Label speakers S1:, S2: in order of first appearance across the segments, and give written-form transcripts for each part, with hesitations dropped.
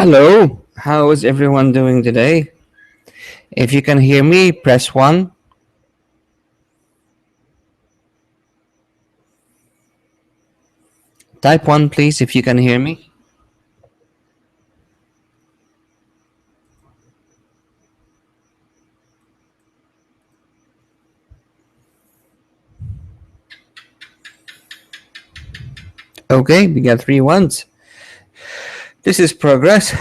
S1: Hello, how is everyone doing today? If you can hear me, press 1. Type 1, please, if you can hear me. Okay, we got 3 ones. This is progress.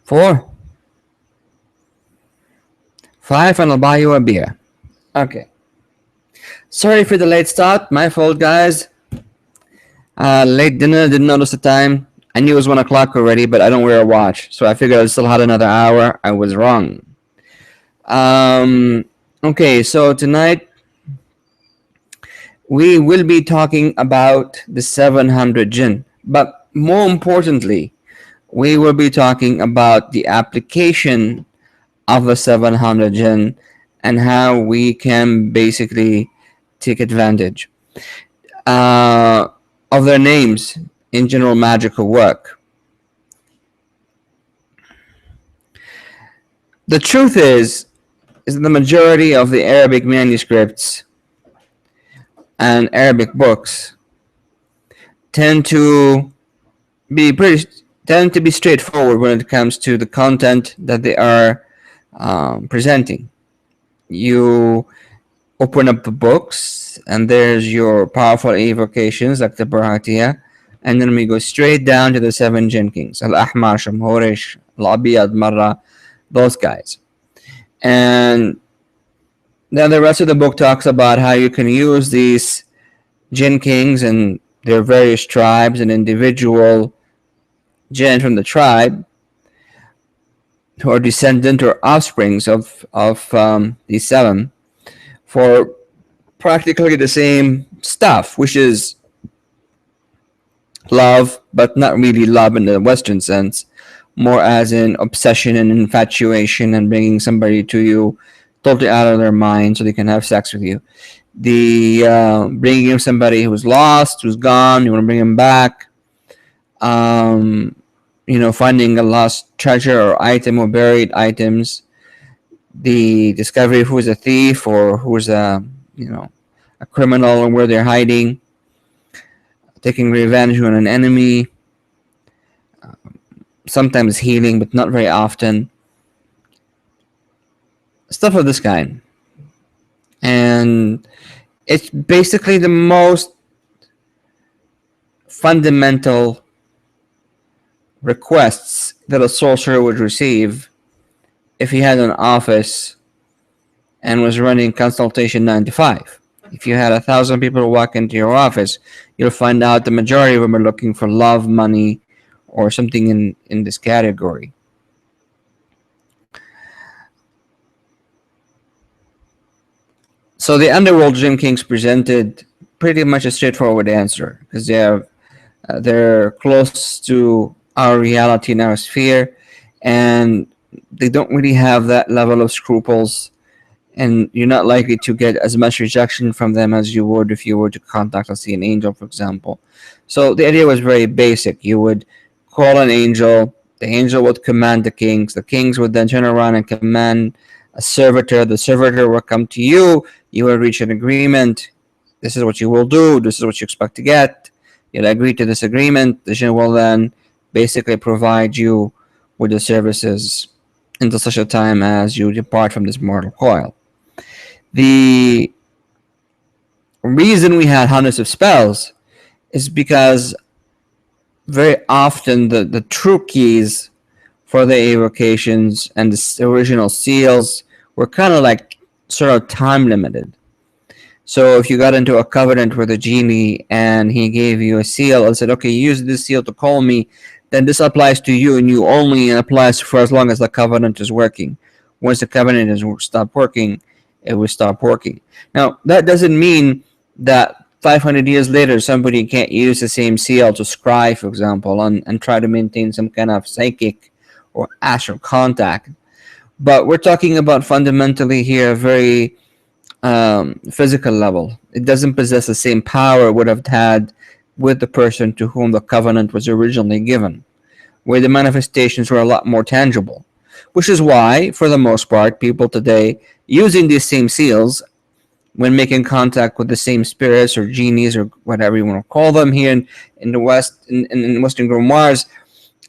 S1: 4, 5, and I'll buy you a beer. Okay. Sorry for the late start. My fault, guys. Late dinner, didn't notice the time. I knew it was 1 o'clock already, but I don't wear a watch, so I figured I still had another hour. I was wrong. Okay, so tonight we will be talking about the 700 Jinn, but more importantly, we will be talking about the application of the 700 Jinn and how we can basically take advantage of their names in general magical work. The truth is that the majority of the Arabic manuscripts and Arabic books tend to be straightforward when it comes to the content that they are presenting. You open up the books and there's your powerful evocations like the Baratia, and then we go straight down to the 7 Jinn kings, Al-Ahmar, Shamhurish, Al-Abiyad, Marra, those guys. And then the rest of the book talks about how you can use these Jinn kings and their various tribes and individual Jinn from the tribe who are descendant or offsprings of these 7 for practically the same stuff, which is love, but not really love in the Western sense, more as in obsession and infatuation and bringing somebody to you totally out of their mind so they can have sex with you. The bringing in somebody who's lost, who's gone, you want to bring him back. Finding a lost treasure or item or buried items. The discovery of who's a thief or who's a criminal and where they're hiding. Taking revenge on an enemy. Sometimes healing, but not very often. Stuff of this kind. And it's basically the most fundamental requests that a sorcerer would receive if he had an office and was running consultation 9 to 5. If you had 1,000 people walk into your office, you'll find out the majority of them are looking for love, money, or something in this category. So the underworld Jinn kings presented pretty much a straightforward answer because they're close to our reality in our sphere, and they don't really have that level of scruples, and you're not likely to get as much rejection from them as you would if you were to contact, let's say, an angel, for example. So the idea was very basic. You would call an angel, the angel would command the kings would then turn around and command a servitor, the servitor will come to you, you will reach an agreement, this is what you will do, this is what you expect to get, you'll agree to this agreement, the Jinn will then basically provide you with the services until such a time as you depart from this mortal coil. The reason we had hundreds of spells is because very often the true keys for the evocations and the original seals were kind of like sort of time limited. So if you got into a covenant with a genie and he gave you a seal and said, okay, use this seal to call me, then this applies to you and you only, and applies for as long as the covenant is working. Once the covenant has stopped working, it will stop working. Now, that doesn't mean that 500 years later somebody can't use the same seal to scry, for example, and try to maintain some kind of psychic or astral contact. But we're talking about fundamentally here a very physical level. It doesn't possess the same power it would have had with the person to whom the covenant was originally given, where the manifestations were a lot more tangible. Which is why, for the most part, people today using these same seals when making contact with the same spirits or genies or whatever you want to call them here in the West, in Western grimoires,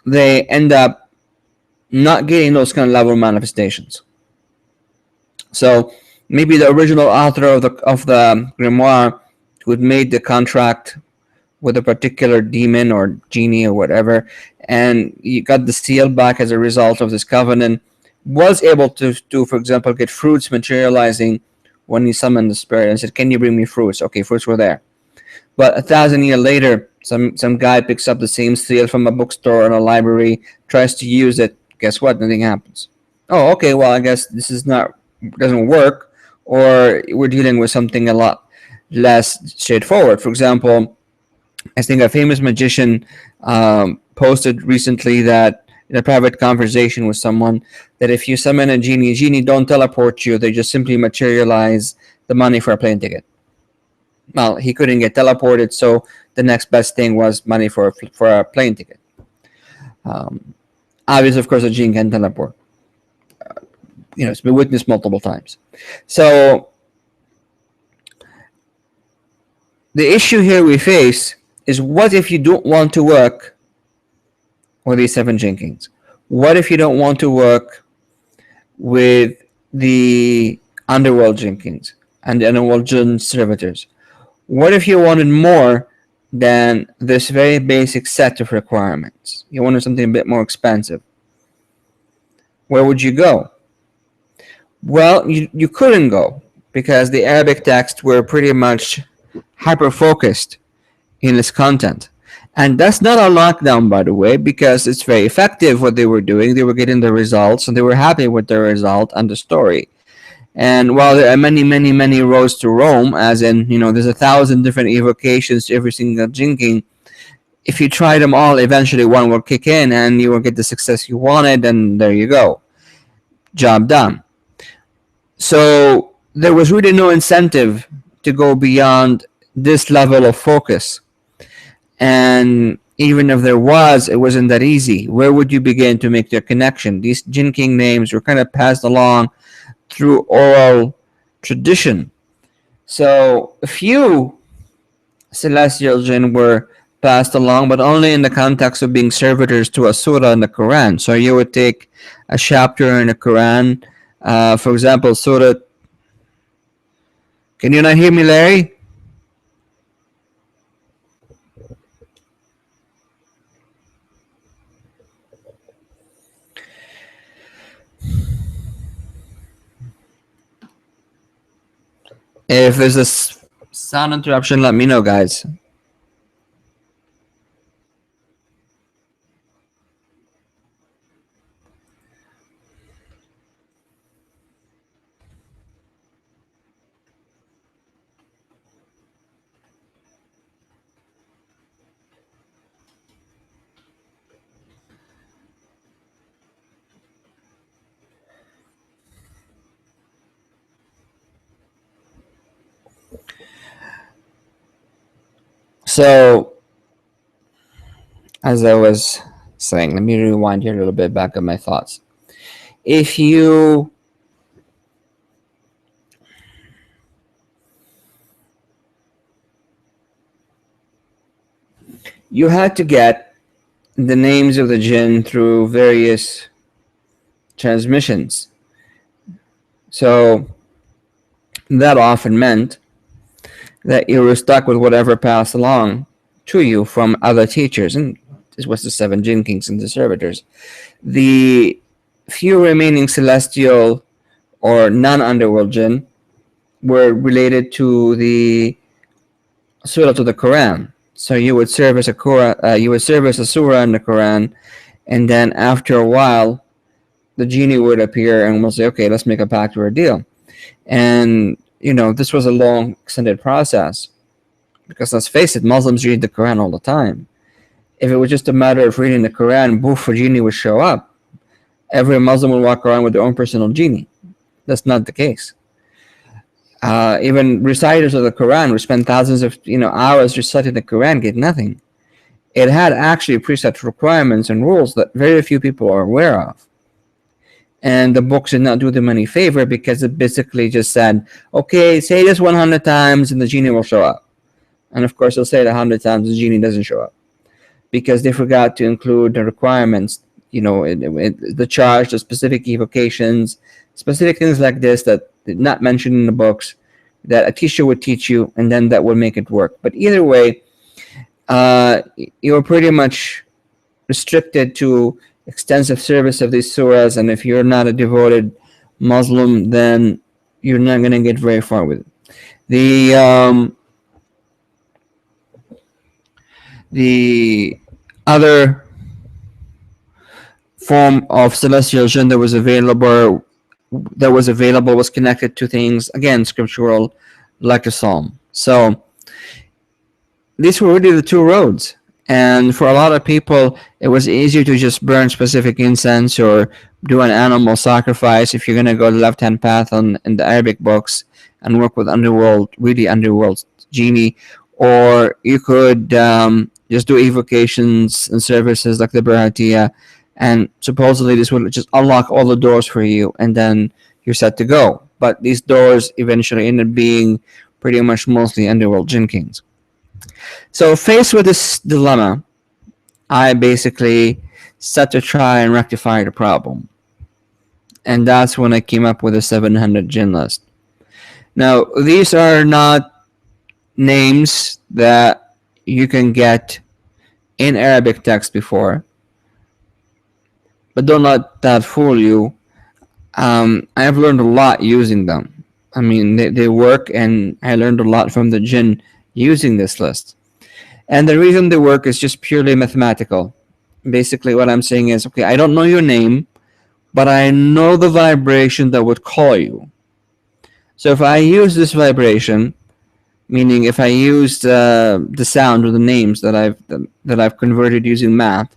S1: they end up not getting those kind of level of manifestations. So maybe the original author of the grimoire who had made the contract with a particular demon or genie or whatever, and you got the seal back as a result of this covenant, was able to, for example, get fruits materializing when he summoned the spirit and said, "Can you bring me fruits?" Okay, fruits were there. But 1,000 years later, some guy picks up the same seal from a bookstore or a library, tries to use it. Guess what? Nothing happens. Oh, okay. Well, I guess this is not doesn't work, or we're dealing with something a lot less straightforward. For example, I think a famous magician posted recently that in a private conversation with someone that if you summon a genie don't teleport you; they just simply materialize the money for a plane ticket. Well, he couldn't get teleported, so the next best thing was money for a plane ticket. Obviously, of course, a genie can teleport. It's been witnessed multiple times. So the issue here we face is, what if you don't want to work with these 7 Jinn Kings? What if you don't want to work with the underworld Jinn Kings and the underworld Jinn servitors? What if you wanted more than this very basic set of requirements? You wanted something a bit more expansive. Where would you go? Well, you couldn't go, because the Arabic texts were pretty much hyper-focused in its content. And that's not a lockdown, by the way, because it's very effective what they were doing. They were getting the results, and they were happy with the result and the story. And while there are many, many, many roads to Rome, as in, there's 1,000 different evocations to every single Jinn King, if you try them all, eventually one will kick in and you will get the success you wanted, and there you go. Job done. So there was really no incentive to go beyond this level of focus. And even if there was, it wasn't that easy. Where would you begin to make the connection? These Jinn King names were kind of passed along through oral tradition. So a few celestial jinn were passed along, but only in the context of being servitors to a surah in the Quran. So you would take a chapter in the Quran, for example, surah. Can you not hear me, Larry? If there's a sound interruption, let me know, guys. So, as I was saying, let me rewind here a little bit back of my thoughts. If you had to get the names of the jinn through various transmissions. So that often meant that you were stuck with whatever passed along to you from other teachers, and this was the 7 Jinn Kings and the servitors. The few remaining celestial or non-underworld jinn were related to the surah to the Quran. So you would serve as a surah in the Quran, and then after a while, the genie would appear and will say, "Okay, let's make a pact or a deal." And this was a long, extended process, because let's face it, Muslims read the Quran all the time. If it was just a matter of reading the Quran, boof, a genie would show up. Every Muslim would walk around with their own personal genie. That's not the case. Even reciters of the Quran who spend thousands of hours reciting the Quran get nothing. It had actually preset requirements and rules that very few people are aware of. And the books did not do them any favor because it basically just said, okay, say this 100 times and the genie will show up. And of course, they'll say it 100 times, the genie doesn't show up because they forgot to include the requirements, the charge, the specific evocations, specific things like this that did not mention in the books that a teacher would teach you, and then that would make it work. But either way, you're pretty much restricted to extensive service of these surahs, and if you're not a devoted Muslim, then you're not going to get very far with it. The other form of celestial jinn that was available was connected to things, again, scriptural, like a psalm. So these were really the two roads. And for a lot of people, it was easier to just burn specific incense or do an animal sacrifice if you're going to go the left-hand path in the Arabic books and work with really underworld genie. Or you could just do evocations and services like the Baratia, and supposedly this would just unlock all the doors for you, and then you're set to go. But these doors eventually end up being pretty much mostly underworld jinn kings. So faced with this dilemma, I basically set to try and rectify the problem. And that's when I came up with a 700 jinn list. Now, these are not names that you can get in Arabic text before, but don't let that fool you. I've learned a lot using them. I mean, they work, and I learned a lot from the jinn using this list. And the reason they work is just purely mathematical. Basically, what I'm saying is, okay, I don't know your name, but I know the vibration that would call you. So if I use this vibration, meaning if I used the sound or the names that I've converted using math,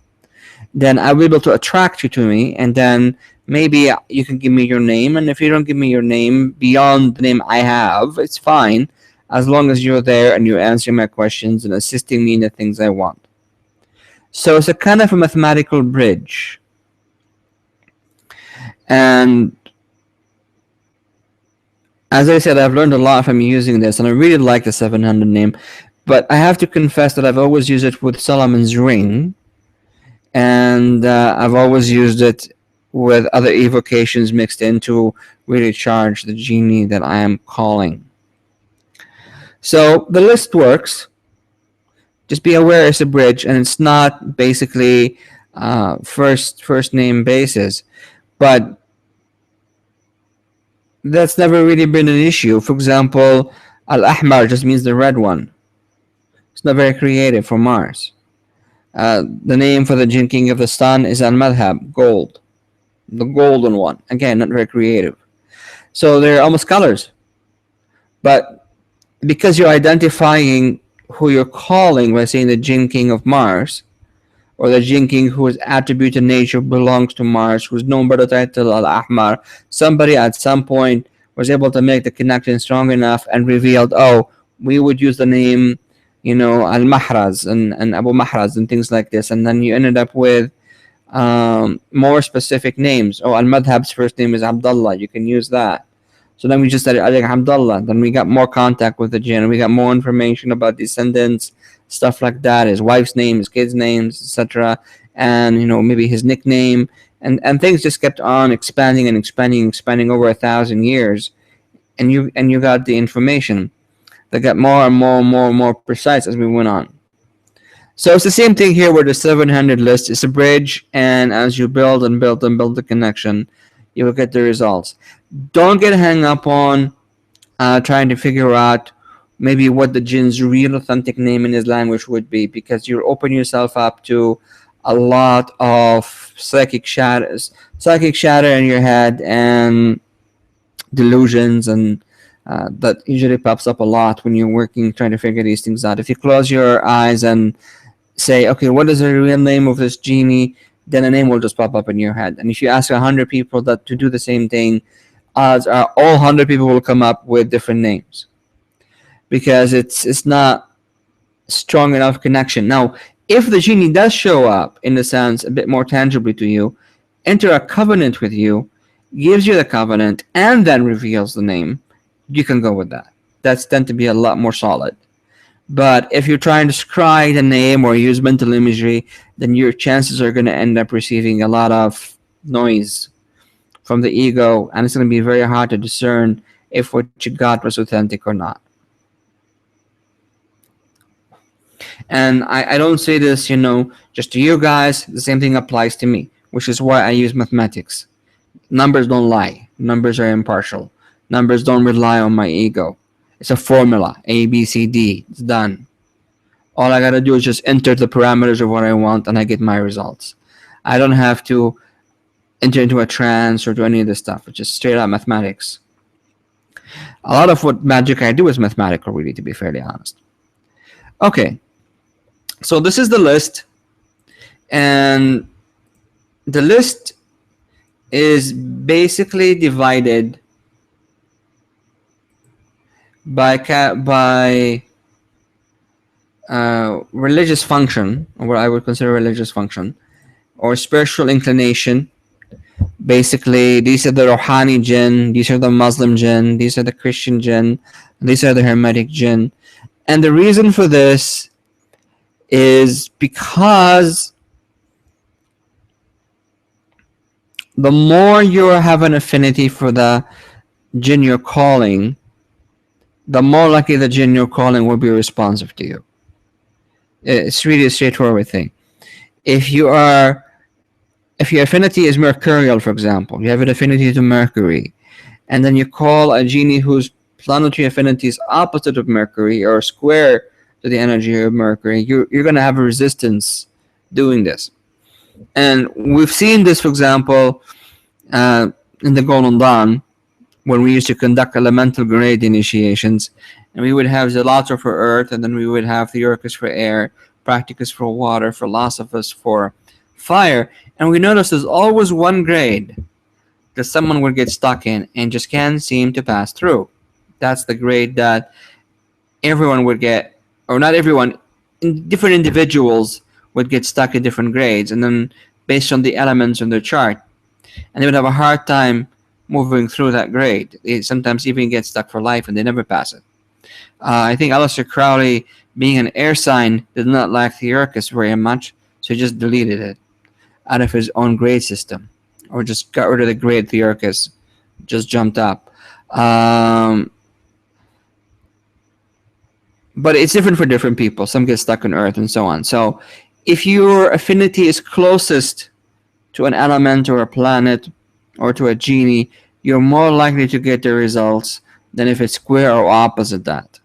S1: then I'll be able to attract you to me, and then maybe you can give me your name. And if you don't give me your name beyond the name I have, it's fine, as long as you're there and you're answering my questions and assisting me in the things I want. So it's a kind of a mathematical bridge. And as I said, I've learned a lot from using this, and I really like the 700 name. But I have to confess that I've always used it with Solomon's ring, and I've always used it with other evocations mixed in to really charge the genie that I am calling. So the list works. Just be aware it's a bridge, and it's not basically first name basis. But that's never really been an issue. For example, Al-Ahmar just means the red one. It's not very creative for Mars. The name for the Jinn King of the Sun is Al-Madhab, gold. The golden one. Again, not very creative. So they're almost colors. But because you're identifying who you're calling by saying the Jinn King of Mars, or the Jinn King whose attribute and nature belongs to Mars, who's known by the title Al-Ahmar, somebody at some point was able to make the connection strong enough and revealed, oh, we would use the name, Al-Mahraz and Abu Mahraz and things like this. And then you ended up with more specific names. Oh, Al-Madhab's first name is Abdullah. You can use that. So then we just started adding Abdullah. Then we got more contact with the jinn. We got more information about descendants, stuff like that. His wife's name, his kids' names, etc. And maybe his nickname. And things just kept on expanding and expanding over 1,000 years. And you got the information that got more and more precise as we went on. So it's the same thing here with the 700 list. It's a bridge, and as you build and build and build the connection, you will get the results. Don't get hung up on trying to figure out maybe what the jinn's real authentic name in his language would be, because you're opening yourself up to a lot of psychic shatter in your head and delusions, and that usually pops up a lot when you're working trying to figure these things out. If you close your eyes and say, okay, what is the real name of this genie, then a name will just pop up in your head. And if you ask 100 people that to do the same thing, odds are all 100 people will come up with different names, because it's not strong enough connection. Now, if the genie does show up in the sense a bit more tangibly to you, enter a covenant with you, gives you the covenant, and then reveals the name, you can go with that. That's tend to be a lot more solid. But if you're trying to scry the name or use mental imagery, then your chances are going to end up receiving a lot of noise from the ego, and it's going to be very hard to discern if what you got was authentic or not. And I don't say this, just to you guys. The same thing applies to me, which is why I use mathematics. Numbers don't lie. Numbers are impartial. Numbers don't rely on my ego. It's a formula. A, B, C, D. It's done. All I gotta do is just enter the parameters of what I want, and I get my results. I don't have to enter into a trance or do any of this stuff. It's just straight up mathematics. A lot of what magic I do is mathematical, really, to be fairly honest. Okay. So this is the list, and the list is basically divided by religious function, or what I would consider religious function, or spiritual inclination. Basically, these are the Rohani Jinn, these are the Muslim Jinn, these are the Christian Jinn, these are the Hermetic Jinn. And the reason for this is because the more you have an affinity for the Jinn you're calling, the more likely the Jinn you're calling will be responsive to you. It's really a straightforward thing. If your affinity is mercurial, for example, you have an affinity to Mercury, and then you call a genie whose planetary affinity is opposite of Mercury or square to the energy of Mercury, you're going to have a resistance doing this. And we've seen this, for example, in the Golden Dawn, when we used to conduct elemental grade initiations, and we would have Zelator for earth, and then we would have Theoricus for air, Practicus for water, Philosophus for fire, and we noticed there's always one grade that someone would get stuck in and just can't seem to pass through. That's the grade that everyone would get, or not everyone, different individuals would get stuck in different grades, and then based on the elements in their chart, and they would have a hard time moving through that grade. They sometimes even get stuck for life, and they never pass it. I think Aleister Crowley, being an air sign, did not like Theoricus very much, so he just deleted it out of his own grade system, or just got rid of the grade Theoricus, just jumped up. But it's different for different people. Some get stuck on Earth and so on. So if your affinity is closest to an element or a planet or to a genie, you're more likely to get the results than if it's square or opposite that.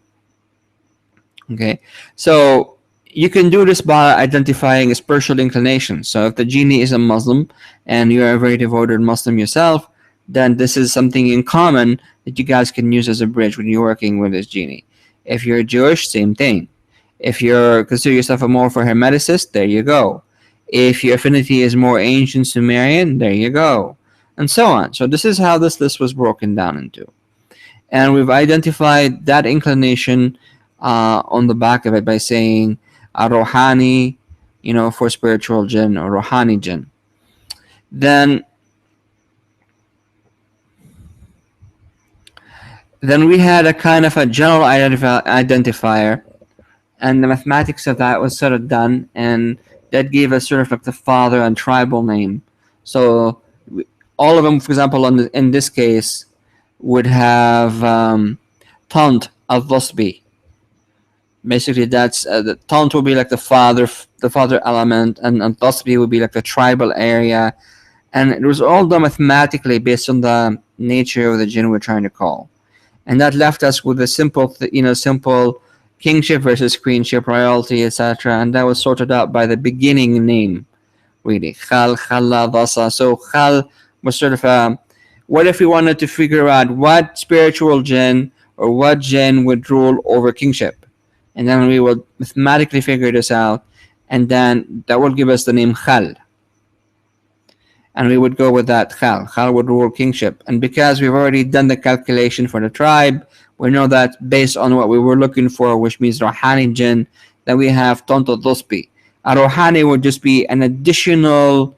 S1: Okay, so you can do this by identifying a spiritual inclination. So if the genie is a Muslim and you're a very devoted Muslim yourself, then this is something in common that you guys can use as a bridge when you're working with this genie. If you're Jewish, same thing. If you consider yourself a more for Hermeticist, there you go. If your affinity is more ancient Sumerian, there you go. And so on. So this is how this list was broken down into. And we've identified that inclination on the back of it by saying Rohani, for spiritual Jinn, or Rohani Jinn. Then we had a kind of a general identifier, and the mathematics of that was sort of done, and that gave us sort of like the father and tribal name. So all of them, for example, in this case, would have Tant al-Thosbi. Basically, that's the Tant would be like the father element, and Thosbi would be like the tribal area, and it was all done mathematically based on the nature of the Jinn we're trying to call. And that left us with a simple kingship versus queenship, royalty, etc. And that was sorted out by the beginning name, really. Khal, Khalla, Dhasa. So Khal was sort of what if we wanted to figure out what spiritual Jinn or what Jinn would rule over kingship? And then we will mathematically figure this out, and then that will give us the name Khal. and we would go with that Khal. Khal would rule kingship. And because we've already done the calculation for the tribe, we know that based on what we were looking for, which means Rohani Jinn, that we have Tonto Dospi. A Rohani would just be an additional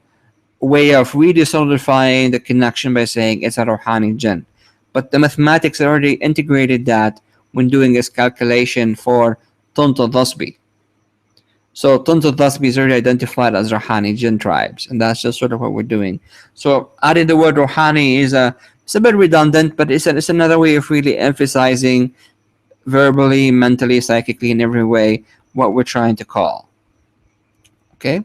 S1: way of really solidifying the connection by saying it's a Rohani Jinn. But the mathematics already integrated that when doing this calculation for Tonto Dospi. So Tonto Dasbi is already identified as Rohani Jinn tribes, and that's just sort of what we're doing. So adding the word Rohani it's a bit redundant, but it's another way of really emphasizing verbally, mentally, psychically, in every way what we're trying to call. Okay.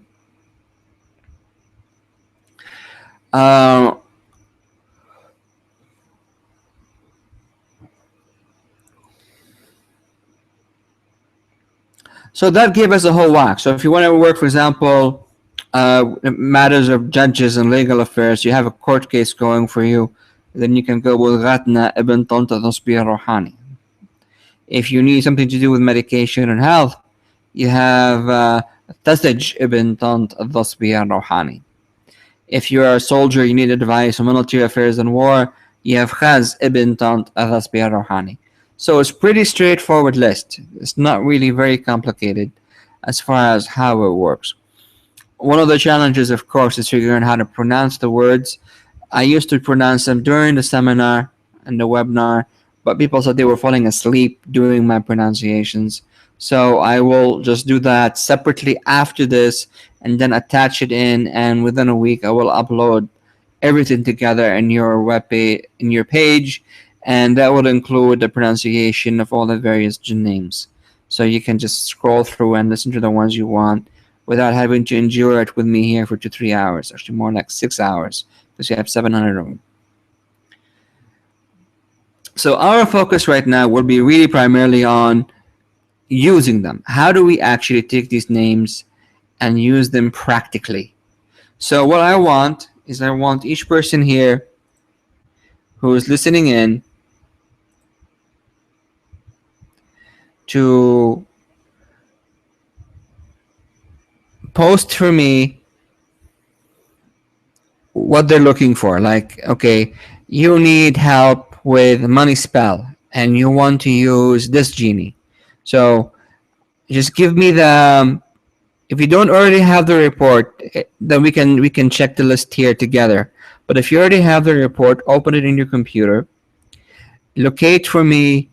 S1: Uh, so that gave us a whole whack. So if you want to work, for example, matters of judges and legal affairs, you have a court case going for you, then you can go with Ghatna ibn Tonta Dasbi Rohani. If you need something to do with medication and health, you have Tasaj ibn Tant al-Dasbi al-Rawhani. If you are a soldier, you need advice on military affairs and war, you have Khaz ibn Tant al-Dasbi al-Rawhani. So it's pretty straightforward list. It's not really very complicated as far as how it works. One of the challenges, of course, is figuring out how to pronounce the words. I used to pronounce them during the seminar and the webinar, but people said they were falling asleep doing my pronunciations. So I will just do that separately after this and then attach it in, and within a week I will upload everything together in your in your page, and that will include the pronunciation of all the various Jinn names. So you can just scroll through and listen to the ones you want without having to endure it with me here for 2-3 hours, actually more like 6 hours, because you have 700 of them. So our focus right now will be really primarily on using them. How do we actually take these names and use them practically? So what I want is I want each person here who is listening in to post for me what they're looking for. Like, okay, you need help with money spell and you want to use this genie. So just give me the if you don't already have the report, then we can check the list here together. But if you already have the report, open it in your computer, locate for me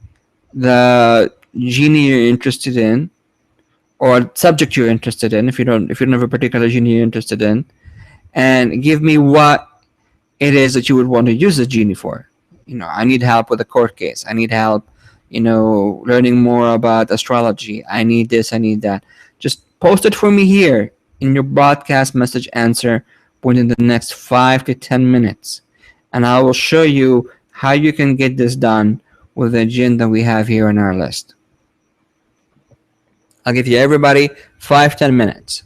S1: the genie you're interested in or subject you're interested in if you don't have a particular genie you're interested in, and give me what it is that you would want to use the genie for. I need help with a court case. I need help, learning more about astrology. I need this. I need that. Just post it for me here in your broadcast message answer within the next 5 to 10 minutes, and I will show you how you can get this done with the gin that we have here on our list. I'll give you everybody 5-10 minutes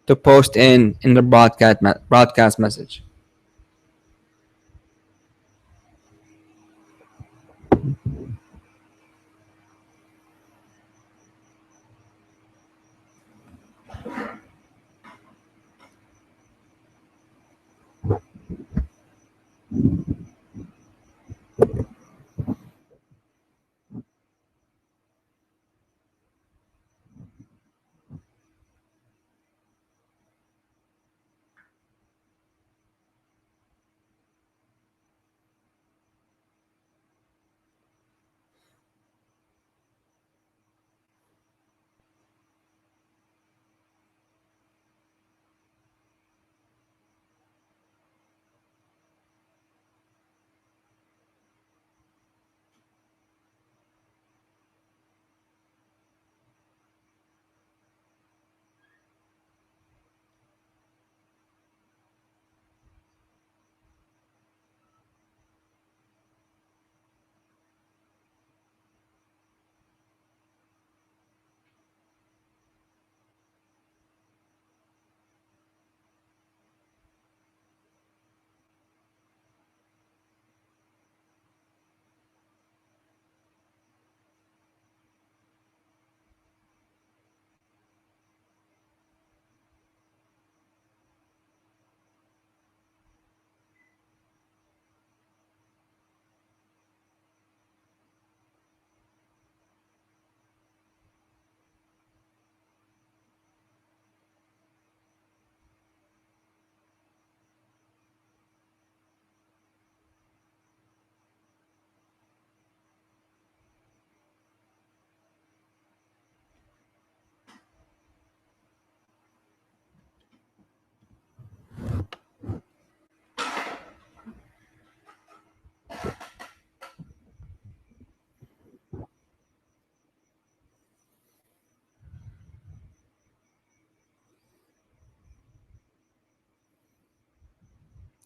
S1: to post in the broadcast message.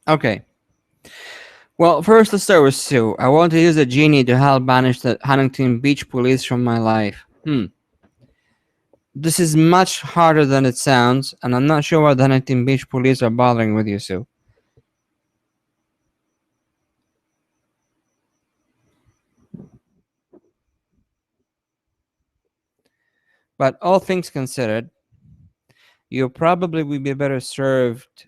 S1: Okay. Well, first let's start with Sue. I want to use a genie to help banish the Huntington Beach police from my life. This is much harder than it sounds, and I'm not sure why the Huntington Beach police are bothering with you, Sue. But all things considered, you'll probably be better served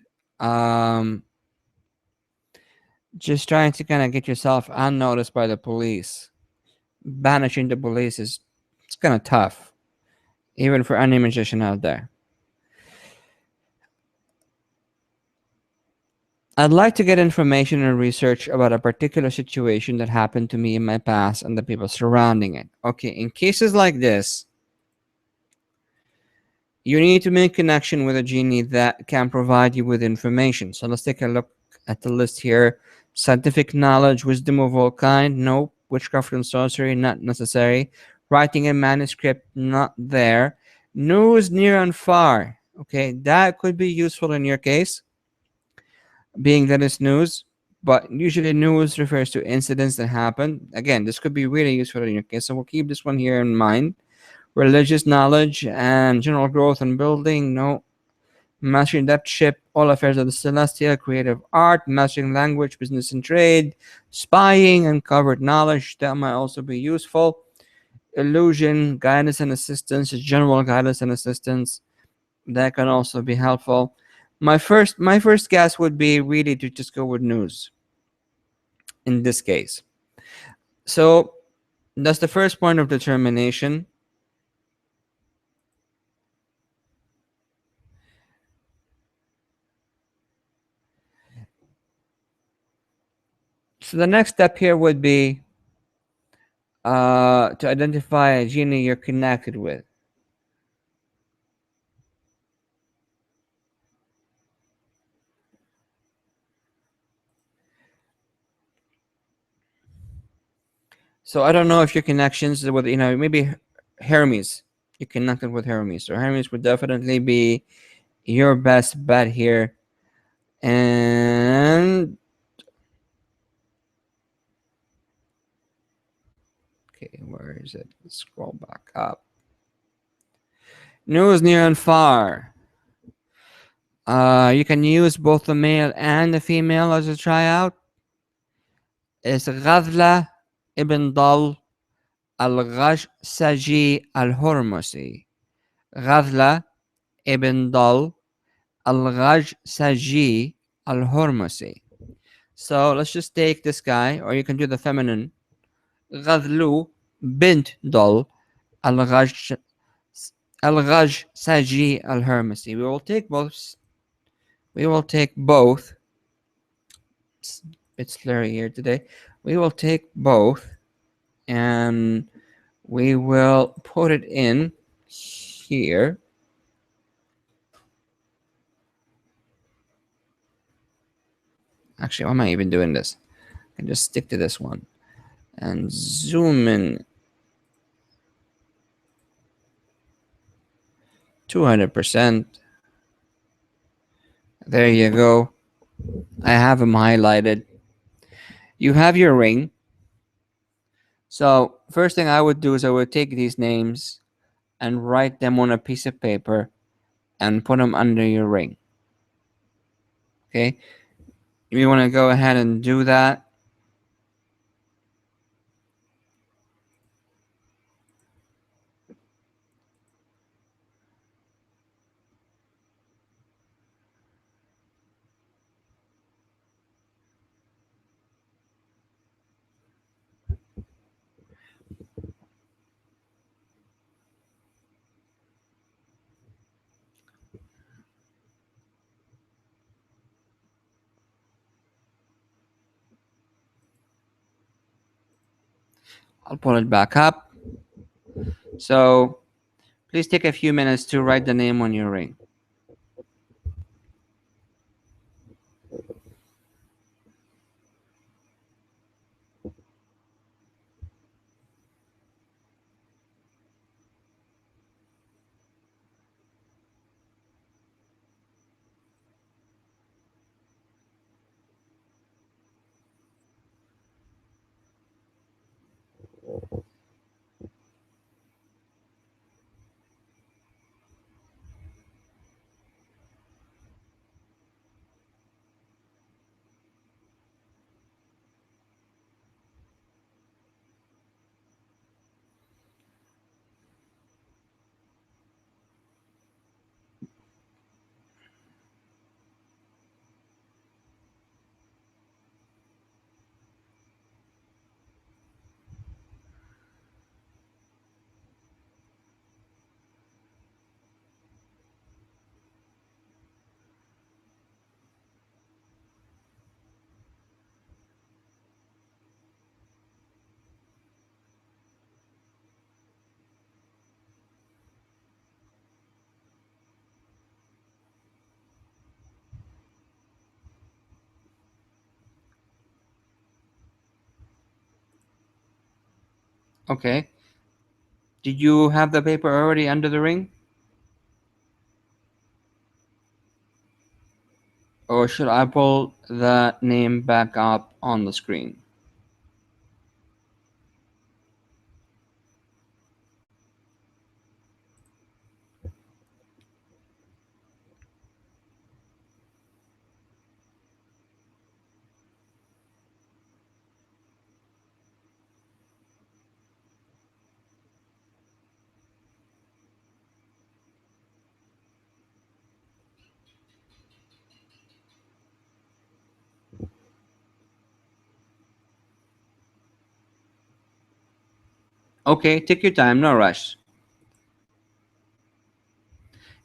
S1: just trying to kind of get yourself unnoticed by the police. Banishing the police it's kind of tough, even for any magician out there. I'd like to get information and research about a particular situation that happened to me in my past and the people surrounding it. Okay, in cases like this, you need to make connection with a genie that can provide you with information. So let's take a look at the list here. Scientific knowledge, wisdom of all kind, nope. Witchcraft and sorcery, not necessary. Writing a manuscript, not there. News near and far, okay, that could be useful in your case, being that it's news, but usually news refers to incidents that happen. Again, this could be really useful in your case, so we'll keep this one here in mind. Religious knowledge and general growth and building, no. Mastering depthship, all affairs of the celestial, creative art, mastering language, business and trade, spying, uncovered knowledge, that might also be useful. Illusion, guidance and assistance, general guidance and assistance, that can also be helpful. My first guess would be really to just go with news in this case. So that's the first point of determination. So the next step here would be to identify a genie you're connected with. So I don't know if your connections with, maybe Hermes. You're connected with Hermes. So Hermes would definitely be your best bet here. And okay, where is it? Let's scroll back up. News near and far. You can use both the male and the female as a tryout. It's غذلة ibn Dal al-Ghashsaji al-Hormusi. غذلة ibn Dal al-Ghashsaji al-Hormusi. So let's just take this guy, or you can do the feminine. غذلو bint Dal al-Ghashsaji al-Hormusi. We will take both. We will take both. It's a bit slurry here today. We will take both and we will put it in here. Actually, why am I even doing this? I can just stick to this one and zoom in 200%. There you go. I have them highlighted. You have your ring. So first thing I would do is I would take these names and write them on a piece of paper and put them under your ring. Okay, you want to go ahead and do that. I'll pull it back up. So please take a few minutes to write the name on your ring. Okay. Did you have the paper already under the ring? Or should I pull the name back up on the screen? Okay, take your time, no rush.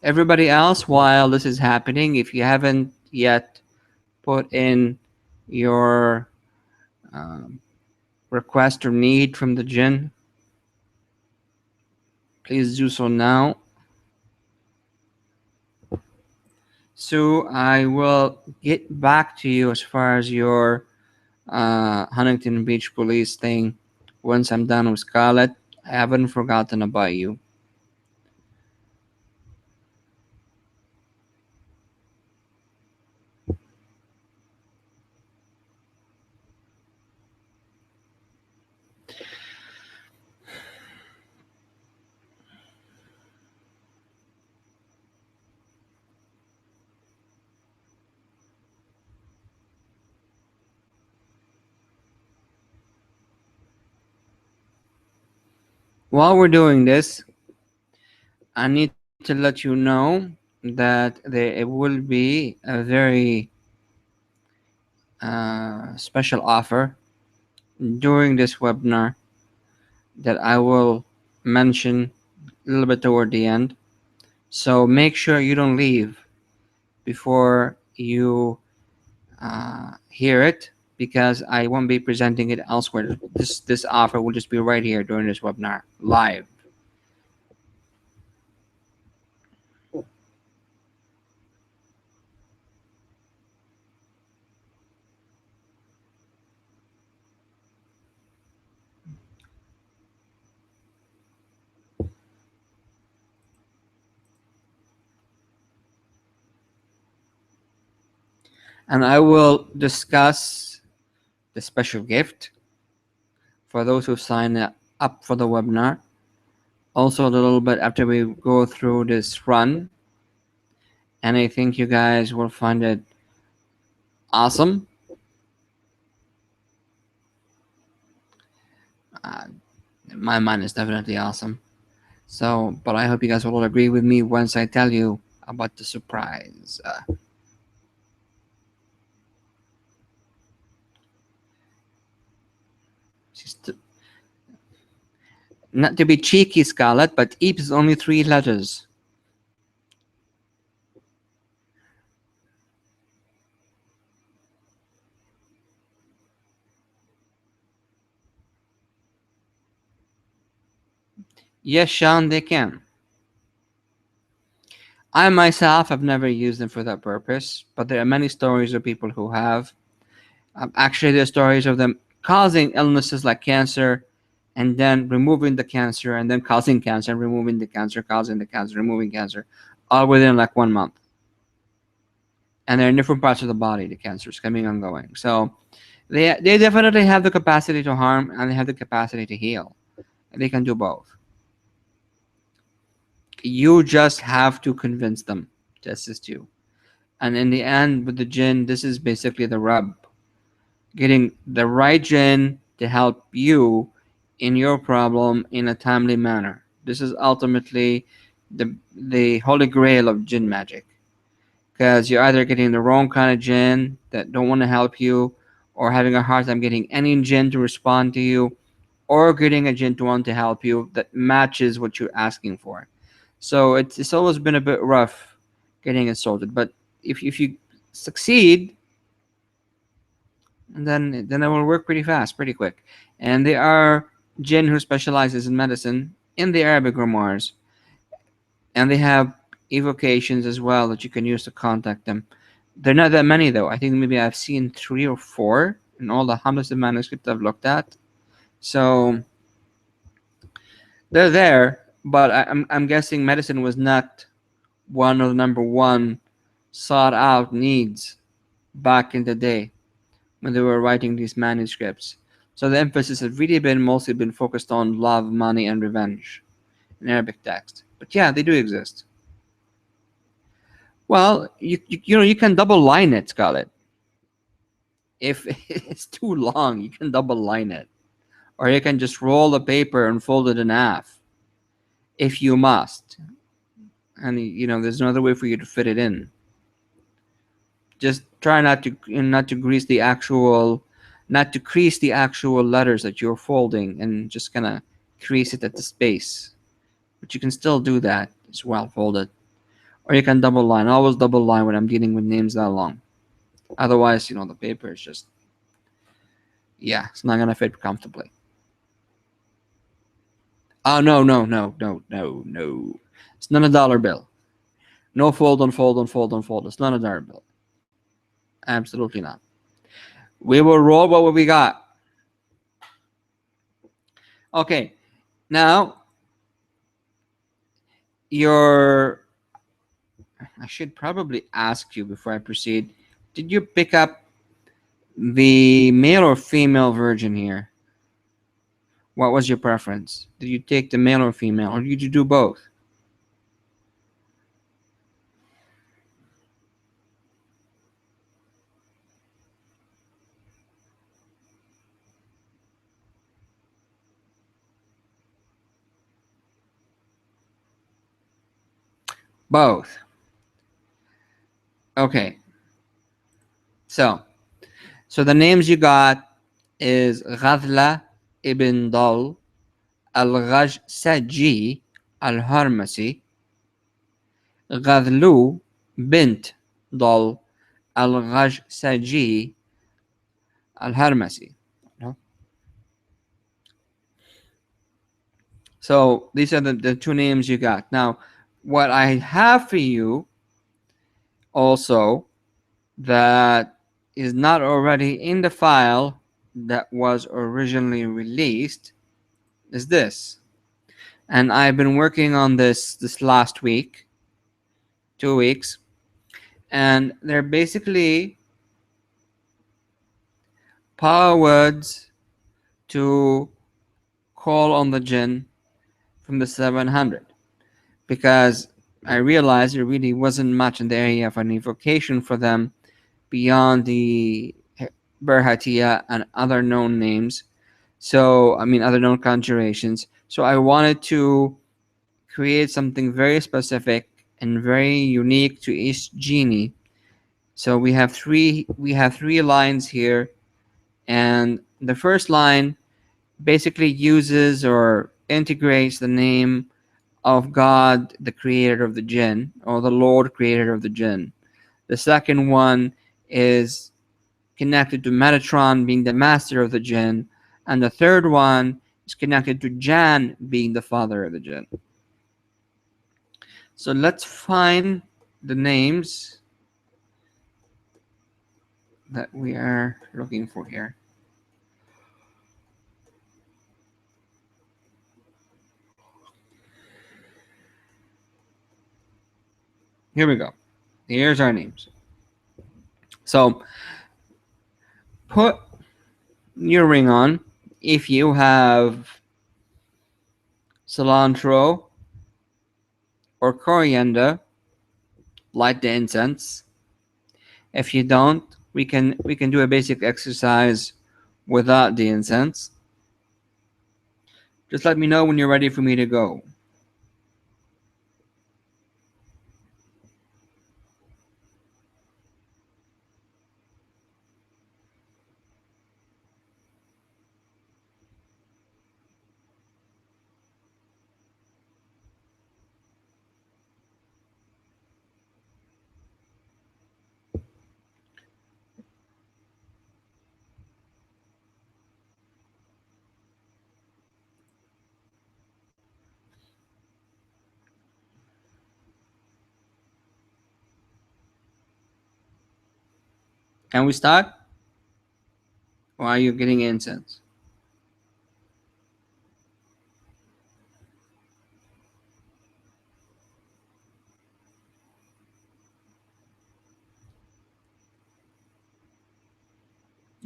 S1: Everybody else, while this is happening, if you haven't yet put in your request or need from the Jinn, please do so now. So I will get back to you as far as your Huntington Beach police thing once I'm done with Scarlett. I haven't forgotten about you. While we're doing this, I need to let you know that there will be a very special offer during this webinar that I will mention a little bit toward the end. So make sure you don't leave before you hear it, because I won't be presenting it elsewhere. This offer will just be right here during this webinar live. And I will discuss the special gift for those who sign up for the webinar. Also, a little bit after we go through this run, and I think you guys will find it awesome. Uh, my mind is definitely awesome. So, but I hope you guys will all agree with me once I tell you about the surprise. Just not to be cheeky, Scarlett, but EEP is only 3 letters. Yes, Sean, they can. I myself have never used them for that purpose, but there are many stories of people who have. Actually, there are stories of them causing illnesses like cancer, and then removing the cancer, and then causing cancer, and removing the cancer, causing the cancer, removing cancer, all within like 1 month. And they're in different parts of the body, the cancers coming and going. So they definitely have the capacity to harm, and they have the capacity to heal. They can do both. You just have to convince them to assist you. And in the end, with the Jinn, this is basically the rub. Getting the right Jinn to help you in your problem in a timely manner. This is ultimately the holy grail of Jinn magic. Because you're either getting the wrong kind of Jinn that don't want to help you, or having a hard time getting any Jinn to respond to you, or getting a Jinn to want to help you that matches what you're asking for. So it's always been a bit rough getting it sorted. But if you succeed, then it will work pretty fast, pretty quick. And there are Jinn who specializes in medicine in the Arabic grimoires, and they have evocations as well that you can use to contact them. They're not that many though. I think maybe I've seen 3 or 4 in all the hundreds of manuscripts I've looked at. So They're there, but I'm guessing medicine was not one of the number one sought out needs back in the day when they were writing these manuscripts. So the emphasis has really been mostly been focused on love, money, and revenge in Arabic text. But yeah, they do exist. Well, you can double line it, Scarlett. If it's too long, you can double line it, or you can just roll the paper and fold it in half, if you must. And there's no other way for you to fit it in. Just try not to grease the actual, not to crease the actual letters that you're folding, and just kind of crease it at the space. But you can still do that as well, fold it. Or you can double line. Always double line when I'm dealing with names that long. Otherwise, the paper is just, yeah, it's not gonna fit comfortably. Oh, no, no, no, no, no, no. It's not a dollar bill. No fold on fold on fold on fold. It's not a dollar bill. Absolutely not. We will roll what we got. Okay. Now, I should probably ask you before I proceed. Did you pick up the male or female version here? What was your preference? Did you take the male or female, or did you do both? Both. Okay. So the names you got is Ghazla ibn Dal, Al-Ghajsaji, Al-Harmasi, Ghazlu bint Dal, Al-Ghajsaji, Al-Harmasi. No? So these are the two names you got. Now, what I have for you also that is not already in the file that was originally released is this. And I've been working on this last week, 2 weeks, and they're basically power words to call on the jinn from the 700, because I realized there really wasn't much in the area of an evocation for them beyond the Berhatia and other known names. So, I mean, other known conjurations. So I wanted to create something very specific and very unique to each genie. So we have three lines here, and the first line basically uses or integrates the name of God, the creator of the jinn, or the Lord creator of the jinn. The second one is connected to Metatron being the master of the jinn, and the third one is connected to Jan being the father of the jinn. So let's find the names that we are looking for here. Here we go. Here's our names. So put your ring on. If you have cilantro or coriander, light the incense. If you don't, we can do a basic exercise without the incense. Just let me know when you're ready for me to go. Can we start? Or are you getting incense?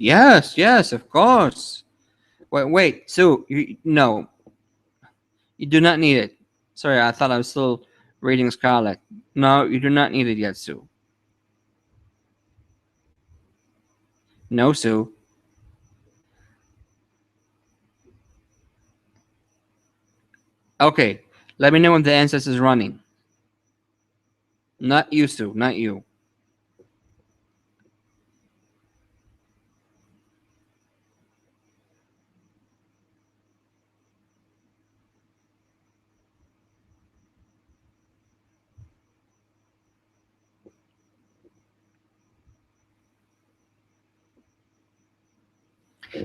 S1: Yes, yes, of course. Wait, Sue, no, you do not need it. Sorry, I thought I was still reading Scarlet. No, you do not need it yet, Sue. No, Sue. Okay, let me know when the incense is running. Not you, Sue, not you.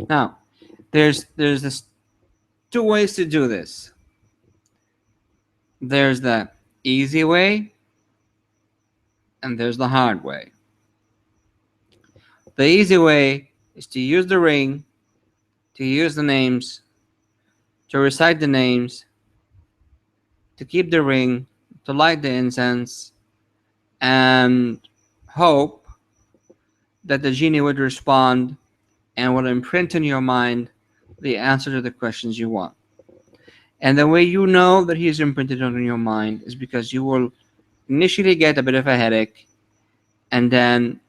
S1: Now, there's this two ways to do this. There's the easy way, and there's the hard way. The easy way is to use the ring, to use the names, to recite the names, to keep the ring, to light the incense, and hope that the genie would respond and will imprint in your mind the answer to the questions you want. And the way you know that he's imprinted on your mind is because you will initially get a bit of a headache, and then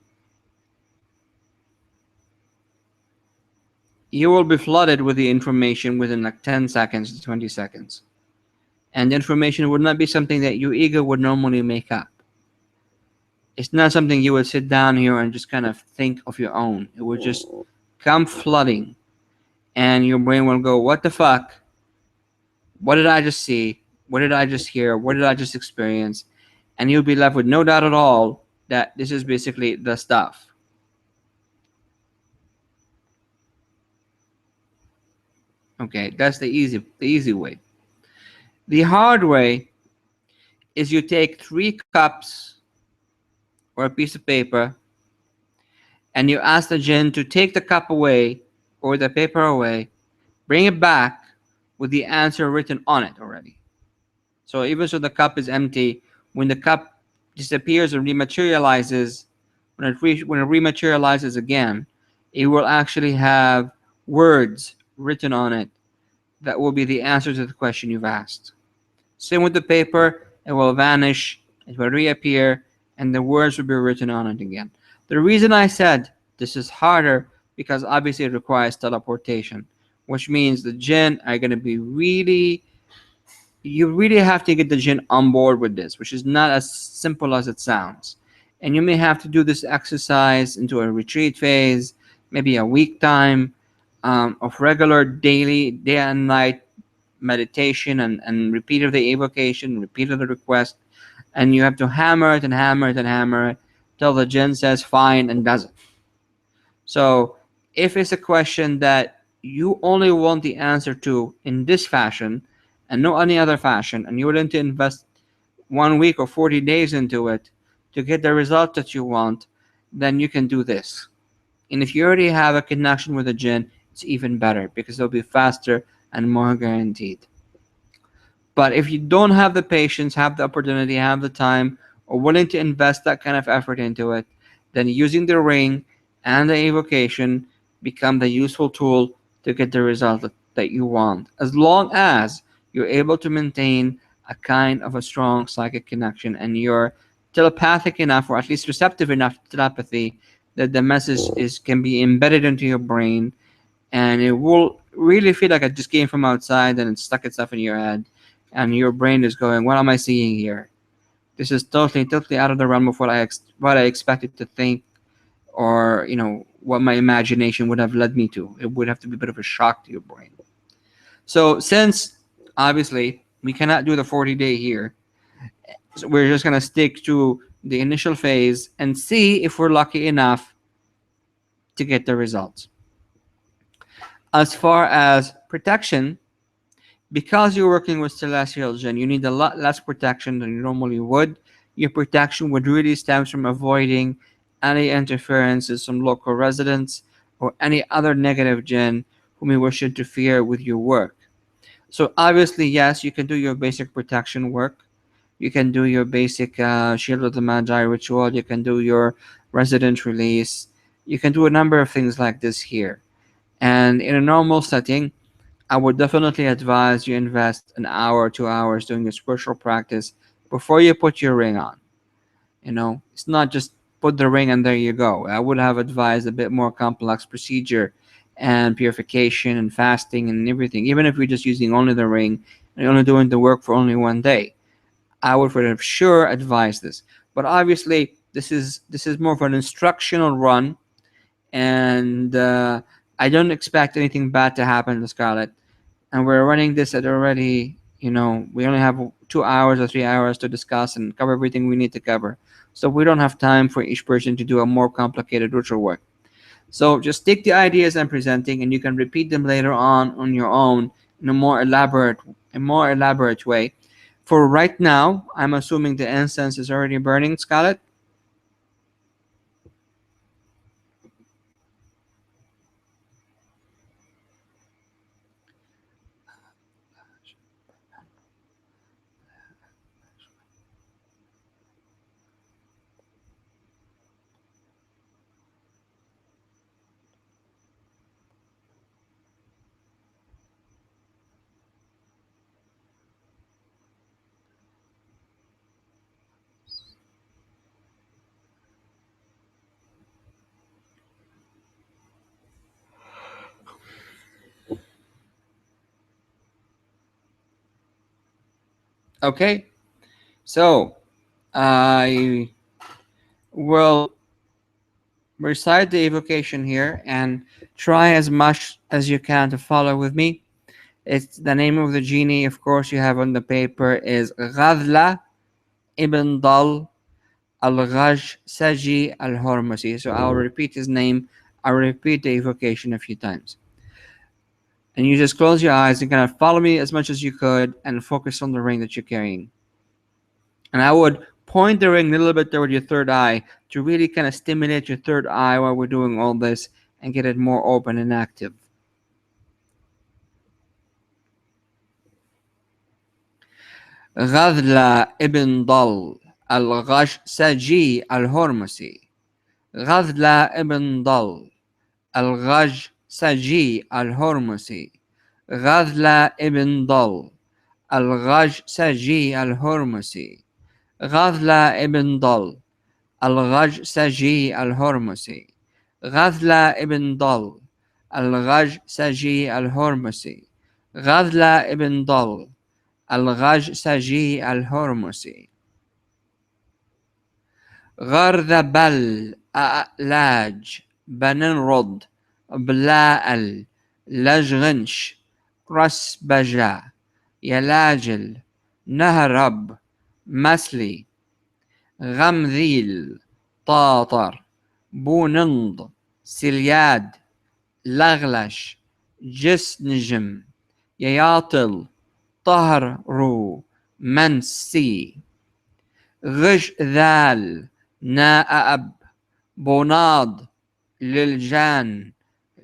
S1: you will be flooded with the information within like 10 seconds to 20 seconds. And the information would not be something that your ego would normally make up. It's not something you would sit down here and just kind of think of your own. It would just come flooding, and your brain will go, what the fuck? What did I just see? What did I just hear? What did I just experience? And you'll be left with no doubt at all that this is basically the stuff. Okay, that's the easy way. The hard way is you take 3 cups or a piece of paper, and you ask the jinn to take the cup away or the paper away, bring it back with the answer written on it already. So even so the cup is empty, when the cup disappears or rematerializes, when it rematerializes again, it will actually have words written on it that will be the answer to the question you've asked. Same with the paper, it will vanish, it will reappear, and the words will be written on it again. The reason I said this is harder because obviously it requires teleportation, which means the jinn are going to be you really have to get the jinn on board with this, which is not as simple as it sounds. And you may have to do this exercise into a retreat phase, maybe a week time of regular daily, day and night meditation and repeat of the evocation, repeat of the request, and you have to hammer it and hammer it and hammer it till the jinn says fine and does it. So if it's a question that you only want the answer to in this fashion and no any other fashion, and you're willing to invest 1 week or 40 days into it to get the result that you want, then you can do this. And if you already have a connection with a jinn, it's even better because it'll be faster and more guaranteed. But if you don't have the patience, have the opportunity, have the time, or willing to invest that kind of effort into it, then using the ring and the evocation become the useful tool to get the result that you want, as long as you're able to maintain a kind of a strong psychic connection and you're telepathic enough, or at least receptive enough to telepathy, that the message can be embedded into your brain, and it will really feel like it just came from outside and it stuck itself in your head, and your brain is going, what am I seeing here? This is totally out of the realm of what I expected to think, or what my imagination would have led me to. It would have to be a bit of a shock to your brain. So since obviously we cannot do the 40-day here, so we're just gonna stick to the initial phase and see if we're lucky enough to get the results. As far as protection, because you're working with celestial jinn, you need a lot less protection than you normally would. Your protection would really stem from avoiding any interferences from local residents or any other negative jinn who may wish to interfere with your work. So obviously, yes, you can do your basic protection work. You can do your basic Shield of the Magi ritual. You can do your resident release. You can do a number of things like this here. And in a normal setting, I would definitely advise you invest an hour, 2 hours doing your spiritual practice before you put your ring on. It's not just put the ring and there you go. I would have advised a bit more complex procedure and purification and fasting and everything. Even if you're just using only the ring and you're only doing the work for only one day, I would for sure advise this. But obviously, this is more of an instructional run, and I don't expect anything bad to happen to Scarlett. And we're running this at already, we only have 2 hours or 3 hours to discuss and cover everything we need to cover. So we don't have time for each person to do a more complicated ritual work. So just take the ideas I'm presenting, and you can repeat them later on your own in a more elaborate way. For right now, I'm assuming the incense is already burning, Scarlett. Okay, so I will recite the evocation here and try as much as you can to follow with me. It's the name of the genie, of course, you have on the paper is Ghadla ibn Dal al-Ghaj Saji al-Hormusi. So I'll repeat his name. I'll repeat the evocation a few times. And you just close your eyes and kind of follow me as much as you could and focus on the ring that you're carrying. And I would point the ring a little bit toward your third eye to really kind of stimulate your third eye while we're doing all this and get it more open and active. غذلة ابن ضل الغشسجي الهرمسي. غذلة ابن ضل الغشسجي الهرمسي. غذلة ابن ضل الغشسجي الهرمسي. غذلة ابن ضل الغشسجي الهرمسي. غذلة ابن ضل الغشسجي الهرمسي. غذلة ابن ضل الغشسجي الهرمسي. غرذبل ألاج بننرد بلاءل لجغنش رسبجا يلاجل نهرب مسلي غمذيل طاطر بونند سلياد لغلش جسنجم يياطل طهر رو منسي غش ذال ناءب بوناض للجان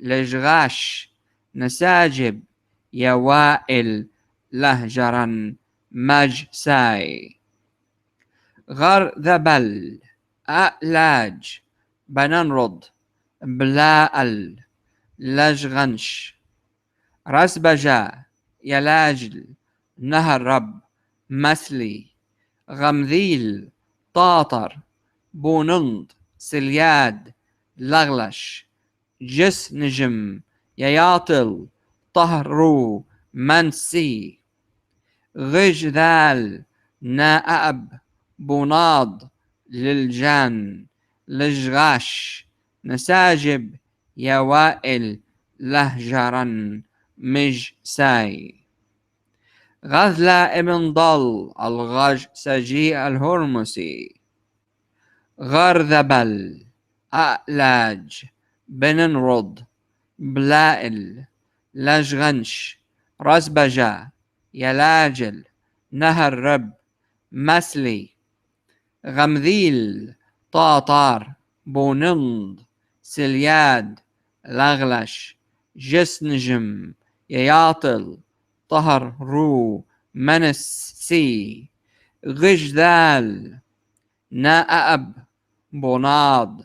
S1: لجغاش نساجب يوائل لهجرا مجساي. غر ذبل ألاج بننرد بلاءل لجغنش رسبجا يلاجل نهرب مسلي غمذيل طاطر بونند سلياد لغلش جس نجم يياطل طهرو منسي غج ذال ناءب بوناض للجان لجغاش نساجب يوائل لهجرا مجساي. غذلة ابن ضل الغج سجي الهرمسي. غرذبل ألاج بننرد بلائل لجغنش رسبجا يلاجل نهرب مسلي غمذيل طاطار بونند سلياد لغلش جسنجم يياطل طهر رو منسي غجذال ناءب بوناض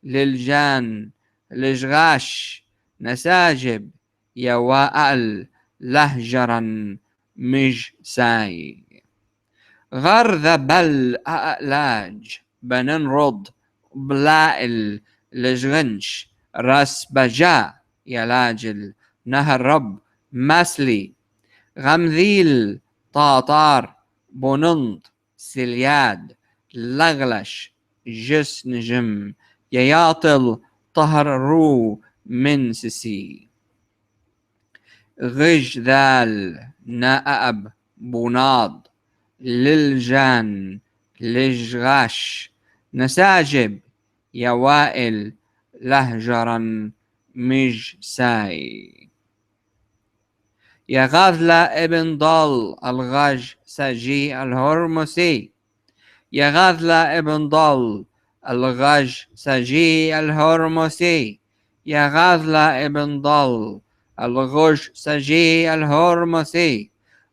S1: للجان لجغاش نساجب يوائل لهجرا مج ساي غرذ بل ألاج بننرض بلائل لجغنش راس بجا يلاجل نهر رب مسلي غمذيل طاطار بونند سلياد لغلش جس نجم يياطل طهر رو من سسي غج ذال نائب بوناض للجان لجغاش نساجب يوائل لهجرا مج ساي يا غاذلة ابن ضل الغاج سجي الهرمسي يا غاذلة ابن ضل الغاج سجي الهرمسي يا غاذلة ابن ضل الغش سجي الهرمسي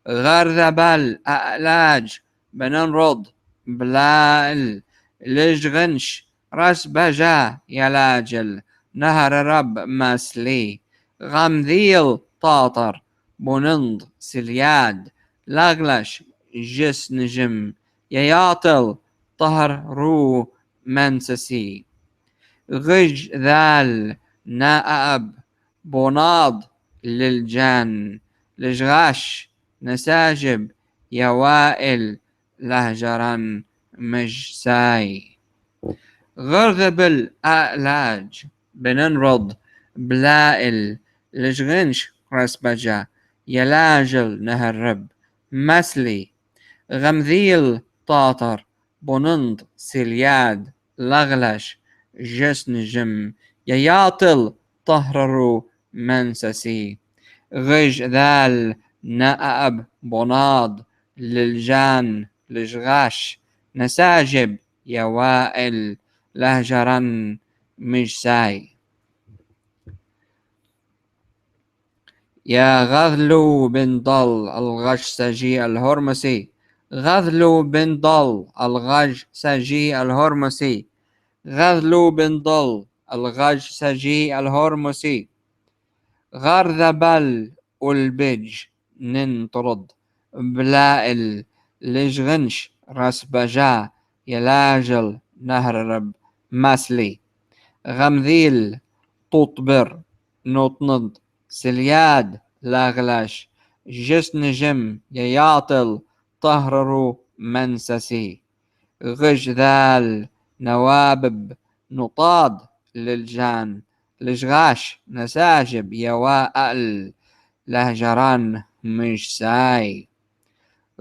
S1: غرذ بل أعلاج بننرض بلائل لجغنش راس بجا يلاجل نهر رب مسلي غمذيل طاطر بونند سلياد لاغلش جس نجم يياطل طهر رو منسسي غج ذال نائب بوناض للجان لجغاش نساجب يوائل لهجرا مجساي غرذب الأعلاج بننرض بلائل لجغنش رسبجا يلاجل نهر رب مسلي غمذيل طاطر بونند سلياد لغلش جس نجم يياطل طهررو منسسي غج ذال نائب بوناض للجان لجغاش نساجب يوائل لهجرا مجساي يا غذلو بن ضل الغش سجي الهرمسي غذلو بن ضل الغش سجي الهرمسي غذلو بن ضل الغش سجي الهرمسي غرذبل والبج ننطرد بلائل لجغنش راس بجا يلاجل نهر رب مسلي غمذيل طوطبر نوطند سلياد لاغلاش جس نجم يياطل طهررو منسسي غج ذال نوابب نطاد للجان لجغاش نساجب يوائل لهجران مش ساي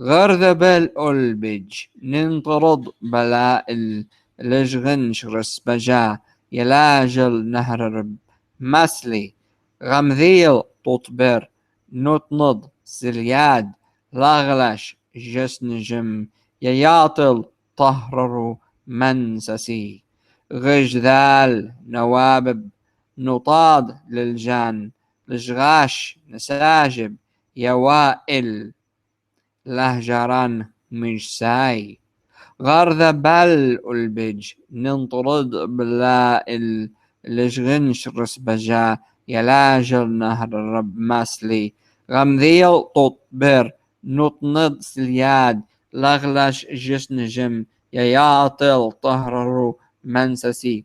S1: غرذب الألبج ننطرد بلائل لجغنش رسبجا يلاجل نهر رب مسلي غمذيل ططبر نطند سلياد لاغلش جس نجم يياطل طهررو منسسي غج ذال نوابب نطاد للجان لجغاش نساجب يوائل لهجران مش ساي غرذ بل البج ننطرد بلائل لجغنش رسبجا يلاجل نهر رب مسلي غمذيل ططبر نطند سلياد لغلش جس نجم يياطل طهررو منسسي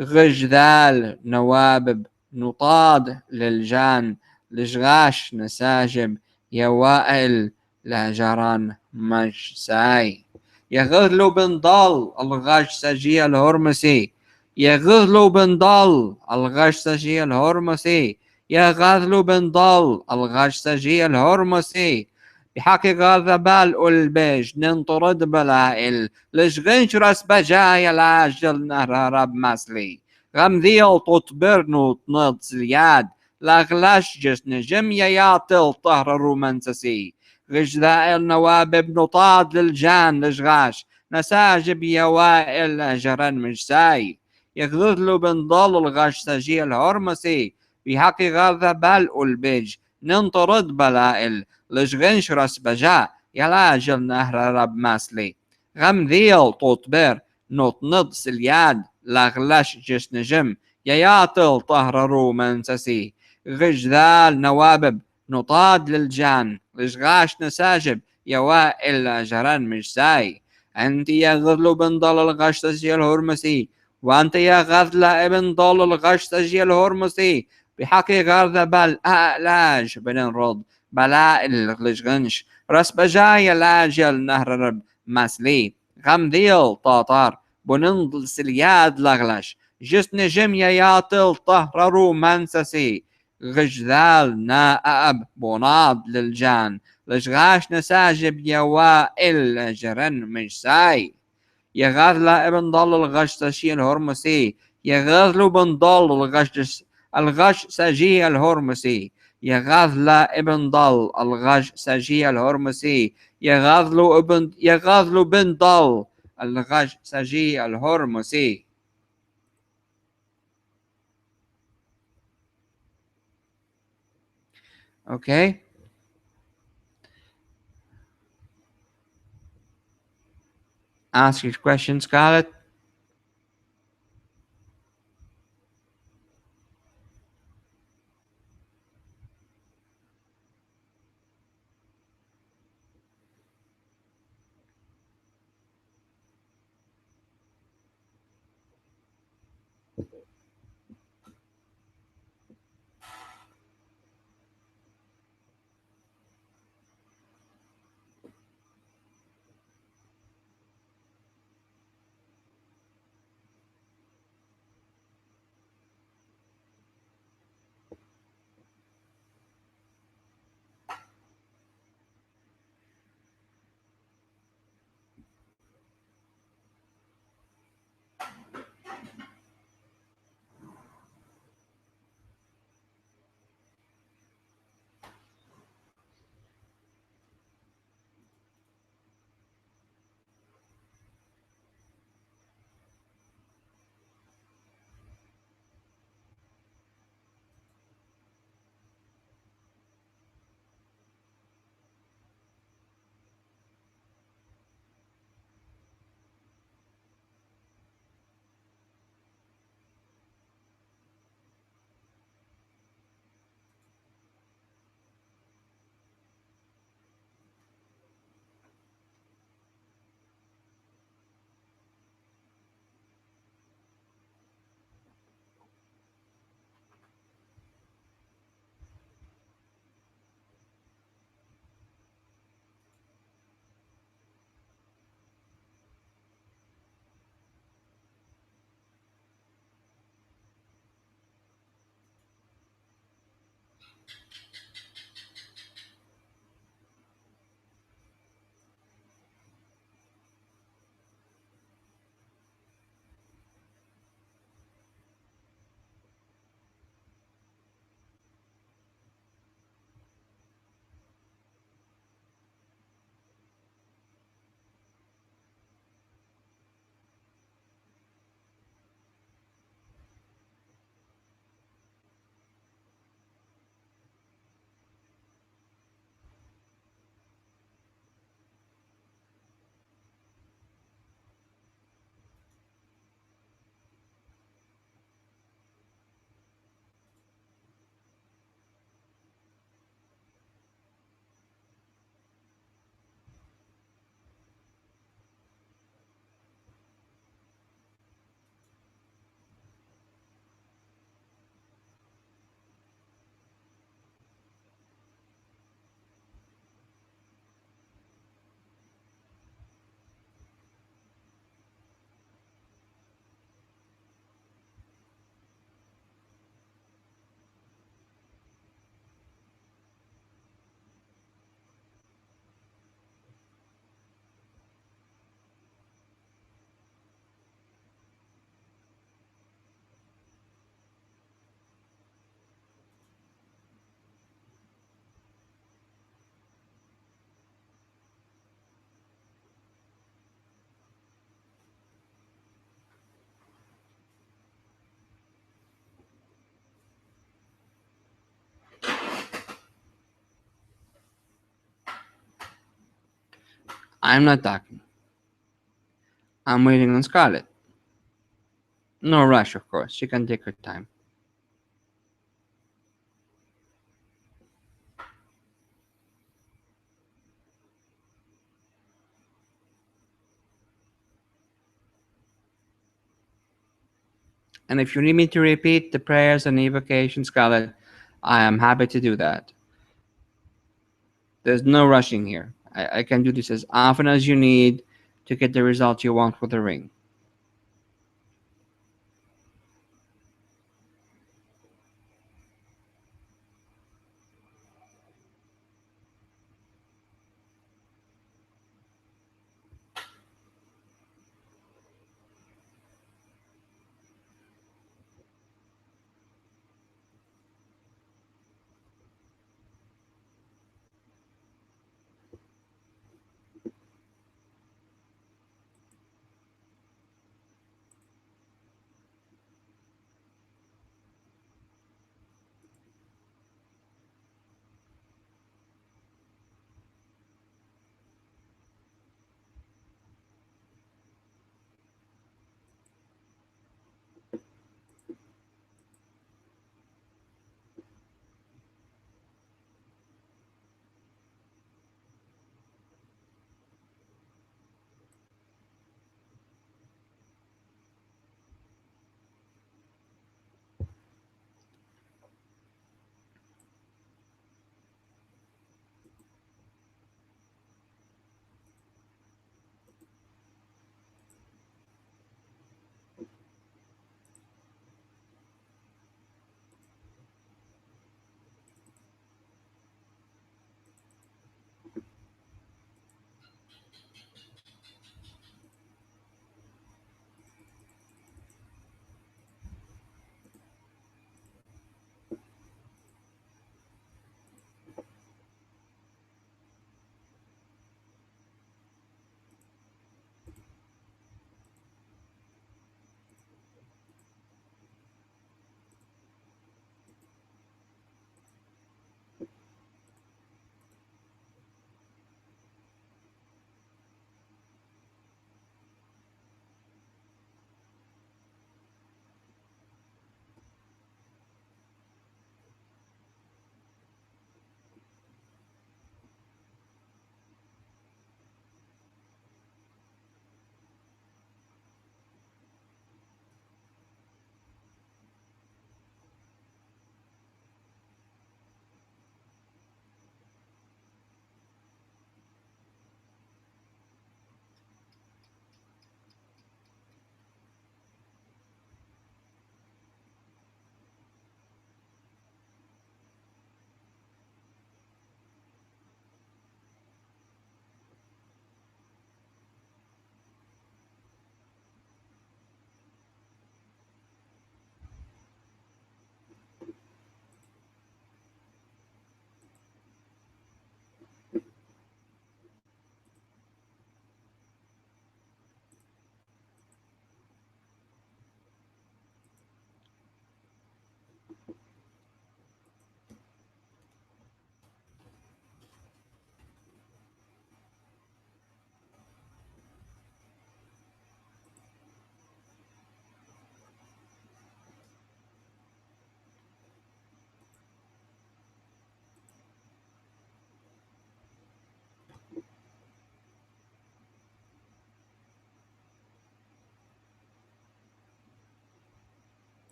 S1: غج ذال نوابب نطاد للجان لجغاش نساجب يوائل لهجران مش ساي يغذلو بن ضل الغاش سجي الهرمسي يغذلو بن ضل الغاش سجي الهرمسي يغذلو بن ضل الغاش سجي الهرمسي بحكي غاذا بال البيج ننطرد بلائل لجغنش راس بجايا لاجل نهر رب مسلي غمذيل تطبر نوطند سلياد لاغلاش جس نجم يياطل طهر رومنسسي غجذائل نوابب نطاد للجان لجغاش نساجب يوائل لهجران مجساي يغذلو بن ضل الغاش سجي الهرمسي بحكي غاذا بال البيج ننطرد بلائل لجغنش راس بجا يلاجل نهر رب مسلي غمذيل طوطبر نوطند سلياد لاغلاش جس نجم يا ياطل طهرروا منسسي غجذال نوابب نطاد للجان لشغاش نساجب يا وائل جران مش ساي أنت يا غذلو بن ضل الغش تجي الهرمسي وأنت يا غذلة ابن ضل الغش تجي الهرمسي بحقي غرذة بل أعلاج بنرض بلاء الغلشغنش رس بجاي لاجل نهر رب مسلي غمديل طاطار بننضل سلياد لغلش جست نجم يا ياطل طهرروا منسسي غجذال نائب بوناض للجان لشغاش نساجب يا وائل جرن مش ساي يا غاثلة ابن ضل الغش تشي الهرمسي يا غاثلو بن ضل الغش سجي الهرمسي يا غاثلة ابن ضل الغش سجي الهرمسي يا غاثلو بن ضل الغش سجي الهرمسي. Okay. Ask your question, Scarlett. I'm not talking. I'm waiting on Scarlett. No rush, of course. She can take her time. And if you need me to repeat the prayers and evocation, Scarlett, I am happy to do that. There's no rushing here. I can do this as often as you need to get the result you want with the ring.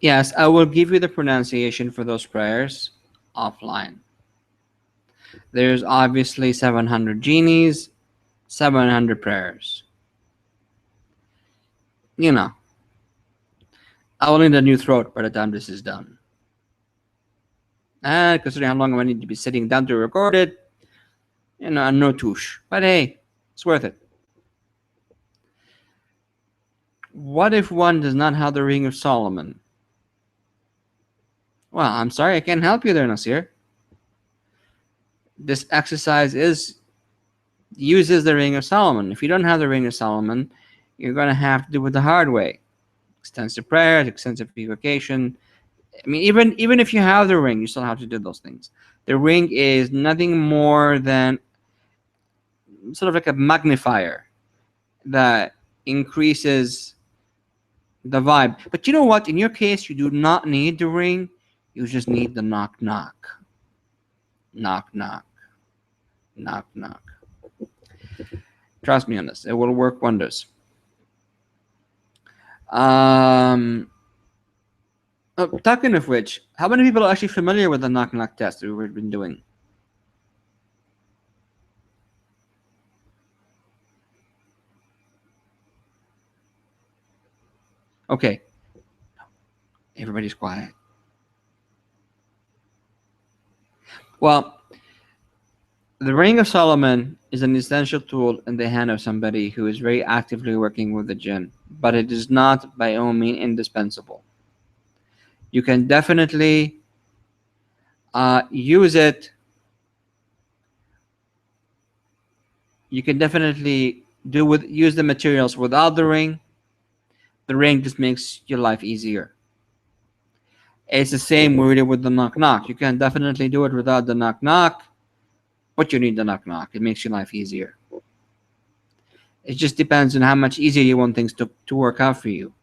S1: Yes, I will give you the pronunciation for those prayers offline. There's obviously 700 genies, 700 prayers. You know, I will need a new throat by the time this is done. And considering how long I need to be sitting down to record it, no touche. But hey, it's worth it. What if one does not have the Ring of Solomon? Well, I'm sorry, I can't help you there, Nasir. This exercise uses the Ring of Solomon. If you don't have the Ring of Solomon, you're going to have to do it the hard way. Extensive prayers, extensive evocation. I mean, even if you have the ring, you still have to do those things. The ring is nothing more than sort of like a magnifier that increases the vibe. But you know what? In your case, you do not need the ring. You just need the knock knock. Knock knock. Knock knock. Trust me on this. It will work wonders. Talking of which, how many people are actually familiar with the knock knock test that we've been doing? Okay. Everybody's quiet. Well, the Ring of Solomon is an essential tool in the hand of somebody who is very actively working with the jinn, but it is not by all means indispensable. You can definitely use it. You can definitely use the materials without the ring. The ring just makes your life easier. It's the same really with the knock knock. You can definitely do it without the knock knock, but you need the knock knock. It makes your life easier. It just depends on how much easier you want things to work out for you.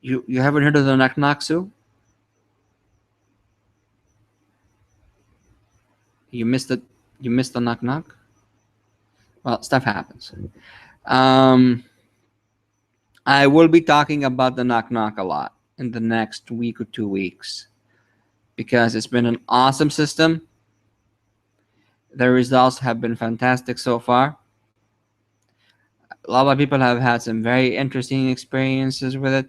S1: You haven't heard of the knock knock, Sue? You missed it. You missed the knock knock. Well, stuff happens. I will be talking about the knock knock a lot in the next week or 2 weeks because it's been an awesome system. The results have been fantastic so far. A lot of people have had some very interesting experiences with it.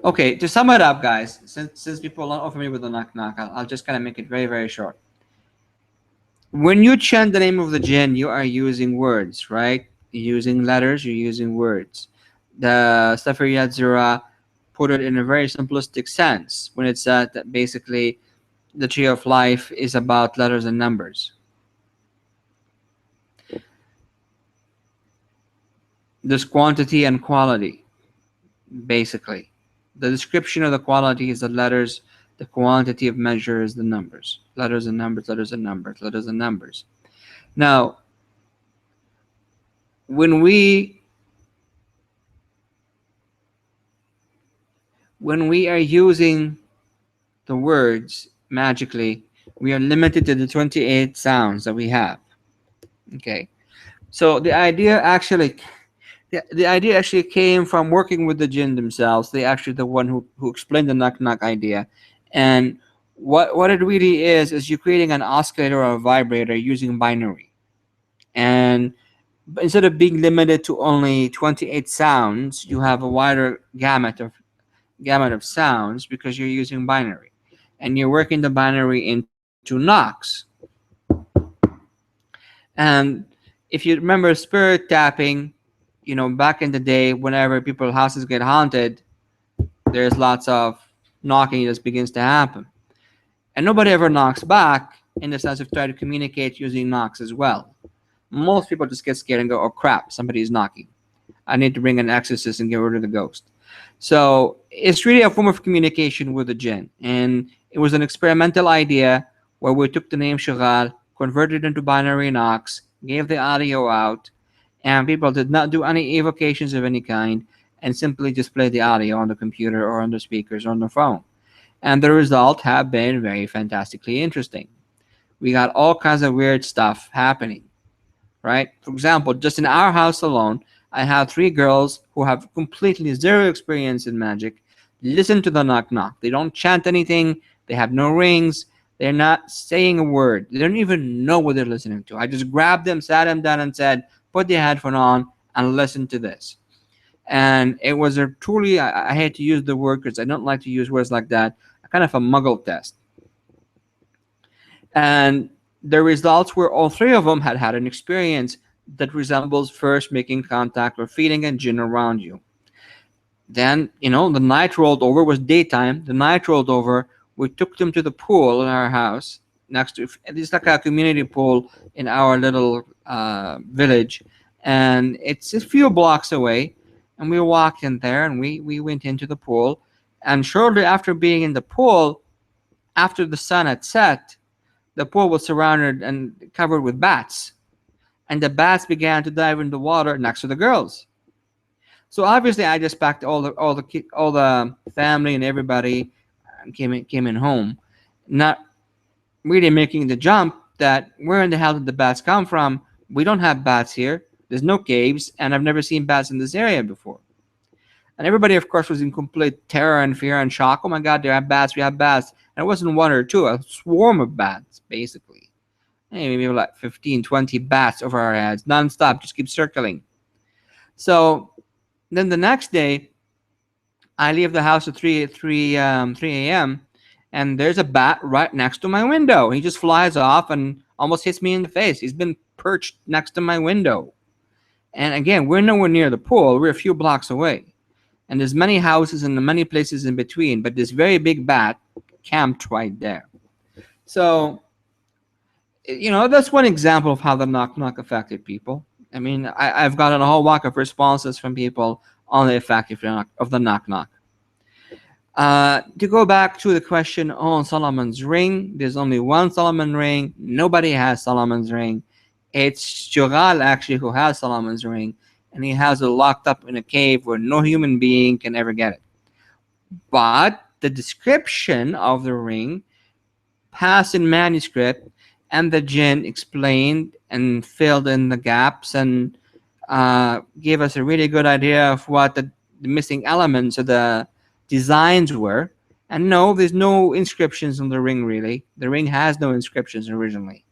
S1: Okay, to sum it up, guys, since people are not familiar with the knock knock, I'll just kind of make it very, very short. When you chant the name of the jinn, you are using words, right? You're using letters, you're using words. The Sefer Yetzirah put it in a very simplistic sense when it said that basically the tree of life is about letters and numbers. There's quantity and quality, basically. The description of the quality is the letters, the quantity of measure is the numbers. Letters and numbers, letters and numbers, letters and numbers. Now, when we are using the words magically, we are limited to the 28 sounds that we have. Okay. So the idea actually came from working with the jinn themselves. They actually the one who explained the knock knock idea. And what it really is you're creating an oscillator or a vibrator using binary. And instead of being limited to only 28 sounds, you have a wider gamut of sounds because you're using binary. And you're working the binary into knocks. And if you remember spirit tapping, back in the day, whenever people's houses get haunted, there's lots of knocking that begins to happen. And nobody ever knocks back in the sense of trying to communicate using knocks as well. Most people just get scared and go, oh crap, somebody's knocking. I need to bring an exorcist and get rid of the ghost. So it's really a form of communication with the jinn. And it was an experimental idea where we took the name Shagal, converted it into binary knocks, gave the audio out, and people did not do any evocations of any kind and simply just play the audio on the computer or on the speakers or on the phone. And the result have been very fantastically interesting. We got all kinds of weird stuff happening, right? For example, just in our house alone, I have 3 girls who have completely zero experience in magic listen to the knock knock. They don't chant anything. They have no rings. They're not saying a word. They don't even know what they're listening to. I just grabbed them, sat them down, and said, put the headphone on and listen to this. And it was a truly, I hate to use the word because I don't like to use words like that, kind of a muggle test. And The results were all three of them had had an experience that resembles first making contact or feeling a jinn around you. Then, the night rolled over. It was daytime. The night rolled over. We took them to the pool in our house next to it's like a community pool in our little village, and it's a few blocks away. And we walked in there, and we went into the pool. And shortly after being in the pool, after the sun had set, the pool was surrounded and covered with bats, and the bats began to dive in the water next to the girls. So obviously, I just packed all the family and everybody and came in home, not really making the jump that where in the hell did the bats come from? We don't have bats here. There's no caves, and I've never seen bats in this area before. And everybody, of course, was in complete terror and fear and shock. Oh my God, there are bats. We have bats. And it wasn't one or two, a swarm of bats, basically. Maybe like 15, 20 bats over our heads, nonstop, just keep circling. So then the next day, I leave the house at 3 a.m. and there's a bat right next to my window. He just flies off and almost hits me in the face. He's been perched next to my window. And again, we're nowhere near the pool. We're a few blocks away. And there's many houses and many places in between, but this very big bat camped right there. So, that's one example of how the knock-knock affected people. I mean, I've gotten a whole walk of responses from people on the effect of the knock-knock. To go back to the question on Solomon's ring, there's only one Solomon ring. Nobody has Solomon's ring. It's Jogal actually who has Solomon's ring, and he has it locked up in a cave where no human being can ever get it. But the description of the ring passed in manuscript, and the jinn explained and filled in the gaps and gave us a really good idea of what the missing elements of the designs were. And no, there's no inscriptions on the ring, really. The ring has no inscriptions originally.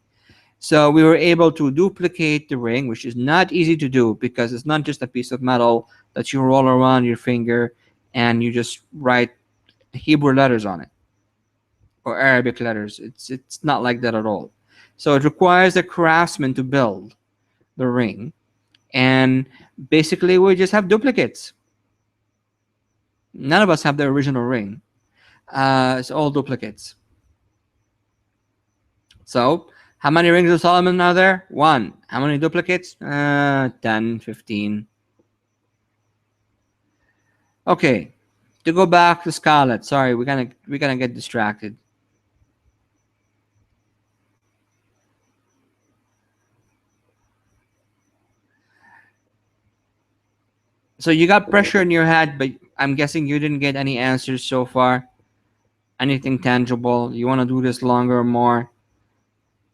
S1: So we were able to duplicate the ring, which is not easy to do because it's not just a piece of metal that you roll around your finger and you just write Hebrew letters on it or Arabic letters. It's not like that at all. So it requires a craftsman to build the ring, and basically we just have duplicates. None of us have the original ring. It's all duplicates. So how many rings of Solomon are there? One. How many duplicates? 10, 15. Okay. To go back to Scarlet. Sorry, we're gonna get distracted. So you got pressure in your head, but I'm guessing you didn't get any answers so far. Anything tangible? You want to do this longer or more?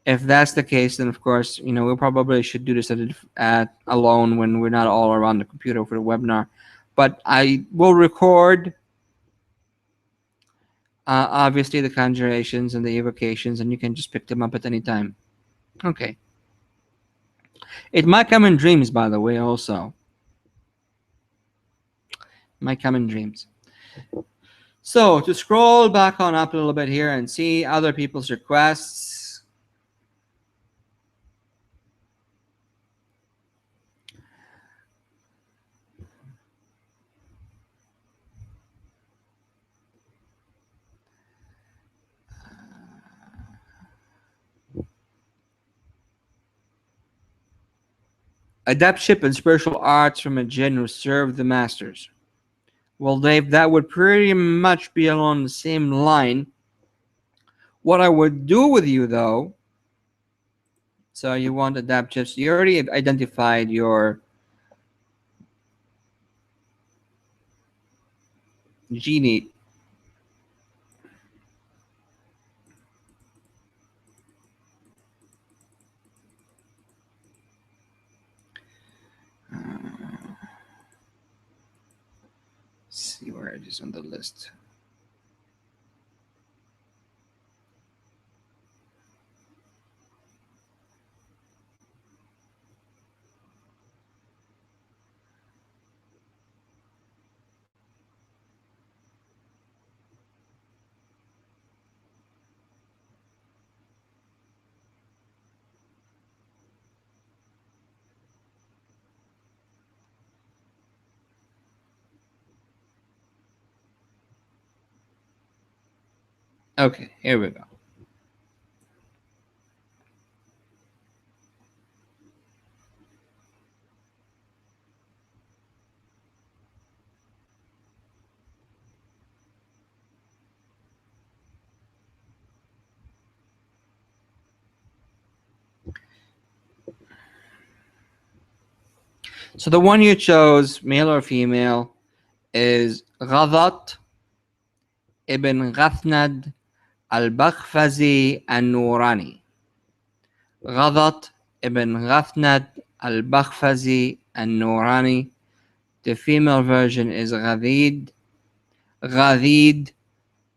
S1: If that's the case, then of course, we probably should do this at alone when we're not all around the computer for the webinar. But I will record, obviously, the conjurations and the evocations, and you can just pick them up at any time. Okay. It might come in dreams, by the way, also. Might come in dreams. So to scroll back on up a little bit here and see other people's requests. Adeptship and spiritual arts from a jinn who served the masters. Well, Dave, that would pretty much be along the same line. What I would do with you, though, so you want adaptives. You already identified your genie. Let's see where it is on the list. Okay, here we go. So the one you chose, male or female, is غضت ibn غثند al-Bakhfazi al-Nurani. غضت ibn غثند al-Bakhfazi al-Nurani. The female version is غذيد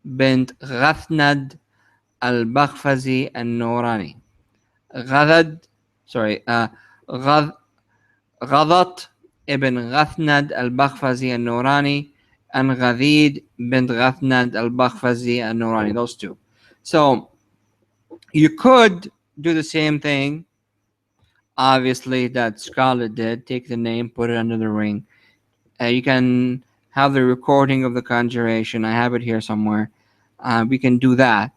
S1: bint غثند al-Bakhfazi al-Nurani. غضت ibn غثند al-Bakhfazi al-Nurani and غذيد bint غثند al-Bakhfazi al-Nurani. Those two. So you could do the same thing, obviously, that Scarlett did. Take the name, put it under the ring. You can have the recording of the conjuration. I have it here somewhere. We can do that.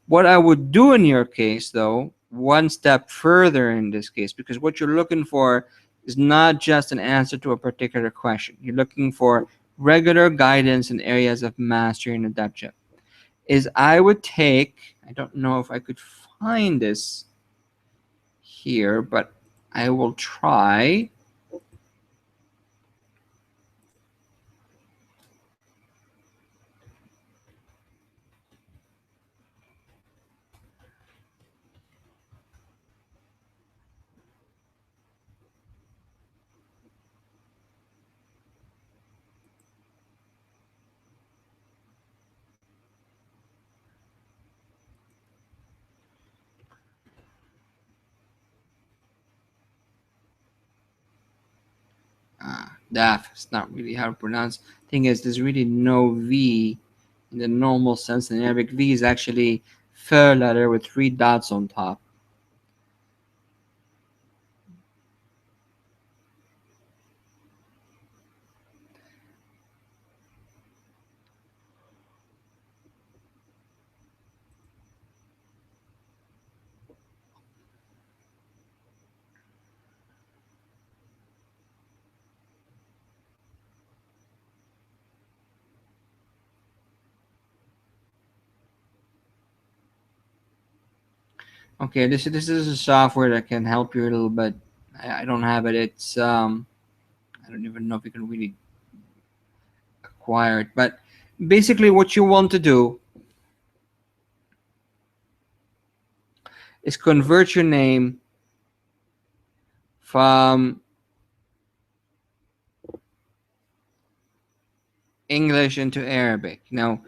S1: What I would do in your case, though, one step further in this case, because what you're looking for is not just an answer to a particular question. You're looking for regular guidance in areas of mastery and adaptation. Is I would take, I don't know if I could find this here, but I will try. Daf, it's not really how to pronounce. Thing is, there's really no V in the normal sense in Arabic. V is actually fair letter with 3 dots on top. Okay, this is a software that can help you a little bit. I don't have it. It's I don't even know if you can really acquire it. But basically, what you want to do is convert your name from English into Arabic. Now,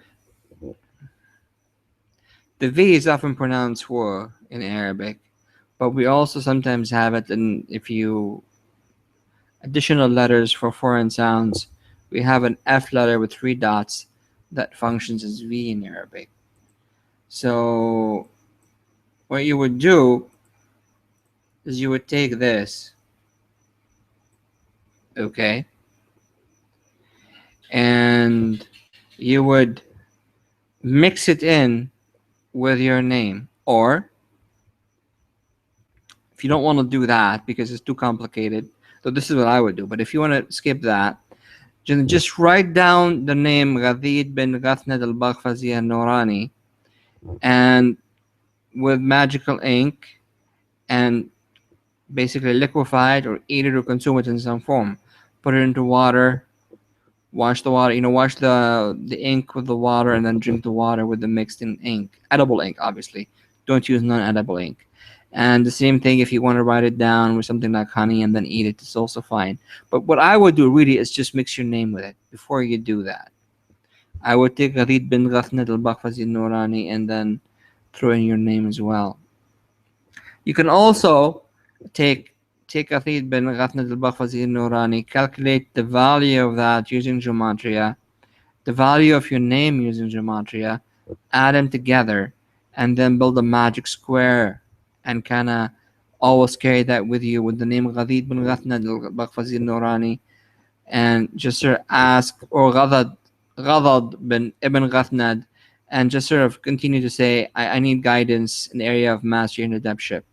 S1: the V is often pronounced W in Arabic, but we also sometimes have it in, if you additional letters for foreign sounds, we have an F letter with 3 dots that functions as V in Arabic. So what you would do is you would take this, okay, and you would mix it in with your name. Or if you don't want to do that because it's too complicated, so this is what I would do. But if you want to skip that, just write down the name Ghadid bin Ghathnad al-Bakhfazi al-Nurani and with magical ink, and basically liquefy it or eat it or consume it in some form. Put it into water, wash the water, wash the ink with the water, and then drink the water with the mixed in ink. Edible ink, obviously. Don't use non-edible ink. And the same thing if you want to write it down with something like honey and then eat it, it's also fine. But what I would do really is just mix your name with it before you do that. I would take Gharid bin Ghafnad al-Bakhfazi al-Nurani and then throw in your name as well. You can also take Gharid bin Ghafnad al-Bakhfazi al-Nurani, calculate the value of that using gematria, the value of your name using gematria, add them together, and then build a magic square and kind of always carry that with you with the name Ghadid bin Ghathnad al-Bakhfazi al-Nurani, and just ask, or Ghadad bin Ibn Ghathnad, and just sort of continue to say, I need guidance in the area of mastery and adeptship,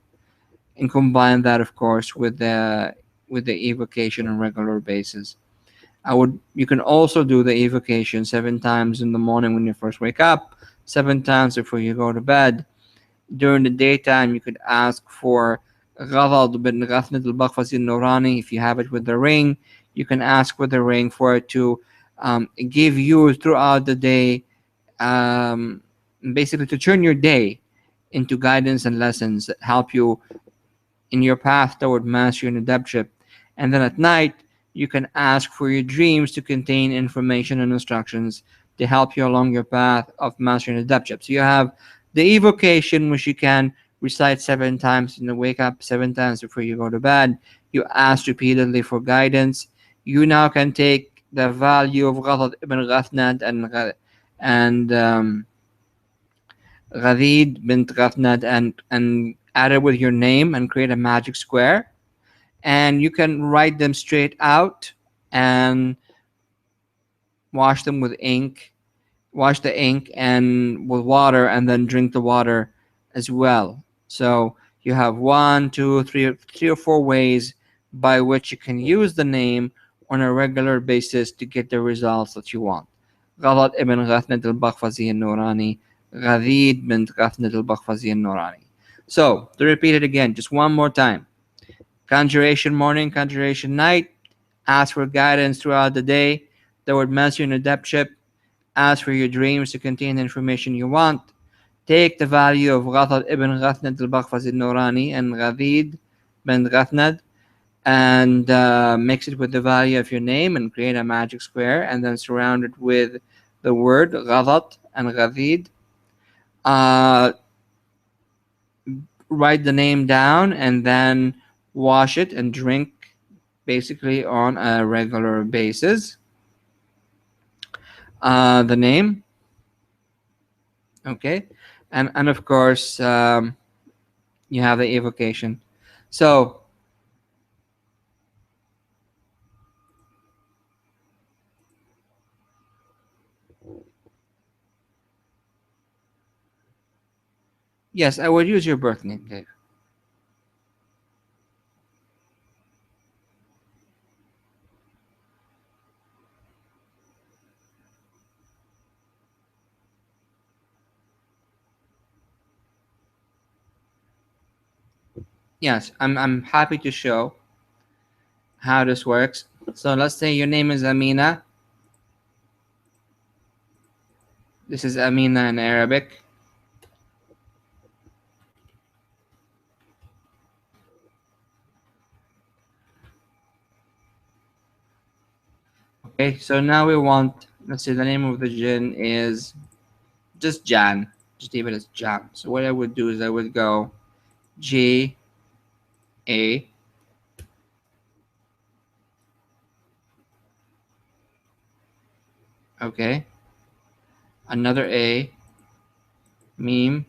S1: and combine that, of course, with the evocation on a regular basis. You can also do the evocation 7 times in the morning when you first wake up, 7 times before you go to bed. During the daytime, you could ask for غضض bin غثنة البغفز النوراني. If you have it with the ring, you can ask with the ring for it to give you throughout the day, basically to turn your day into guidance and lessons that help you in your path toward mastery and adeptship. And then at night, you can ask for your dreams to contain information and instructions to help you along your path of mastery and adeptship. So you have the evocation, which you can recite 7 times, wake up 7 times before you go to bed. You ask repeatedly for guidance. You now can take the value of Ghadad ibn Ghathnad and Ghadid bint Ghathnad and add it with your name and create a magic square. And you can write them straight out and wash them with ink, wash the ink and with water, and then drink the water as well. So you have 3 or 4 ways by which you can use the name on a regular basis to get the results that you want. غلط ابن غثنة البغفزي النوراني, غذيد بنت غثنة البغفزي النوراني. So to repeat it again, just one more time. Conjuration morning, conjuration night. Ask for guidance throughout the day toward mastery and adeptship. Ask for your dreams to contain the information you want. Take the value of Ghathad ibn Ghathnad al-Baghfaz al-Nurani and Ghadid bin Ghathnad and mix it with the value of your name and create a magic square, and then surround it with the word Ghadat and Ghadid. Write the name down and then wash it and drink basically on a regular basis. The name, okay, and of course you have the evocation. So yes, I would use your birth name, Dave. Yes, I'm happy to show how this works. So let's say your name is Amina. This is Amina in Arabic. Okay, so now we want, let's say the name of the jinn is just Jan. Just leave it as Jan. So what I would do is I would go G A okay, another A, meme,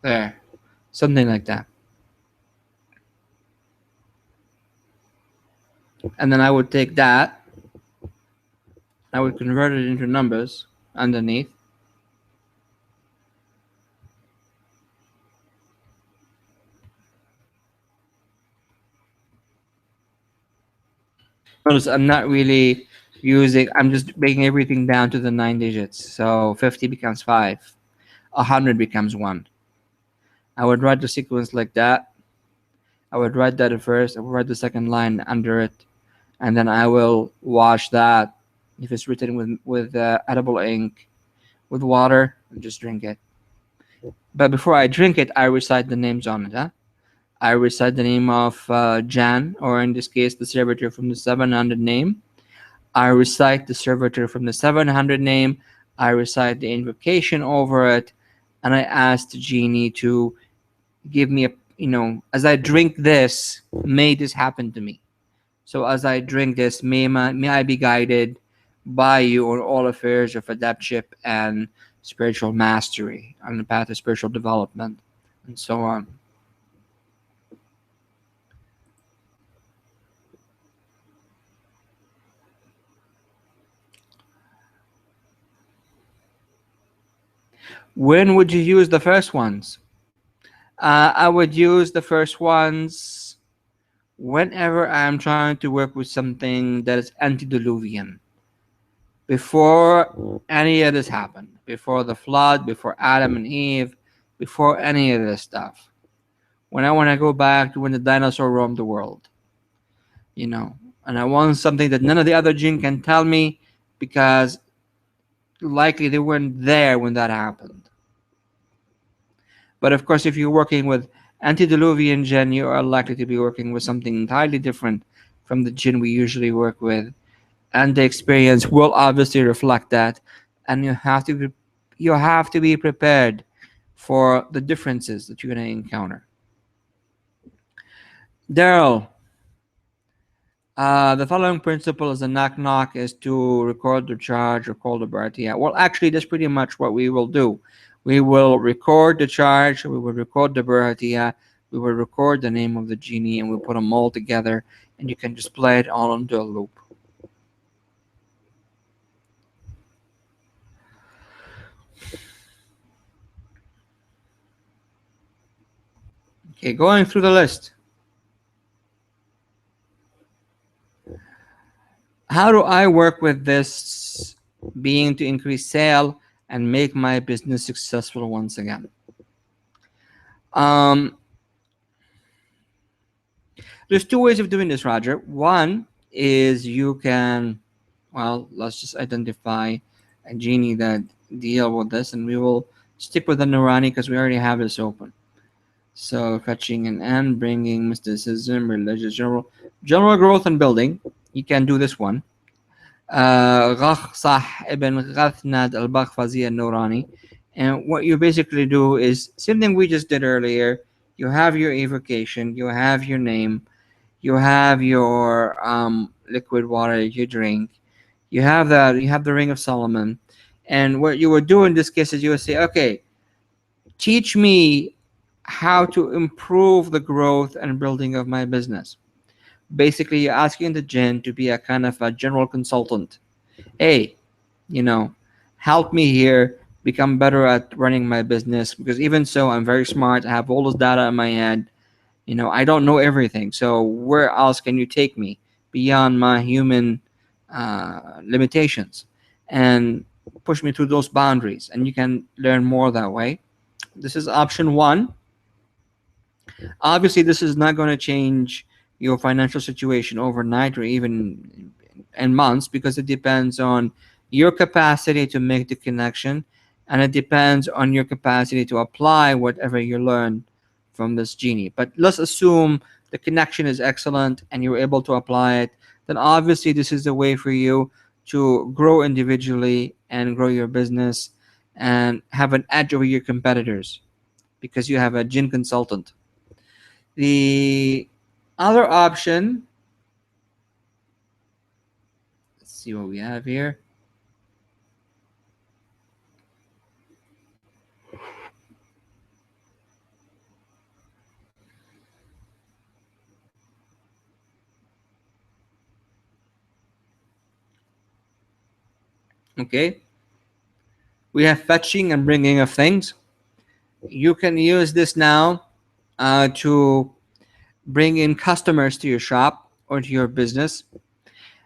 S1: there, something like that. And then I would take that, I would convert it into numbers underneath. Notice I'm not really using, I'm just breaking everything down to the 9 digits. So 50 becomes 5, 100 becomes 1. I would write the sequence like that. I would write that at first, I would write the second line under it, and then I will wash that, if it's written with edible ink, with water, and just drink it. But before I drink it, I recite the names on it. Huh? I recite the name of Jan, or in this case, the servitor from the 700 name. I recite the servitor from the 700 name. I recite the invocation over it, and I ask the genie to give me a, as I drink this, may this happen to me. So as I drink this, may I be guided by you on all affairs of adeptship and spiritual mastery on the path of spiritual development, and so on. When would you use the first ones? I would use the first ones whenever I'm trying to work with something that is antediluvian. Before any of this happened, before the flood, before Adam and Eve, before any of this stuff. When I want to go back to when the dinosaur roamed the world, you know, and I want something that none of the other jinn can tell me because likely they weren't there when that happened. But of course, if you're working with antediluvian jinn, you are likely to be working with something entirely different from the jinn we usually work with, and the experience will obviously reflect that. And you have to be prepared for the differences that you're going to encounter. Daryl, the following principle is a knock knock is to record the charge or call the Bharatiya. Well, actually, that's pretty much what we will do. We will record the charge, we will record the Bharatiya, we will record the name of the genie, and we'll put them all together, and you can just play it all into a loop. Okay, going through the list. How do I work with this being to increase sale and make my business successful once again? There's two ways of doing this, Roger. One is you can, well, let's just identify a genie that deal with this, and we will stick with the Nurani because we already have this open. So fetching an end, bringing mysticism, religious, general growth and building. You can do this one. Ghakhsah ibn Ghathnad al-Bakhfazi al-Nurani. And what you basically do is same thing we just did earlier. You have your evocation, you have your name, you have your liquid water you drink, you have the Ring of Solomon, and what you would do in this case is you would say, okay, teach me how to improve the growth and building of my business. Basically, you're asking the jinn to be a kind of a general consultant. Hey, help me here become better at running my business, because even so, I'm very smart. I have all this data in my head. I don't know everything. So where else can you take me beyond my human limitations and push me through those boundaries? And you can learn more that way. This is option one. Obviously, this is not going to change your financial situation overnight or even in months, because it depends on your capacity to make the connection, and it depends on your capacity to apply whatever you learn from this genie. But let's assume the connection is excellent and you're able to apply it, then obviously this is the way for you to grow individually and grow your business and have an edge over your competitors because you have a jinn consultant. The other option, let's see what we have here. Okay, we have fetching and bringing of things. You can use this now to bring in customers to your shop or to your business.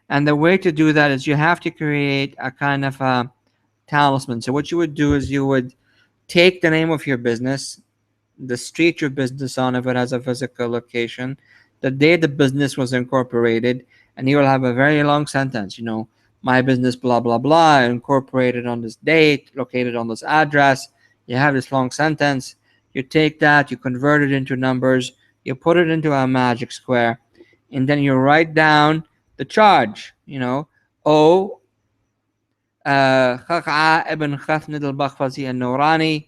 S1: And the way to do that is you have to create a kind of a talisman. So what you would do is you would take the name of your business, the street your business on, if it has a physical location, the day the business was incorporated, and you will have a very long sentence, my business blah blah blah, incorporated on this date, located on this address. You have this long sentence. You take that, you convert it into numbers, you put it into a magic square, and then you write down the charge, O Khak'a ibn Khathnid al-Bakhfazi al-Nurani,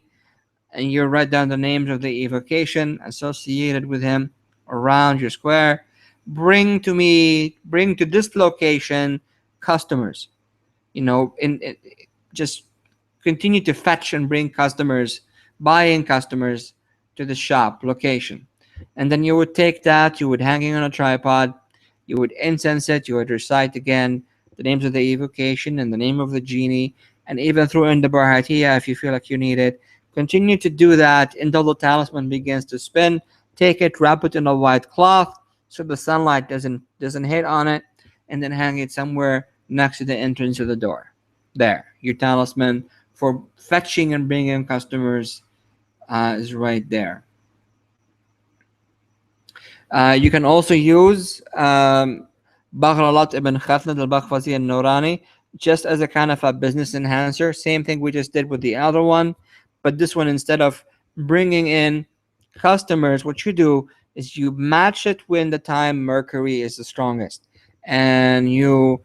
S1: and you write down the names of the evocation associated with him around your square. bring to this location customers. In just continue to fetch and bring customers, buying customers to the shop location. And then you would take that, you would hang it on a tripod, you would incense it, you would recite again the names of the evocation and the name of the genie, and even throw in the barhatiya if you feel like you need it. Continue to do that until the talisman begins to spin. Take it, wrap it in a white cloth so the sunlight doesn't hit on it, and then hang it somewhere next to the entrance of the door. There, your talisman for fetching and bringing customers is right there. You can also use Baghlalat ibn Khatnad al-Bakhfazi al-Nurani just as a kind of a business enhancer. Same thing we just did with the other one, but this one, instead of bringing in customers, what you do is you match it when the time Mercury is the strongest, and you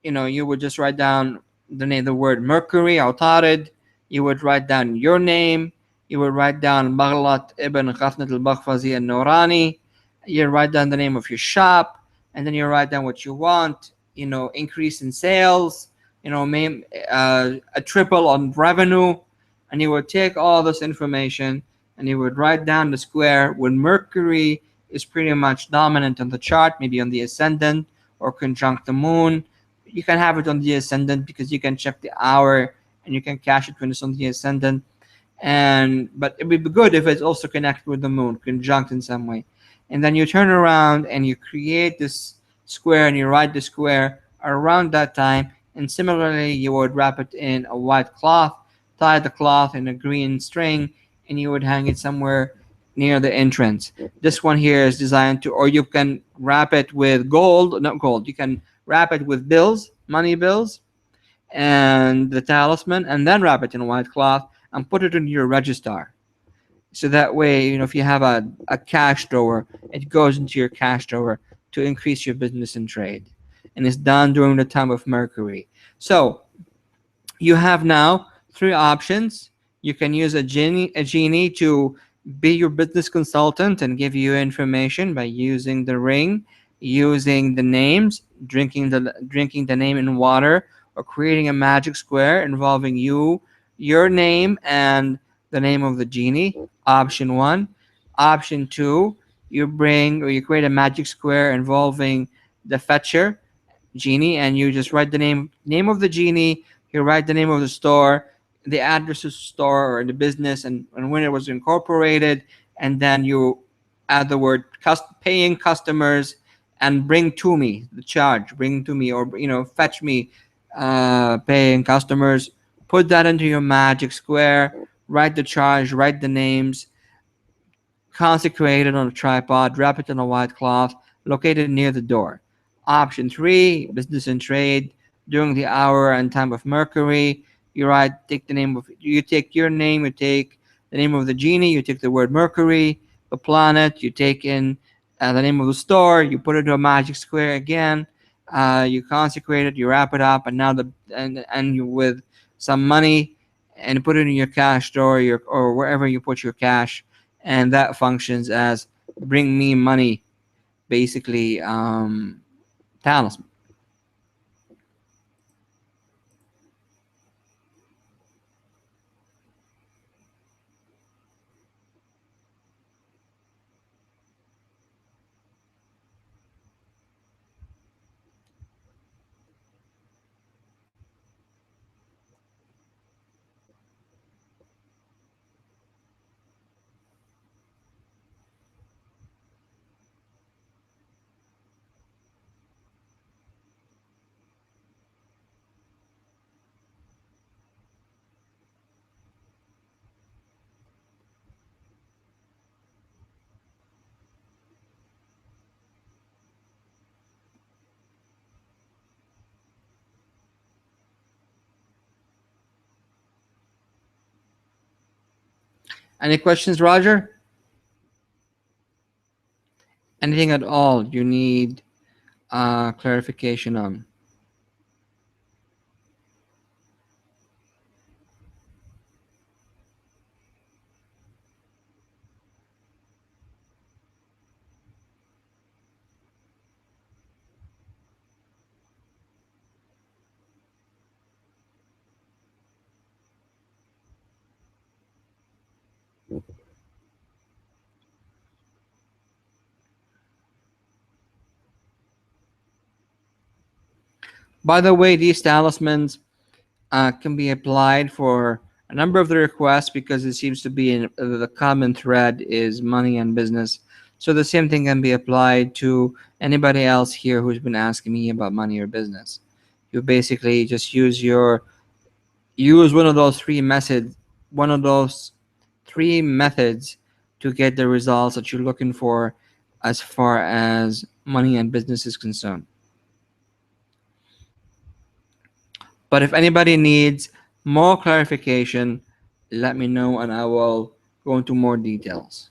S1: would just write down the word Mercury, Autarid. You would write down your name. You would write down Baghlat ibn Khafnat al-Bakhfazi al-Nurani. You write down the name of your shop, and then you write down what you want. Increase in sales. A triple on revenue, and you would take all this information and you would write down the square when Mercury is pretty much dominant on the chart, maybe on the ascendant or conjunct the moon. You can have it on the ascendant because you can check the hour and you can cash it when it's on the ascendant. But it would be good if it's also connected with the moon, conjunct in some way. And then you turn around and you create this square and you write the square around that time. And similarly, you would wrap it in a white cloth, tie the cloth in a green string, and you would hang it somewhere near the entrance. This one here is designed to, or you can wrap it with gold, not gold, you can wrap it with bills, money bills, and the talisman, and then wrap it in a white cloth and put it in your register. So that way, if you have a cash drawer, it goes into your cash drawer to increase your business and trade. And it's done during the time of Mercury. So you have now three options. You can use a genie to be your business consultant and give you information by using the ring, using the names, drinking the name in water, or creating a magic square involving your name and the name of the genie. Option one. Option two, you bring or you create a magic square involving the fetcher genie, and you just write the name of the genie. You write the name of the store, the address of the store or the business, and when it was incorporated, and then you add the word paying customers and bring to me the charge, bring to me, or fetch me paying customers. Put that into your magic square, write the charge, write the names, consecrated on a tripod, wrap it in a white cloth, located near the door. Option three, business and trade. During the hour and time of Mercury, you take your name, you take the name of the genie, you take the word Mercury, the planet, you take in the name of the store, you put it into a magic square again, you consecrate it, you wrap it up, and now you with some money, and put it in your cash drawer, or wherever you put your cash, and that functions as bring me money, basically, talisman. Any questions, Roger? Anything at all you need clarification on? By the way, these talismans can be applied for a number of the requests because it seems to be the common thread is money and business. So the same thing can be applied to anybody else here who's been asking me about money or business. You basically just use one of those three methods to get the results that you're looking for as far as money and business is concerned. But if anybody needs more clarification, let me know and I will go into more details.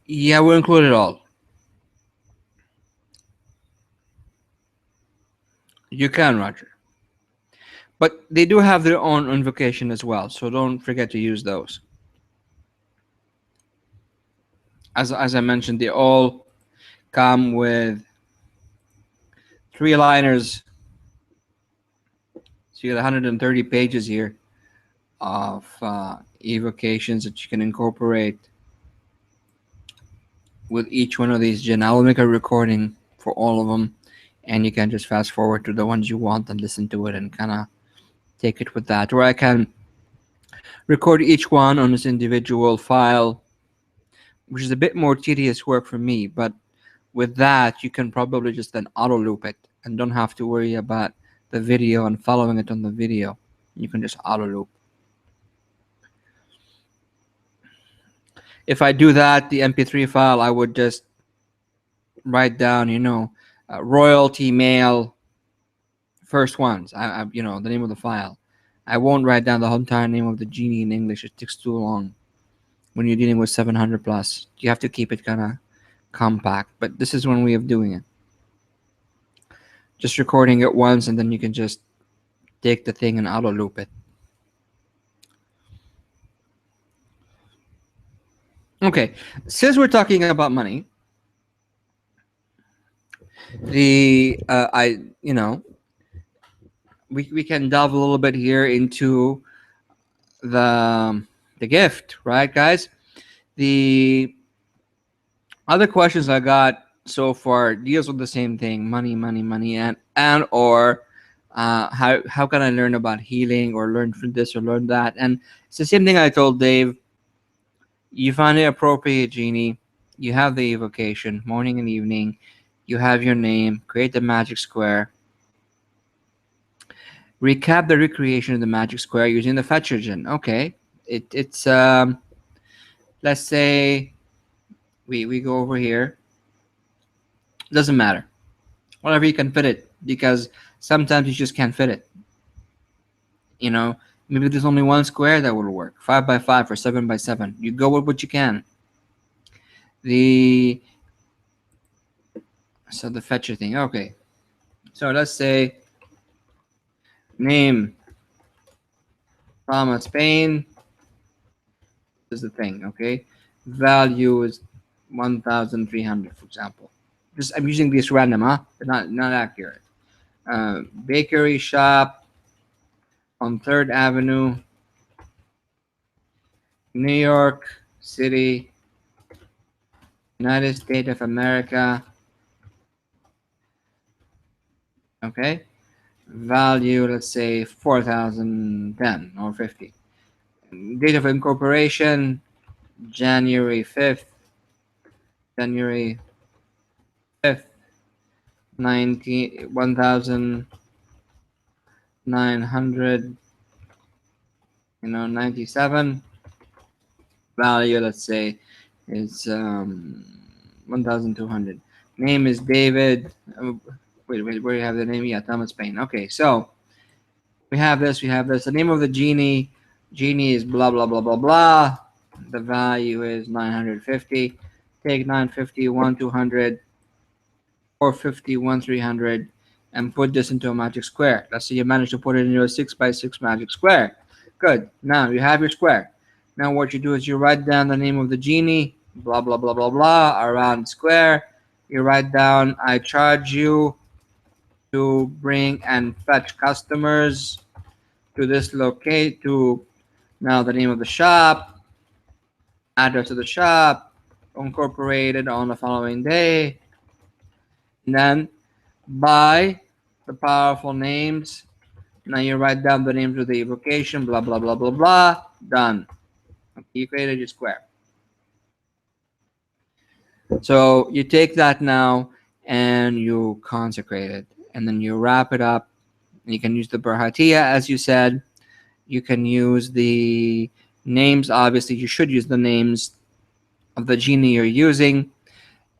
S1: Yeah, we'll include it all. You can, Roger. But they do have their own invocation as well, so don't forget to use those. As I mentioned, they all come with 3-liners. So you got 130 pages here of evocations that you can incorporate with each one of these Jinn. I will make a recording for all of them, and you can just fast forward to the ones you want and listen to it and kind of take it with that. Or I can record each one on this individual file, which is a bit more tedious work for me, but with that you can probably just then auto loop it and don't have to worry about the video and following it on the video. You can just auto loop. If I do that, the MP3 file, I would just write down, royalty mail first ones. The name of the file. I won't write down the whole entire name of the genie in English. It takes too long. When you're dealing with 700 plus, you have to keep it kind of compact. But this is one way of doing it. Just recording it once, and then you can just take the thing and auto loop it. Okay, since we're talking about money, we can delve a little bit here into the gift, right, guys? The other questions I got so far deals with the same thing: money, and or how can I learn about healing or learn from this or learn that? And it's the same thing I told Dave. You find it appropriate, genie. You have the evocation morning and evening. You have your name, create the magic square, recap the recreation of the magic square using the fetcher Jinn. Okay, it's let's say we go over here. Doesn't matter, whatever you can fit it, because sometimes you just can't fit it. You know, maybe there's only one square that will work, 5x5 or 7x7. You go with what you can. The fetcher thing. Okay, so let's say name Thomas Spain is the thing. Okay, value is 1,300, for example. Just I'm using this random, huh? But not accurate. Bakery shop on 3rd Avenue, New York City, United States of America. Okay, value, let's say 4,010 or 50. Date of incorporation, January 5th, January 5th, 1,900, 97. Value, let's say, is 1,200. Name is David. Wait, where do you have the name? Yeah, Thomas Paine. Okay, so we have this. The name of the genie is blah blah blah blah blah. The value is 950. Take 950, 200, 450, 300, and put this into a magic square. Let's say you managed to put it into a 6x6 magic square. Good. Now you have your square. Now what you do is you write down the name of the genie, blah blah blah blah blah, around square. You write down, I charge you to bring and fetch customers to this locate to now the name of the shop, address of the shop, incorporated on the following day, and then by the powerful names. Now you write down the names of the evocation, blah blah blah blah blah. Done. Okay, you created your square. So you take that now and you consecrate it, and then you wrap it up. You can use the Berhatia, as you said. You can use the names. Obviously, you should use the names of the genie you're using,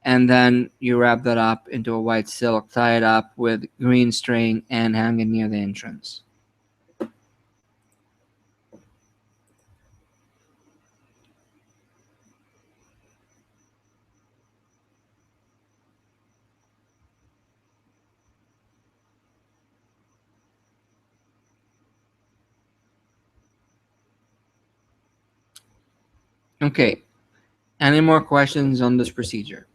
S1: and then you wrap that up into a white silk, tie it up with green string, and hang it near the entrance. Okay, any more questions on this procedure?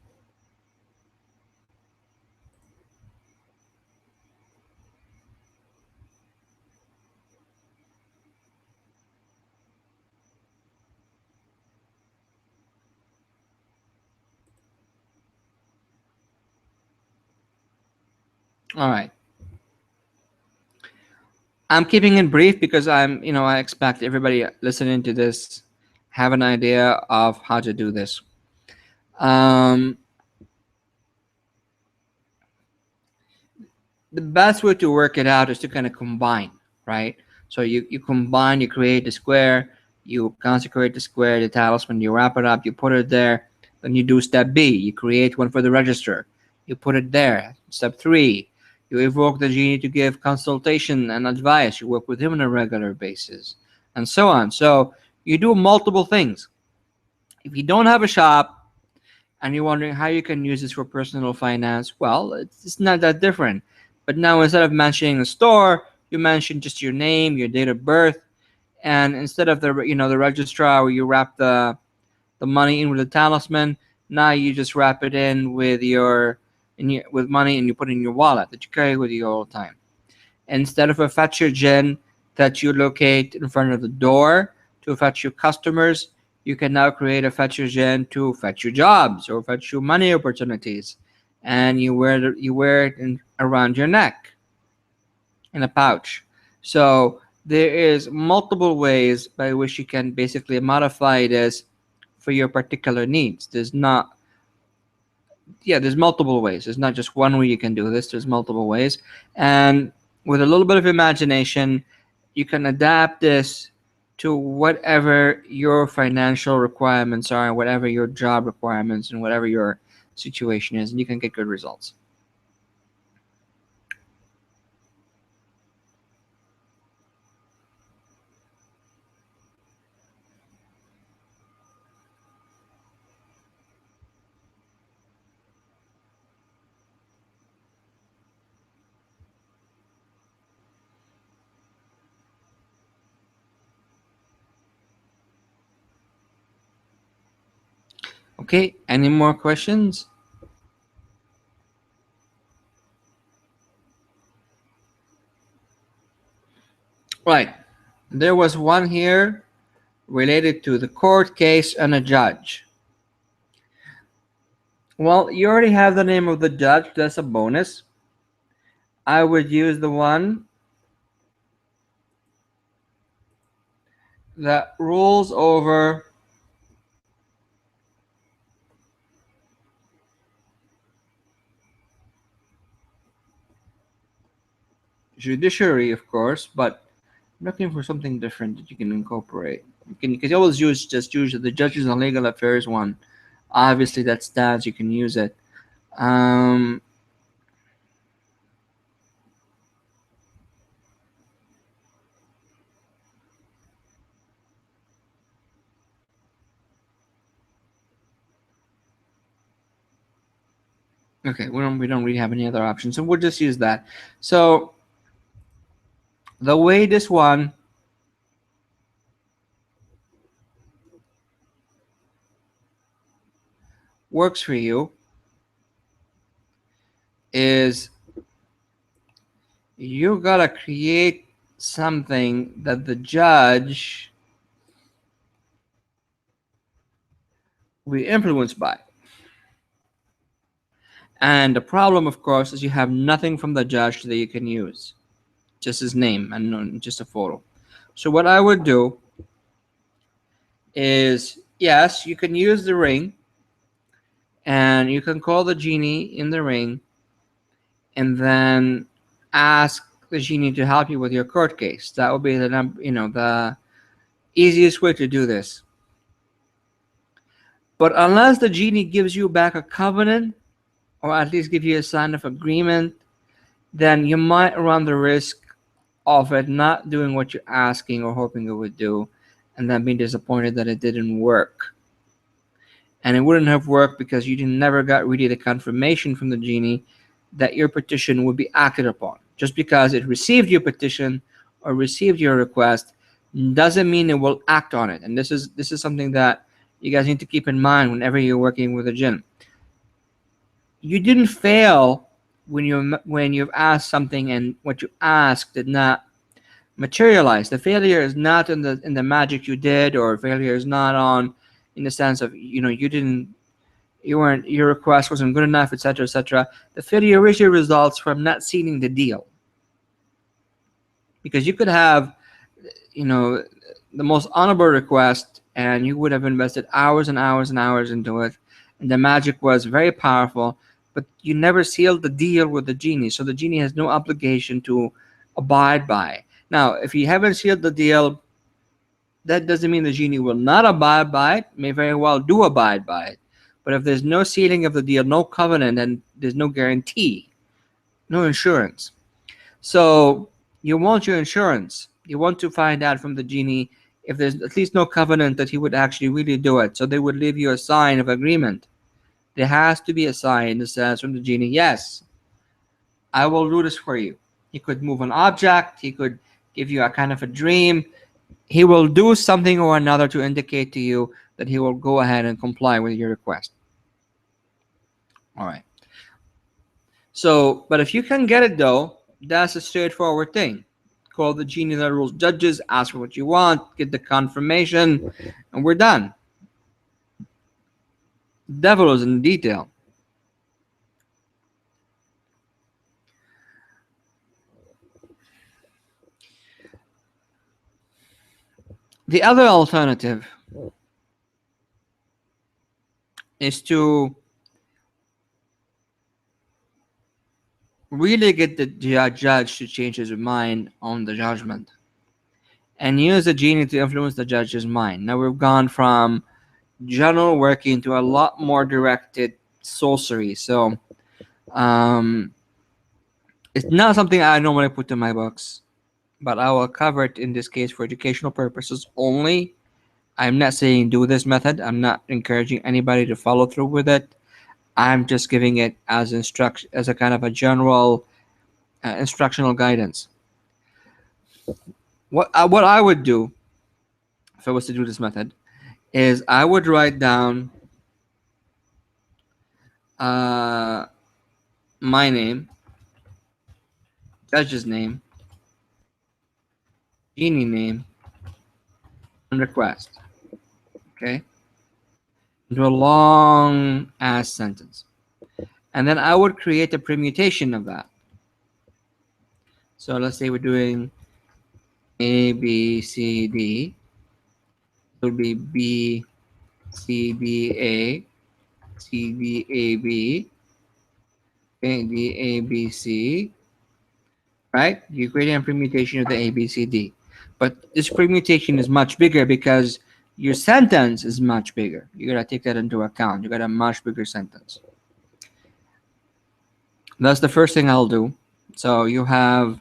S1: All right. I'm keeping it brief because I expect everybody listening to this have an idea of how to do this. The best way to work it out is to kind of combine, right? So you combine, you create the square, you consecrate the square, the talisman, you wrap it up, you put it there. Then you do step B, you create one for the register, you put it there. Step 3, you evoke the genie to give consultation and advice. You work with him on a regular basis, and so on. So you do multiple things. If you don't have a shop and you're wondering how you can use this for personal finance, well, it's not that different. But now instead of mentioning a store, you mention just your name, your date of birth, and instead of the registrar where you wrap the money in with the talisman, now you just wrap it in with with money, and you put it in your wallet that you carry with you all the time. Instead of a fetcher Jinn that you locate in front of the door to fetch your customers, you can now create a fetcher Jinn to fetch your jobs or fetch your money opportunities, and you wear it around your neck in a pouch. So there is multiple ways by which you can basically modify this for your particular needs. yeah, there's multiple ways. There's not just one way you can do this. There's multiple ways, and with a little bit of imagination, you can adapt this to whatever your financial requirements are, whatever your job requirements, and whatever your situation is, and you can get good results. Okay, any more questions? Right, there was one here related to the court case and a judge. Well, you already have the name of the judge. That's a bonus. I would use the one that rules over judiciary, of course, but I'm looking for something different that you can incorporate. You can always use the judges and legal affairs one. Obviously, that stands. You can use it. Okay, we don't really have any other options, so we'll just use that. So the way this one works for you is you gotta create something that the judge will be influenced by. And the problem, of course, is you have nothing from the judge that you can use, just his name and just a photo. So what I would do is, yes, you can use the ring, and you can call the genie in the ring, and then ask the genie to help you with your court case. That would be the easiest way to do this. But unless the genie gives you back a covenant, or at least give you a sign of agreement, then you might run the risk of it not doing what you're asking or hoping it would do, and then being disappointed that it didn't work. And it wouldn't have worked because you never got really the confirmation from the genie that your petition would be acted upon. Just because it received your petition or received your request doesn't mean it will act on it. And this is something that you guys need to keep in mind whenever you're working with a jinn. You didn't fail when you've asked something and what you asked did not materialize. The failure is not in the magic you did, or failure is not on in the sense of your request wasn't good enough, etc., etc. The failure usually results from not sealing the deal, because you could have the most honorable request and you would have invested hours and hours and hours into it, and the magic was very powerful, but you never sealed the deal with the genie, so the genie has no obligation to abide by. Now, if you haven't sealed the deal, that doesn't mean the genie will not abide by it. May very well do abide by it. But if there's no sealing of the deal, no covenant, and there's no guarantee, no insurance. So you want your insurance. You want to find out from the genie if there's at least no covenant that he would actually really do it. So they would leave you a sign of agreement. There has to be a sign that says from the genie, yes, I will do this for you. He could move an object. He could give you a kind of a dream. He will do something or another to indicate to you that he will go ahead and comply with your request. All right. So, but if you can get it though, that's a straightforward thing. Call the genie that rules judges, ask for what you want, get the confirmation, and we're done. Devil is in detail. The other alternative is to really get the judge to change his mind on the judgment, and use the genie to influence the judge's mind. Now we've gone from general working to a lot more directed sorcery. So it's not something I normally put in my books, but I will cover it in this case for educational purposes only. I'm not saying do this method. I'm not encouraging anybody to follow through with it. I'm just giving it as instruction, as a kind of a general instructional guidance. What I would do if I was to do this method is I would write down my name, judge's name, genie name, and request. Okay, into a long ass sentence, and then I would create a permutation of that. So let's say we're doing A, B, C, D. It would be B, C, D, A, C, D, A, B, A, D, A, B, C, right? You're creating a permutation of the A, B, C, D. But this permutation is much bigger because your sentence is much bigger. You gotta take that into account. You got a much bigger sentence. That's the first thing I'll do. So you have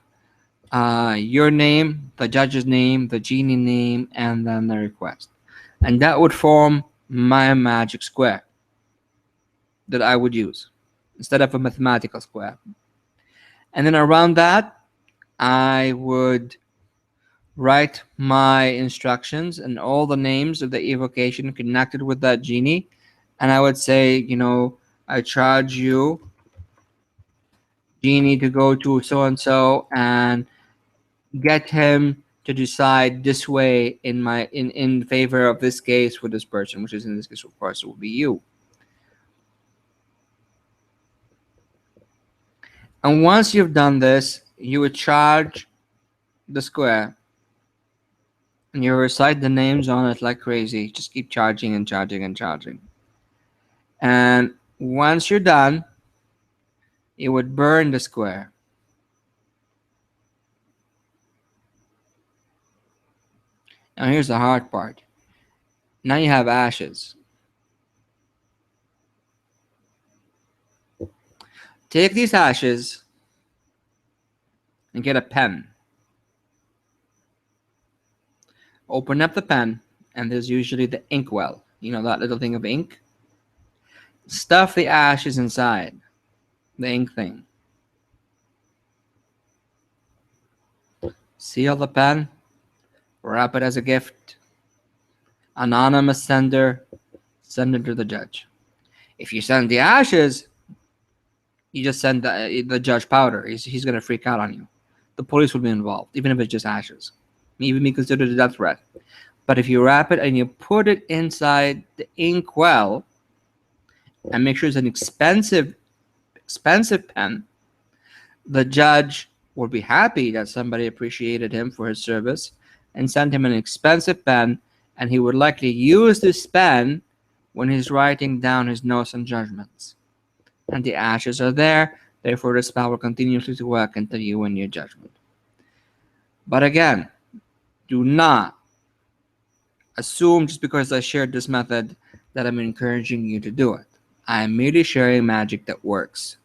S1: your name, the judge's name, the genie name, and then the request. And that would form my magic square that I would use instead of a mathematical square. And then around that, I would write my instructions and all the names of the evocation connected with that genie. And I would say, I charge you, genie, to go to so and so and get him to decide this way in favor of this case for this person, which is in this case, of course, it will be you. And once you've done this, you would charge the square and you recite the names on it like crazy. Just keep charging and charging and charging. And once you're done, you would burn the square. Now here's the hard part. Now you have ashes. Take these ashes and get a pen. Open up the pen, and there's usually the ink well. You know that little thing of ink? Stuff the ashes inside the ink thing. Seal the pen, wrap it as a gift. Anonymous sender, send it to the judge. If you send the ashes, you just send the judge powder. He's going to freak out on you. The police will be involved, even if it's just ashes. Even be considered a death threat. But if you wrap it and you put it inside the ink well, and make sure it's an expensive pen, the judge will be happy that somebody appreciated him for his service and sent him an expensive pen, and he would likely use this pen when he's writing down his notes and judgments. And the ashes are there, therefore the spell will continuously to work until you win your judgment. But again, do not assume just because I shared this method that I'm encouraging you to do it. I am merely sharing magic that works.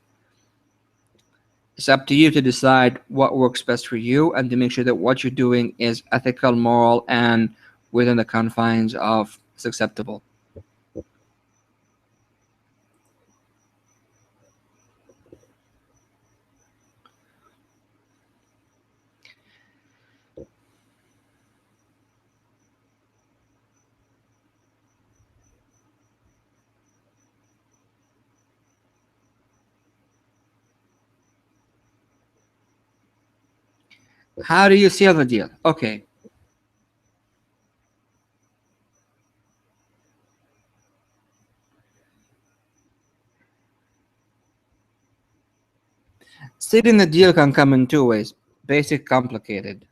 S1: It's up to you to decide what works best for you and to make sure that what you're doing is ethical, moral, and within the confines of acceptable. How do you seal the deal? Okay. Sealing the deal can come in two ways. Basic, complicated.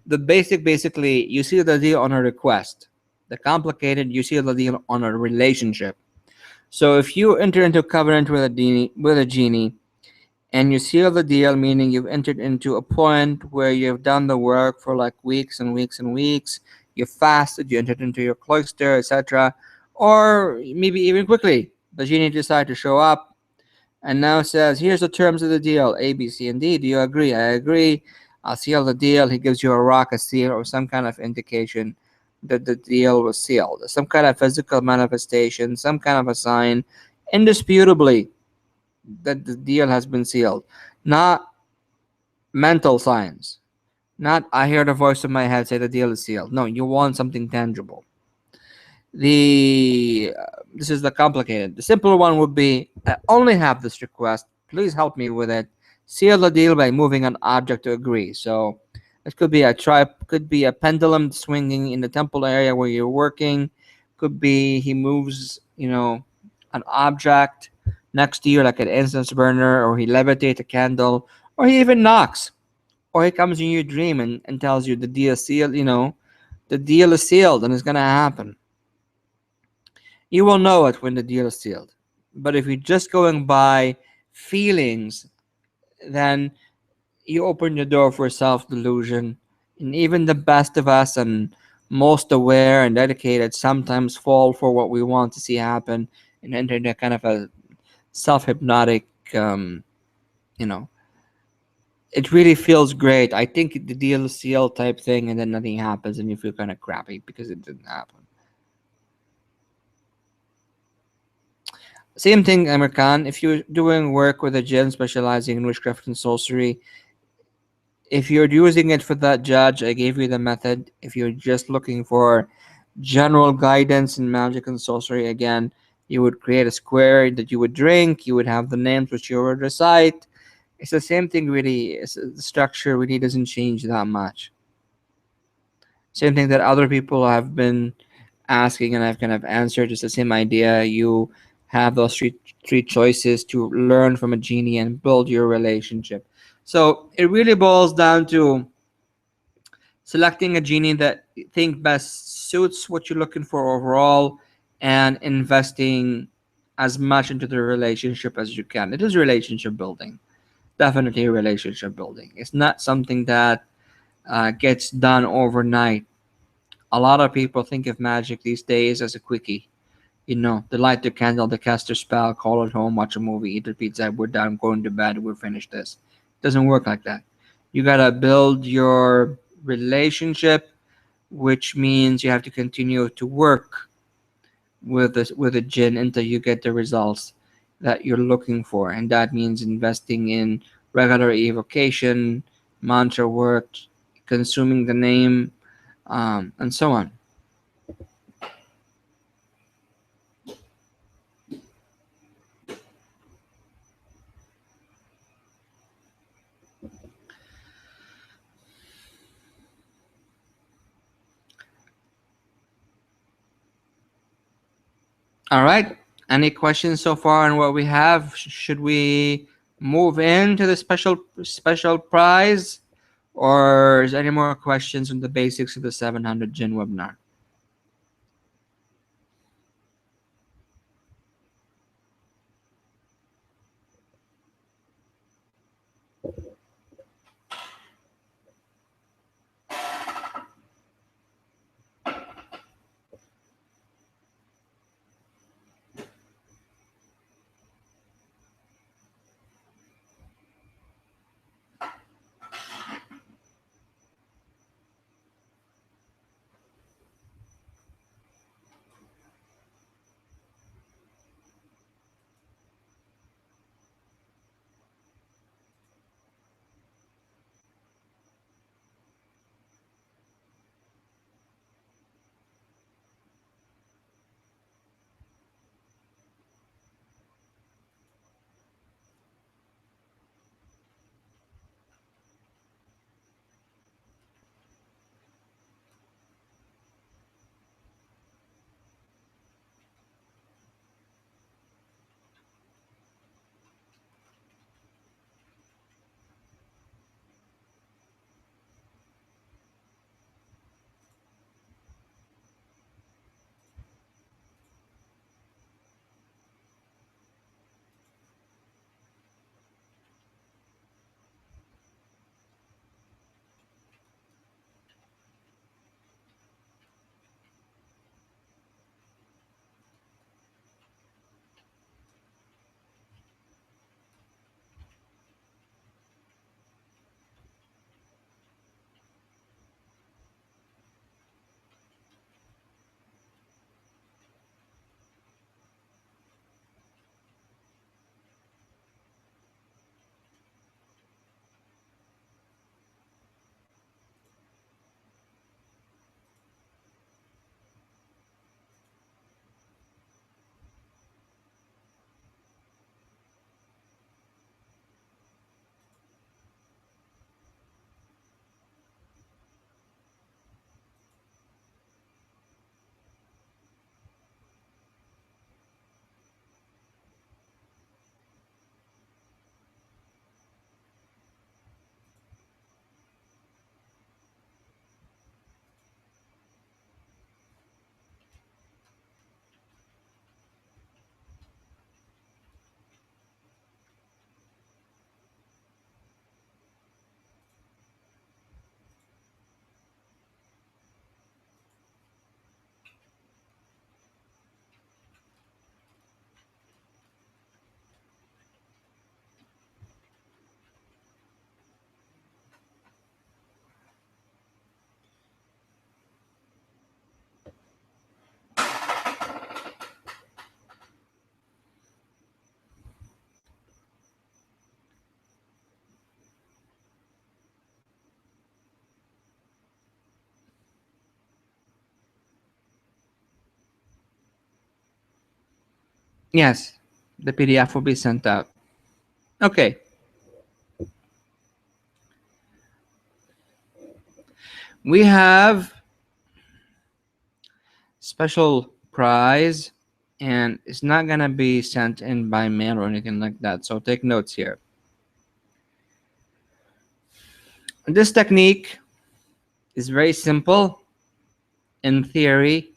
S1: The basic, basically, you seal the deal on a request. The complicated, you seal the deal on a relationship. So if you enter into a covenant with a genie, And you seal the deal, meaning you've entered into a point where you've done the work for like weeks and weeks and weeks. You fasted, you entered into your cloister, etc. Or maybe even quickly, the genie decided to show up and now says, "Here's the terms of the deal: A, B, C, and D. Do you agree?" "I agree." "I'll seal the deal." He gives you a rock, a seal, or some kind of indication that the deal was sealed, some kind of physical manifestation, some kind of a sign, indisputably, that the deal has been sealed. Not mental signs. Not I hear the voice in my head say the deal is sealed. No, you want something tangible. This is the complicated. The simple one would be, I only have this request. Please help me with it. Seal the deal by moving an object to agree. So it could be a could be a pendulum swinging in the temple area where you're working. Could be he moves, an object next to you like an incense burner, or he levitates a candle, or he even knocks, or he comes in your dream and tells you the deal is sealed. The deal is sealed and it's gonna happen. You will know it when the deal is sealed. But if you're just going by feelings, then you open the door for self delusion. And even the best of us and most aware and dedicated sometimes fall for what we want to see happen and enter into kind of a self hypnotic, um, you know, it really feels great. I think the deal is sealed type thing, and then nothing happens, and you feel kind of crappy because it didn't happen. Same thing, American. If you're doing work with a jinn specializing in witchcraft and sorcery, if you're using it for that judge, I gave you the method. If you're just looking for general guidance in magic and sorcery, again, you would create a square that you would drink. You would have the names which you would recite. It's the same thing, really. The structure really doesn't change that much. Same thing that other people have been asking and I've kind of answered. It's the same idea. You have those three choices to learn from a genie and build your relationship. So it really boils down to selecting a genie that you think best suits what you're looking for overall, and investing as much into the relationship as you can. It is relationship building. Definitely relationship building. It's not something that gets done overnight. A lot of people think of magic these days as a quickie. They light the candle, they cast their spell, call it home, watch a movie, eat a pizza, we're done, going to bed, we're finished this. It doesn't work like that. You gotta build your relationship, which means you have to continue to work with a jinn until you get the results that you're looking for. And that means investing in regular evocation, mantra work, consuming the name, and so on. All right. Any questions so far on what we have? Should we move into the special prize, or is there any more questions on the basics of the 700 Jinn webinar? Yes, the PDF will be sent out. Okay. We have special prize, and it's not gonna be sent in by mail or anything like that, so take notes here. This technique is very simple in theory,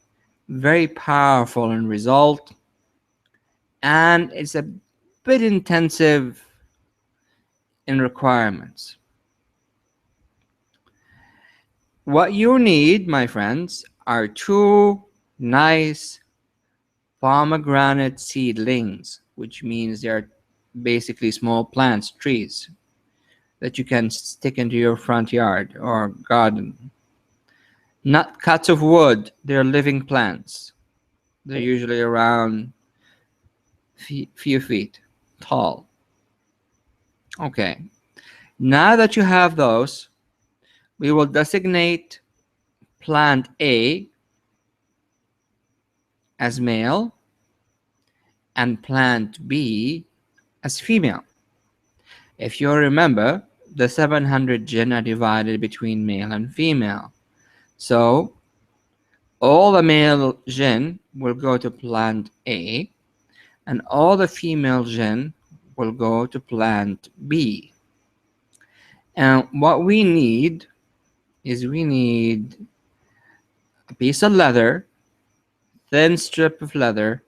S1: very powerful in result, and it's a bit intensive in requirements. What you need, my friends, are two nice pomegranate seedlings, which means they're basically small plants, trees, that you can stick into your front yard or garden. Not cuts of wood, they're living plants. They're usually around few feet tall. Okay, now that you have those, we will designate plant A as male and plant B as female. If you remember, the 700 jinn are divided between male and female. So all the male jinn will go to plant A, and all the female jinn will go to plant B. And what we need is we need a piece of leather, thin strip of leather,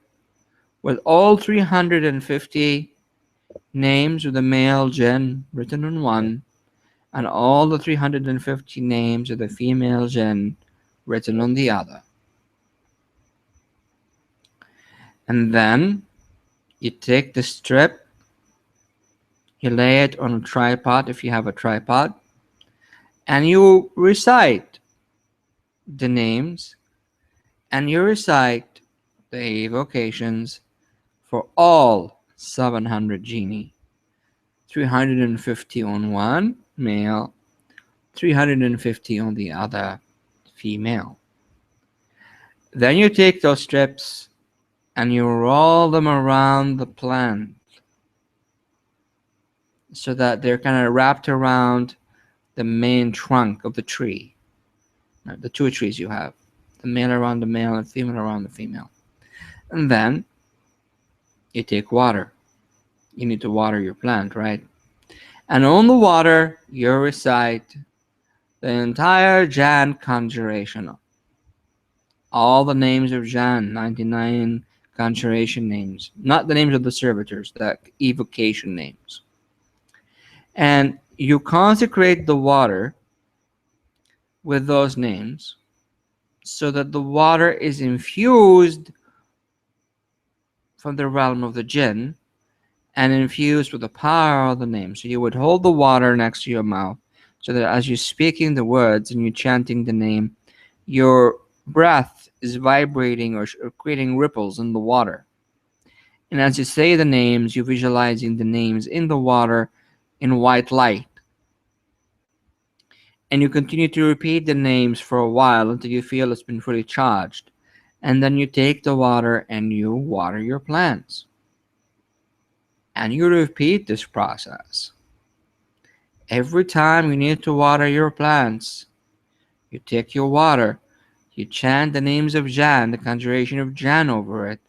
S1: with all 350 names of the male jinn written on one, and all the 350 names of the female jinn written on the other. And then you take the strip, you lay it on a tripod if you have a tripod, and you recite the names and you recite the evocations for all 700 genie. 350 on one male, 350 on the other female. Then you take those strips and you roll them around the plant so that they're kind of wrapped around the main trunk of the tree. The two trees you have, the male around the male and female around the female. And then you take water. You need to water your plant, right? And on the water, you recite the entire Jan conjuration. All the names of Jan, 99 conjuration names. Not the names of the servitors, the evocation names. And you consecrate the water with those names so that the water is infused from the realm of the jinn and infused with the power of the name. So you would hold the water next to your mouth so that as you're speaking the words and you're chanting the name, your breath is vibrating or creating ripples in the water. And as you say the names, you're visualizing the names in the water in white light. And you continue to repeat the names for a while until you feel it's been fully charged. And then you take the water and you water your plants. And you repeat this process. Every time you need to water your plants, you take your water, you chant the names of Jan, the conjuration of Jan over it.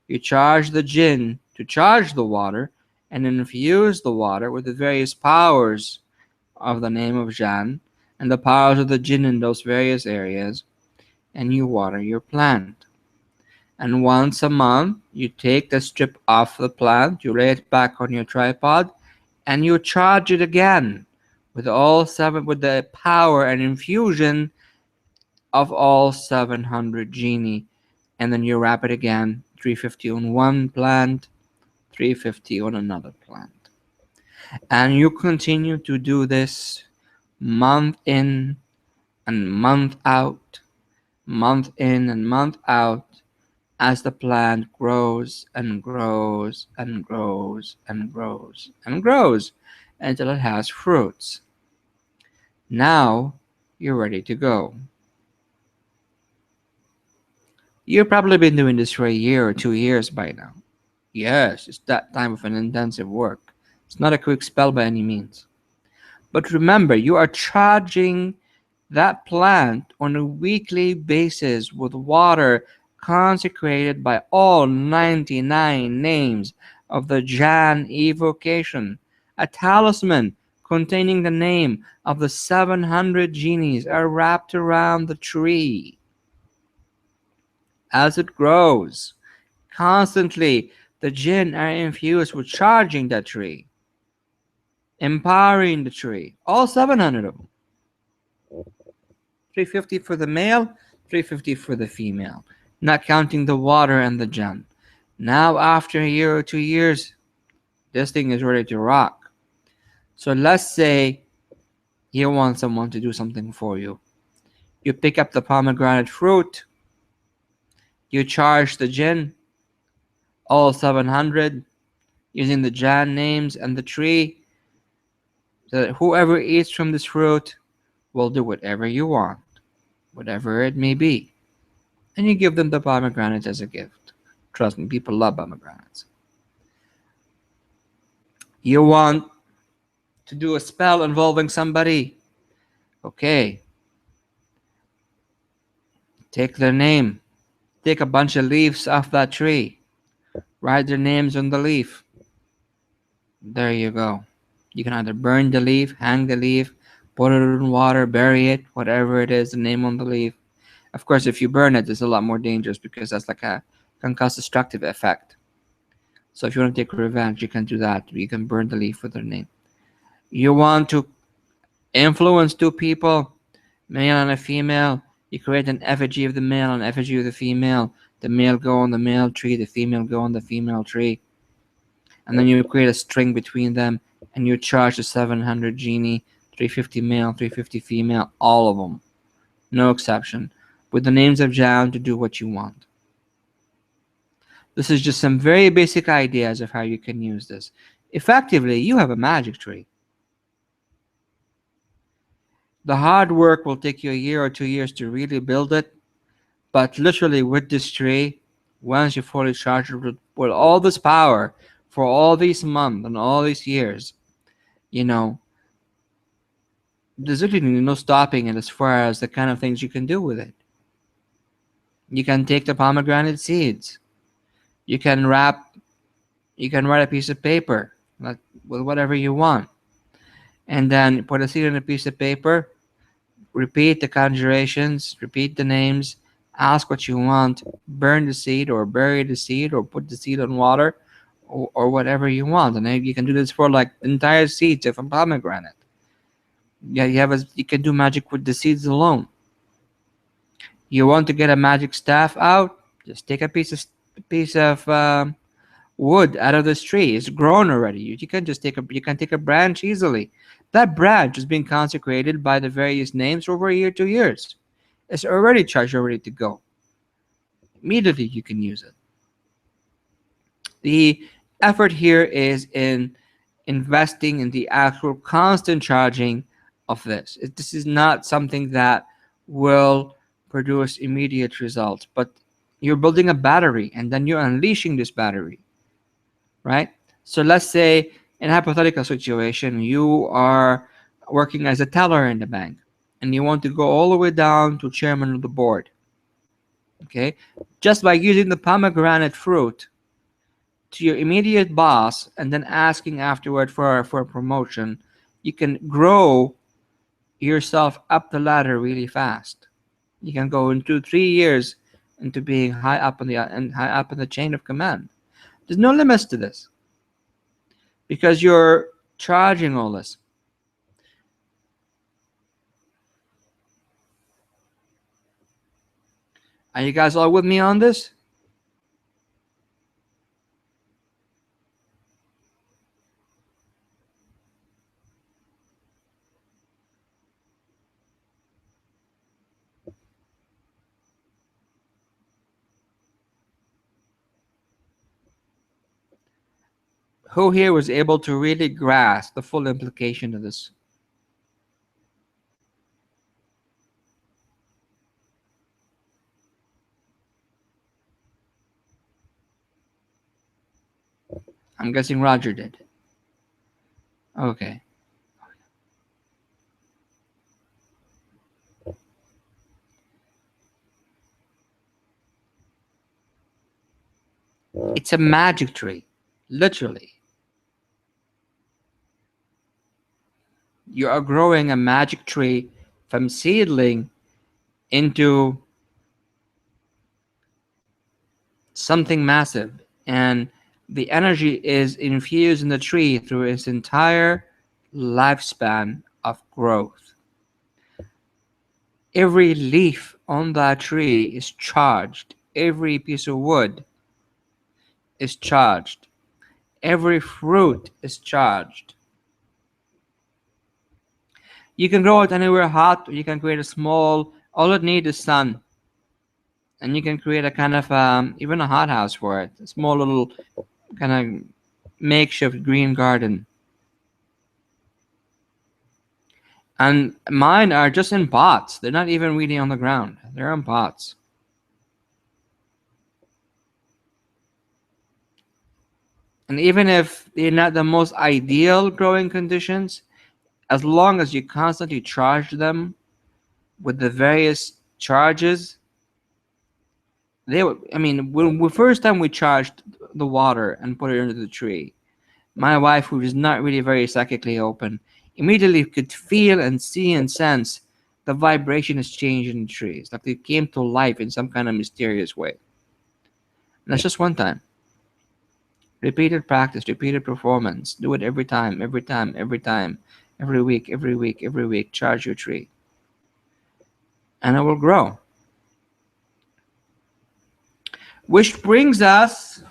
S1: You charge the jinn to charge the water and infuse the water with the various powers of the name of Jan and the powers of the jinn in those various areas, and you water your plant. And once a month, you take the strip off the plant, you lay it back on your tripod, and you charge it again with the power and infusion of all 700 genie, and then you wrap it again, 350 on one plant, 350 on another plant. And you continue to do this month in and month out, month in and month out, as the plant grows and grows and grows and grows and grows until it has fruits. Now you're ready to go. You've probably been doing this for a year or 2 years by now. Yes, it's that time of an intensive work. It's not a quick spell by any means. But remember, you are charging that plant on a weekly basis with water consecrated by all 99 names of the Jan evocation, a talisman containing the name of the 700 genies are wrapped around the tree. As it grows, constantly the jinn are infused with charging that tree, empowering the tree, all 700 of them. 350 for the male, 350 for the female, not counting the water and the gem. Now, after a year or 2 years, this thing is ready to rock. So let's say you want someone to do something for you. You pick up the pomegranate fruit, you charge the jinn, all 700, using the Jan names and the tree, so that whoever eats from this fruit will do whatever you want, whatever it may be. And you give them the pomegranate as a gift. Trust me, people love pomegranates. You want to do a spell involving somebody. Okay, take their name. Take a bunch of leaves off that tree. Write their names on the leaf. There you go. You can either burn the leaf, hang the leaf, put it in water, bury it, whatever it is, the name on the leaf. Of course, if you burn it, it's a lot more dangerous because that's like a can cause destructive effect. So if you want to take revenge, you can do that. You can burn the leaf with their name. You want to influence two people, male and a female. You create an effigy of the male and effigy of the female. The male go on the male tree, the female go on the female tree. And then you create a string between them and you charge the 700 genie, 350 male, 350 female, all of them. No exception. With the names of Jan to do what you want. This is just some very basic ideas of how you can use this. Effectively, you have a magic tree. The hard work will take you a year or 2 years to really build it, but literally with this tree, once you fully charge it with all this power for all these months and all these years, you know, there's literally no stopping it as far as the kind of things you can do with it. You can take the pomegranate seeds. You can write a piece of paper like, with whatever you want. And then put a seed on a piece of paper, repeat the conjurations, repeat the names, ask what you want, burn the seed or bury the seed or put the seed on water or whatever you want. And then you can do this for like entire seeds of a pomegranate. Yeah, you can do magic with the seeds alone. You want to get a magic staff out? Just take a piece of wood out of this tree. It's grown already. You can just take a branch easily. That branch is being consecrated by the various names for over a year, 2 years. It's already charged, ready to go. Immediately you can use it. The effort here is in investing in the actual constant charging of this. This is not something that will produce immediate results, but you're building a battery and then you're unleashing this battery, right? So let's say in a hypothetical situation, you are working as a teller in the bank and you want to go all the way down to chairman of the board. Okay, just by using the pomegranate fruit to your immediate boss and then asking afterward for a promotion, you can grow yourself up the ladder really fast. You can go in 2-3 years into being high up in the chain of command. There's no limits to this because you're charging all this. Are you guys all with me on this? Who here was able to really grasp the full implication of this? I'm guessing Roger did. Okay. It's a magic tree, literally. You are growing a magic tree from seedling into something massive, and the energy is infused in the tree through its entire lifespan of growth. Every leaf on that tree is charged, every piece of wood is charged, every fruit is charged. You can grow it anywhere hot, or you can create a small, all it needs is sun. And you can create a kind of, even a hothouse for it. A small little kind of makeshift green garden. And mine are just in pots. They're not even really on the ground. They're in pots. And even if they're not the most ideal growing conditions, as long as you constantly charge them with the various charges, when the first time we charged the water and put it into the tree, my wife, who is not really very psychically open, immediately could feel and see and sense the vibration is changing in the trees, like they came to life in some kind of mysterious way. And that's just one time. Repeated practice, repeated performance. Do it every time, every time, every time, every week, every week, every week. Charge your tree. And it will grow. Which brings us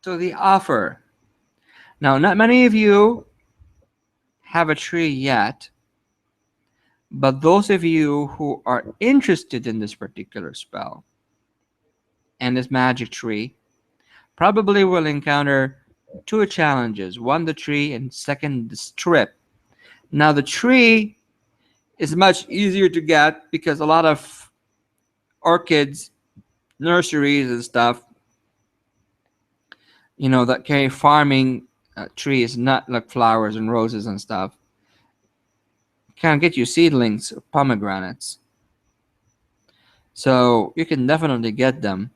S1: to the offer. Now, not many of you have a tree yet, but those of you who are interested in this particular spell and this magic tree probably will encounter two challenges. One, the tree, and second, the strip. Now, the tree is much easier to get because a lot of orchids, nurseries and stuff, that carry farming trees, not like flowers and roses and stuff, can get you seedlings of pomegranates. So you can definitely get them.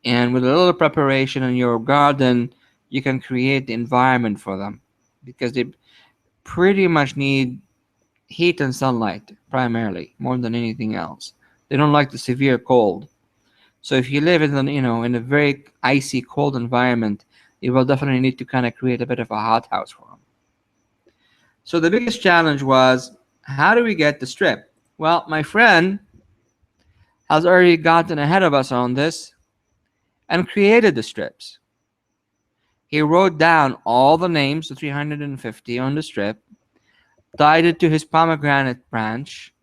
S1: And with a little preparation in your garden, you can create the environment for them because they pretty much need heat and sunlight primarily, more than anything else. They don't like the severe cold. So if you live in a very icy, cold environment, you will definitely need to kind of create a bit of a hothouse for them. So the biggest challenge was, how do we get the strip? Well, my friend has already gotten ahead of us on this and created the strips. He wrote down all the names, the 350 on the strip, tied it to his pomegranate branch,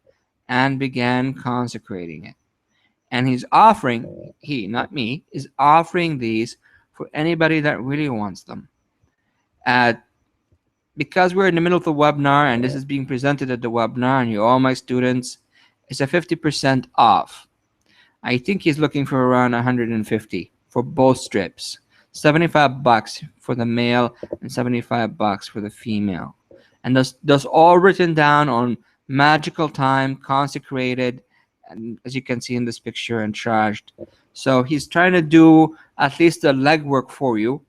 S1: and began consecrating it. And he's offering, he, not me, is offering these for anybody that really wants them. Because we're in the middle of the webinar and this is being presented at the webinar and you're all my students, it's a 50% off. I think he's looking for around 150 for both strips. $75 for the male and $75 for the female. And that's all written down on magical time, consecrated, and as you can see in this picture, and charged. So he's trying to do at least the legwork for you.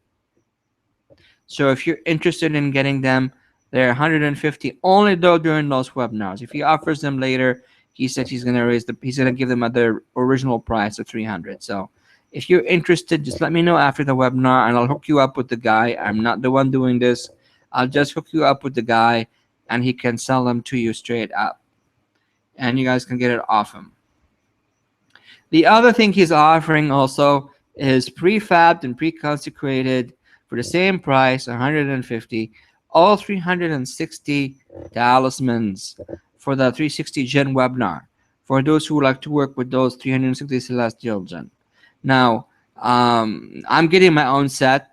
S1: So if you're interested in getting them, they're 150 only though during those webinars. If he offers them later, he said he's gonna give them at their original price of 300. So if you're interested, just let me know after the webinar and I'll hook you up with the guy. I'm not the one doing this. I'll just hook you up with the guy and he can sell them to you straight up. And you guys can get it off him. The other thing he's offering also is prefabbed and pre-consecrated for the same price, 150, all 360 talismans for the 360 Jinn webinar, for those who like to work with those 360 celestial Jinn. Now, I'm getting my own set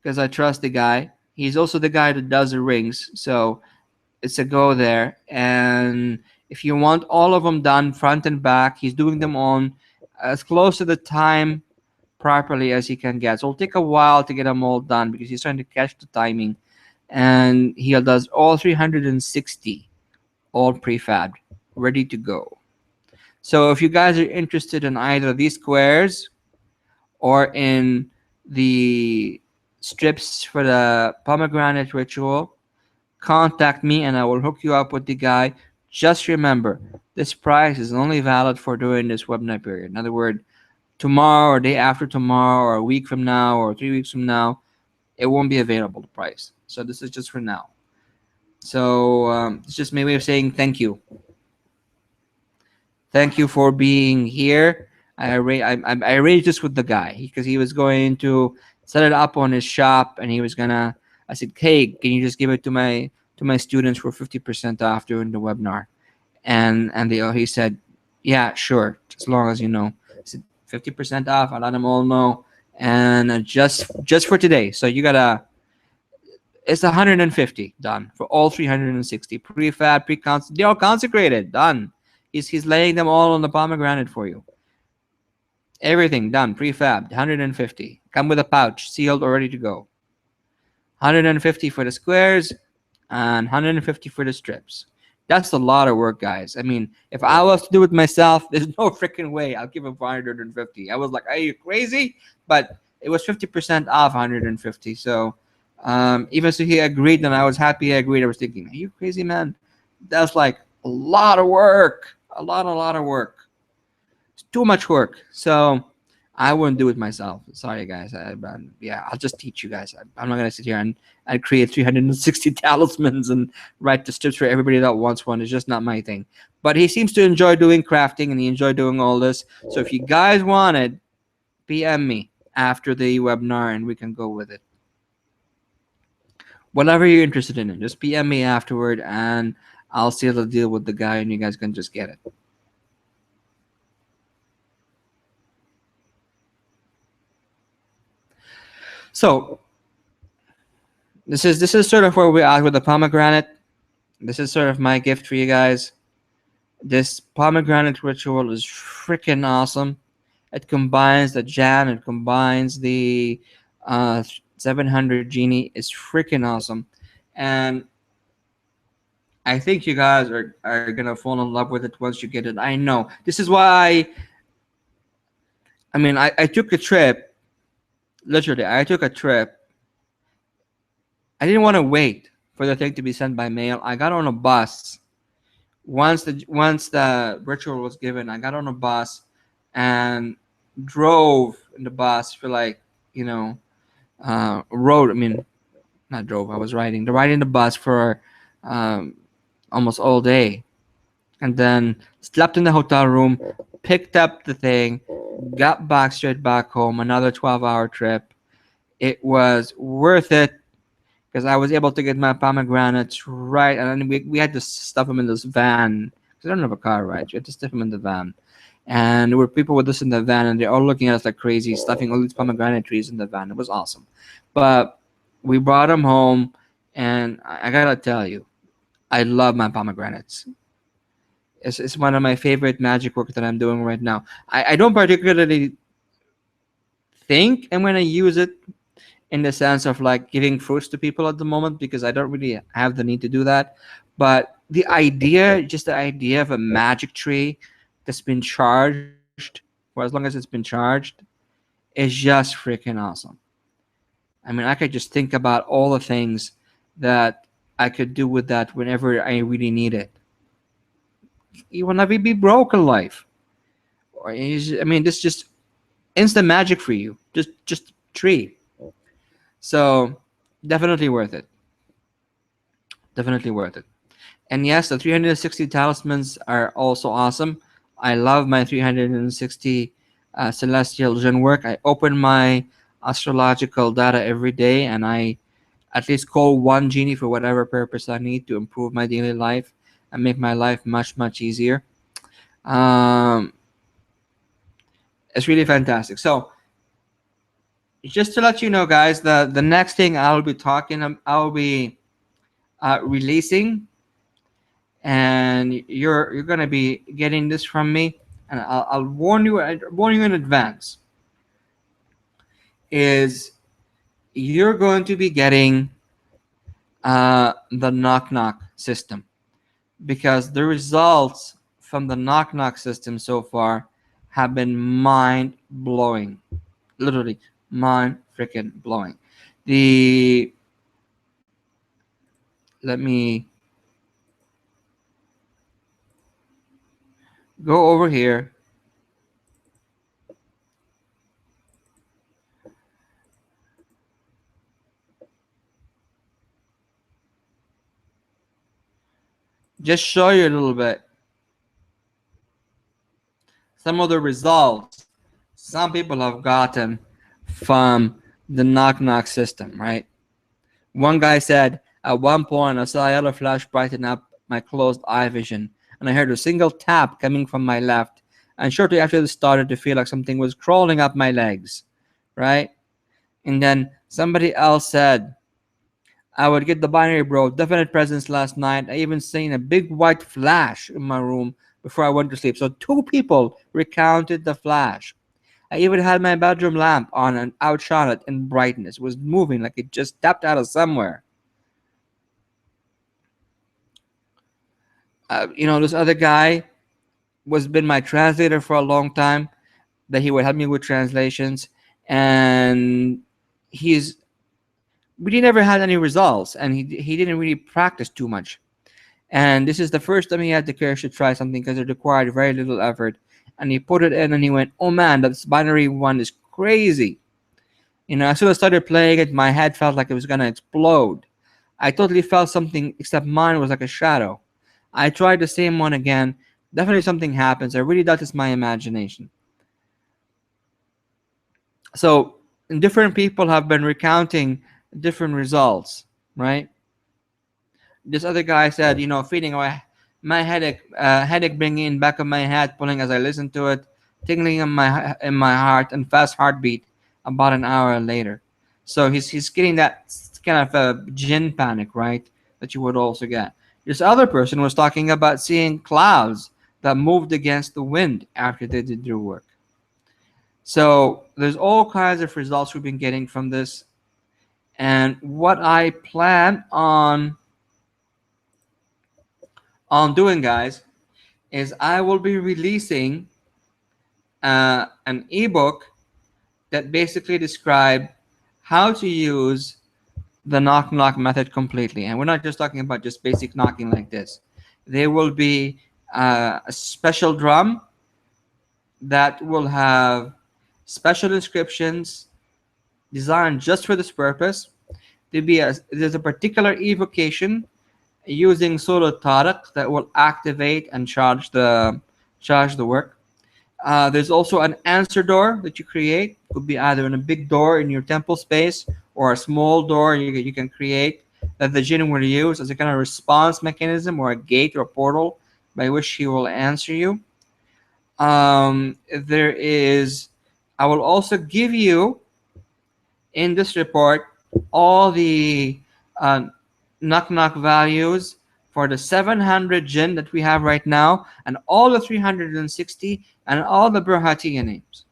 S1: because I trust the guy. He's also the guy that does the rings, so it's a go there. And if you want all of them done front and back, he's doing them on as close to the time properly as he can get. So it'll take a while to get them all done because he's trying to catch the timing. And he does all 360, all prefabbed, ready to go. So if you guys are interested in either these squares or in the strips for the pomegranate ritual, contact me and I will hook you up with the guy. Just remember, this price is only valid for during this webinar period. In other words, tomorrow or day after tomorrow or a week from now or 3 weeks from now, it won't be available, the price. So this is just for now. So it's just my way of saying thank you. Thank you for being here. I arranged this with the guy because he was going to set it up on his shop, and he was gonna. I said, "Hey, can you just give it to my students for 50% off during the webinar?" And he said, "Yeah, sure, as long as you know." I said, 50% off. I let them all know, and just for today. So you gotta. It's 150 done for all 360 prefab, they're all consecrated, done. He's laying them all on the pomegranate for you. Everything done, prefabbed, 150. Come with a pouch, sealed or ready to go. 150 for the squares and 150 for the strips. That's a lot of work, guys. I mean, if I was to do it myself, there's no freaking way I'll give him 450. I was like, are you crazy? But it was 50% off 150. So even so he agreed, and I was happy he agreed. I was thinking, are you crazy, man? That's like a lot of work. A lot of work. It's too much work. So I wouldn't do it myself. Sorry, guys. Yeah, I'll just teach you guys. I'm not going to sit here and create 360 talismans and write the strips for everybody that wants one. It's just not my thing. But he seems to enjoy doing crafting, and he enjoyed doing all this. So if you guys want it, PM me after the webinar, and we can go with it. Whatever you're interested in, just PM me afterward, and I'll seal the deal with the guy, and you guys can just get it. So this is sort of where we are with the pomegranate. This is sort of my gift for you guys. This pomegranate ritual is freaking awesome. It combines the jam, it combines the 700 genie. It's freaking awesome. And I think you guys are going to fall in love with it once you get it. I know. This is why I took a trip. Literally, I took a trip. I didn't want to wait for the thing to be sent by mail. I got on a bus. Once the ritual was given, I got on a bus and drove in the bus for rode. Not drove. I was riding. Riding the bus for almost all day, and then slept in the hotel room, picked up the thing, got back straight back home. Another 12-hour trip. It was worth it because I was able to get my pomegranates right, and then we had to stuff them in this van because I don't have a car, right? You had to stuff them in the van, and there were people with us in the van, and they're all looking at us like crazy, stuffing all these pomegranate trees in the van. It was awesome, but we brought them home, and I gotta tell you, I love my pomegranates. It's one of my favorite magic work that I'm doing right now. I don't particularly think I'm gonna use it in the sense of like giving fruits to people at the moment because I don't really have the need to do that. But just the idea of a magic tree that's been charged for as long as it's been charged is just freaking awesome. I mean, I could just think about all the things that I could do with that whenever I really need it. You will never be broke in life. This just instant magic for you. Just tree. So definitely worth it. Definitely worth it. And yes, the 360 talismans are also awesome. I love my 360 celestial Jinn work. I open my astrological data every day, and I at least call one genie for whatever purpose I need to improve my daily life and make my life much easier. It's really fantastic. So just to let you know, guys, the next thing I'll be releasing, and you're gonna be getting this from me, and I'll warn you in advance. is you're going to be getting the knock knock system, because the results from the knock knock system so far have been mind blowing, literally mind freaking blowing. The Let me go over here. Just show you a little bit some of the results some people have gotten from the knock knock system, right? One guy said, at one point I saw a yellow flash brighten up my closed eye vision, and I heard a single tap coming from my left, and shortly after this started to feel like something was crawling up my legs, right? And then somebody else said, I would get the binary, bro. Definite presence last night. I even seen a big white flash in my room before I went to sleep. So 2 people recounted the flash. I even had my bedroom lamp on and outshone it in brightness. It was moving like it just stepped out of somewhere. This other guy was been my translator for a long time. That he would help me with translations, and he's really never had any results, and he didn't really practice too much. And this is the first time he had the courage to try something because it required very little effort. And he put it in, and he went, "Oh man, this binary one is crazy." As soon as I started playing it, my head felt like it was gonna explode. I totally felt something, except mine was like a shadow. I tried the same one again. Definitely something happens. I really doubt it's my imagination. So different people have been recounting different results, right? This other guy said, feeling my headache bringing in back of my head, pulling as I listened to it, tingling in my heart, and fast heartbeat about an hour later. So he's getting that kind of a Jinn panic, right? That you would also get. This other person was talking about seeing clouds that moved against the wind after they did their work. So there's all kinds of results we've been getting from this. And what I plan on doing, guys, is I will be releasing an ebook that basically describe how to use the knock knock method completely. And we're not just talking about just basic knocking like this. There will be a special drum that will have special inscriptions designed just for this purpose. There's a particular evocation using Solo Tarak that will activate and charge the work. There's also an answer door that you create. Could be either in a big door in your temple space or a small door you can create that the Jinn will use as a kind of response mechanism or a gate or a portal by which he will answer you. There is, I will also give you in this report all the knock knock values for the 700 Jinn that we have right now, and all the 360, and all the Burhatiya names.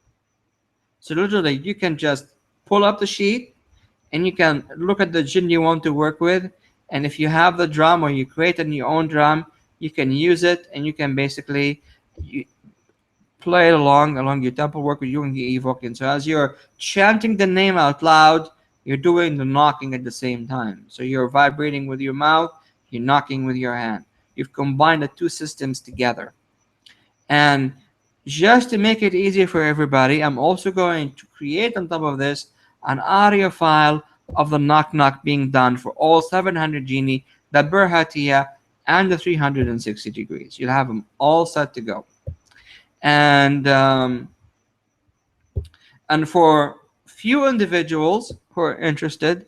S1: So literally, you can just pull up the sheet, and you can look at the Jinn you want to work with, and if you have the drum or you create a your own drum, you can use it, and you can basically play it along your temple work with you and the evoking. So as you're chanting the name out loud, you're doing the knocking at the same time. So you're vibrating with your mouth, you're knocking with your hand. You've combined the two systems together. And just to make it easier for everybody, I'm also going to create on top of this an audio file of the knock knock being done for all 700 genie, the Burhatiya, and the 360 degrees. You'll have them all set to go. And for few individuals who are interested,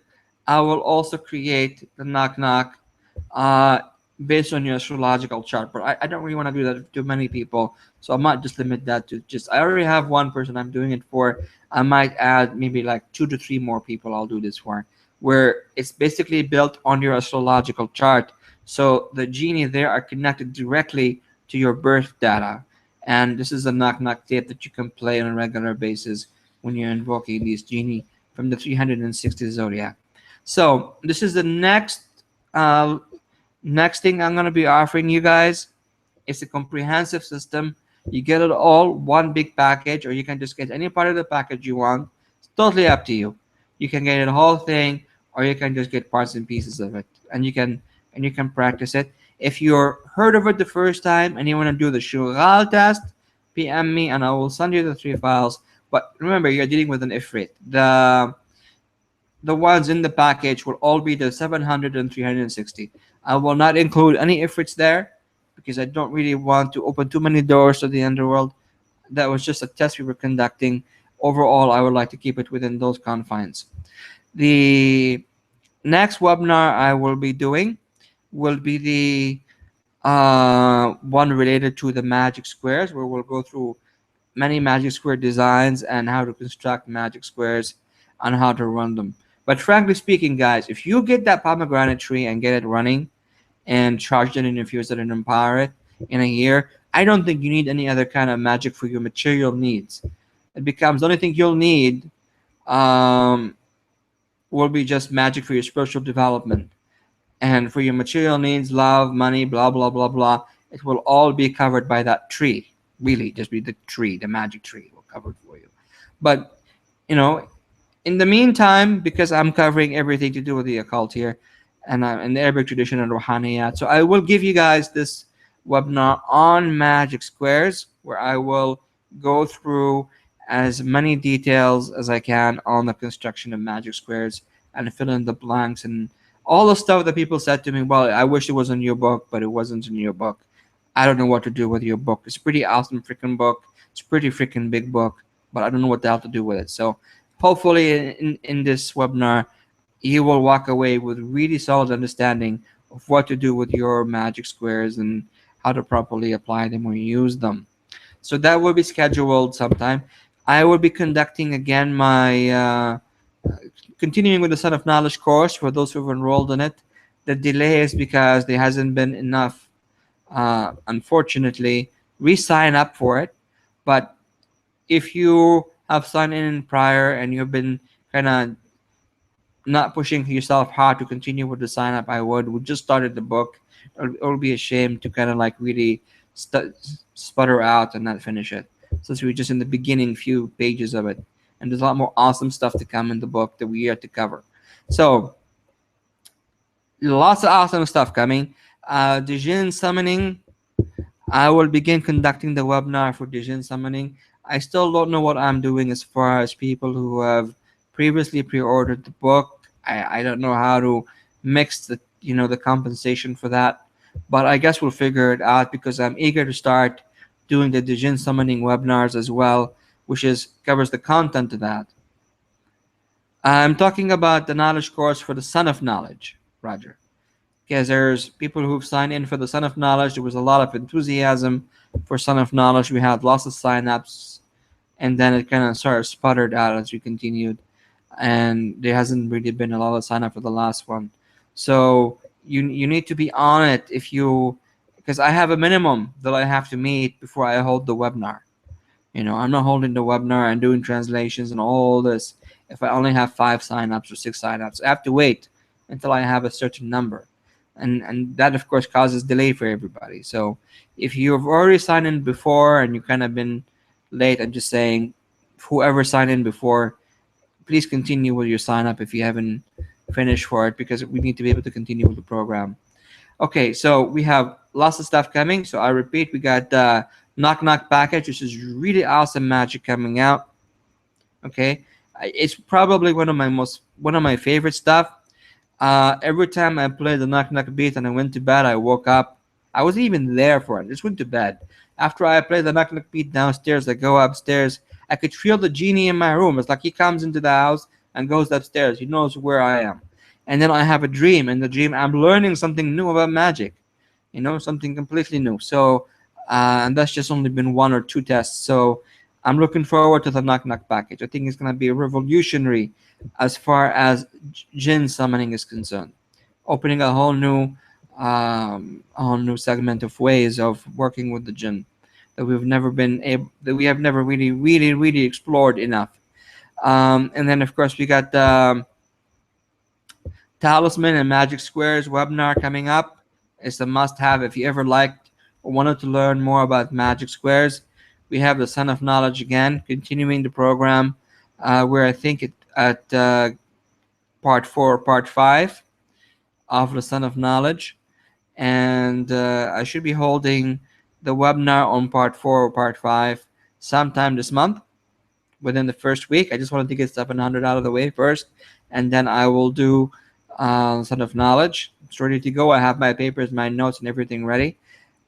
S1: I will also create the knock knock based on your astrological chart. But I don't really want to do that to many people, so I might just limit that to just, I already have one person I'm doing it for. I might add maybe like 2 to 3 more people I'll do this for, where it's basically built on your astrological chart. So the genie there are connected directly to your birth data. And this is a knock knock tape that you can play on a regular basis when you're invoking these genie from the 360 zodiac. So this is the next thing I'm going to be offering you guys. It's a comprehensive system. You get it all one big package, or you can just get any part of the package you want. It's totally up to you. You can get the whole thing, or you can just get parts and pieces of it, and you can practice it. If you're heard of it the first time and you want to do the Shural test, PM me and I will send you the 3 files. But remember, you're dealing with an ifrit. The ones in the package will all be the 700 and 360. I will not include any ifrits there because I don't really want to open too many doors to the underworld. That was just a test we were conducting. Overall, I would like to keep it within those confines. The next webinar I will be doing will be the one related to the magic squares, where we'll go through many magic square designs and how to construct magic squares and how to run them. But frankly speaking, guys, if you get that pomegranate tree and get it running and charge it and infuse it and empower it in a year, I don't think you need any other kind of magic for your material needs. It becomes the only thing you'll need will be just magic for your spiritual development. And for your material needs, love, money, blah, blah, blah, blah, it will all be covered by that tree. Really, just be the tree, the magic tree will cover it for you. But, you know, in the meantime, because I'm covering everything to do with the occult here, and I'm in the Arabic tradition and Ruhaniyat, so I will give you guys this webinar on magic squares, where I will go through as many details as I can on the construction of magic squares and fill in the blanks and all the stuff that people said to me. Well, I wish it was in your book, but it wasn't in your book. I don't know what to do with your book. It's a pretty awesome freaking book. It's a pretty freaking big book, but I don't know what the hell to do with it. So hopefully in this webinar, you will walk away with really solid understanding of what to do with your magic squares and how to properly apply them or use them. So that will be scheduled sometime. I will be conducting again my continuing with the Son of Knowledge course for those who have enrolled in it. The delay is because there hasn't been enough, unfortunately, re-sign up for it. But if you have signed in prior and you've been kind of not pushing yourself hard to continue with the sign up, I would. We just started the book. It'll be a shame to kind of like really sputter out and not finish it. Since we're just in the beginning few pages of it. And there's a lot more awesome stuff to come in the book that we are to cover. So, lots of awesome stuff coming. The Jinn summoning, I will begin conducting the webinar for the Jinn summoning. I still don't know what I'm doing as far as people who have previously pre-ordered the book. I don't know how to mix the compensation for that, but I guess we'll figure it out because I'm eager to start doing the Jinn summoning webinars as well, which covers the content of that. I'm talking about the knowledge course for the Son of Knowledge, Roger. Because there's people who've signed in for the Son of Knowledge. There was a lot of enthusiasm for Son of Knowledge. We had lots of sign-ups, and then it kind of sort of sputtered out as we continued. And there hasn't really been a lot of sign-up for the last one. So you need to be on it because I have a minimum that I have to meet before I hold the webinar. I'm not holding the webinar and doing translations and all this if I only have 5 signups or 6 signups. I have to wait until I have a certain number. And that, of course, causes delay for everybody. So if you've already signed in before and you've kind of been late, I'm just saying, whoever signed in before, please continue with your sign up if you haven't finished for it, because we need to be able to continue with the program. Okay, so we have lots of stuff coming. So I repeat, we got Knock Knock package, which is really awesome magic coming out. Okay, it's probably one of my favorite stuff. Every time I played the Knock Knock beat and I went to bed, I woke up. I wasn't even there for it. I just went to bed. After I play the Knock Knock beat downstairs, I go upstairs. I could feel the genie in my room. It's like he comes into the house and goes upstairs. He knows where I am. And then I have a dream. In the dream, I'm learning something new about magic. Something completely new. So, and that's just only been 1 or 2 tests. So I'm looking forward to the Knock Knock package. I think it's going to be revolutionary as far as Jinn summoning is concerned, opening a whole new segment of ways of working with the Jinn that we have never really explored enough. And then, of course, we got the Talisman and Magic Squares webinar coming up. It's a must-have if you ever liked or wanted to learn more about Magic Squares. We have the Sun of Knowledge again, continuing the program. Where I think at part 4, part 5 of the Sun of Knowledge, and I should be holding the webinar on part 4 or part 5 sometime this month, within the first week. I just wanted to get 700 out of the way first, and then I will do Son of Knowledge. It's ready to go. I have my papers, my notes, and everything ready.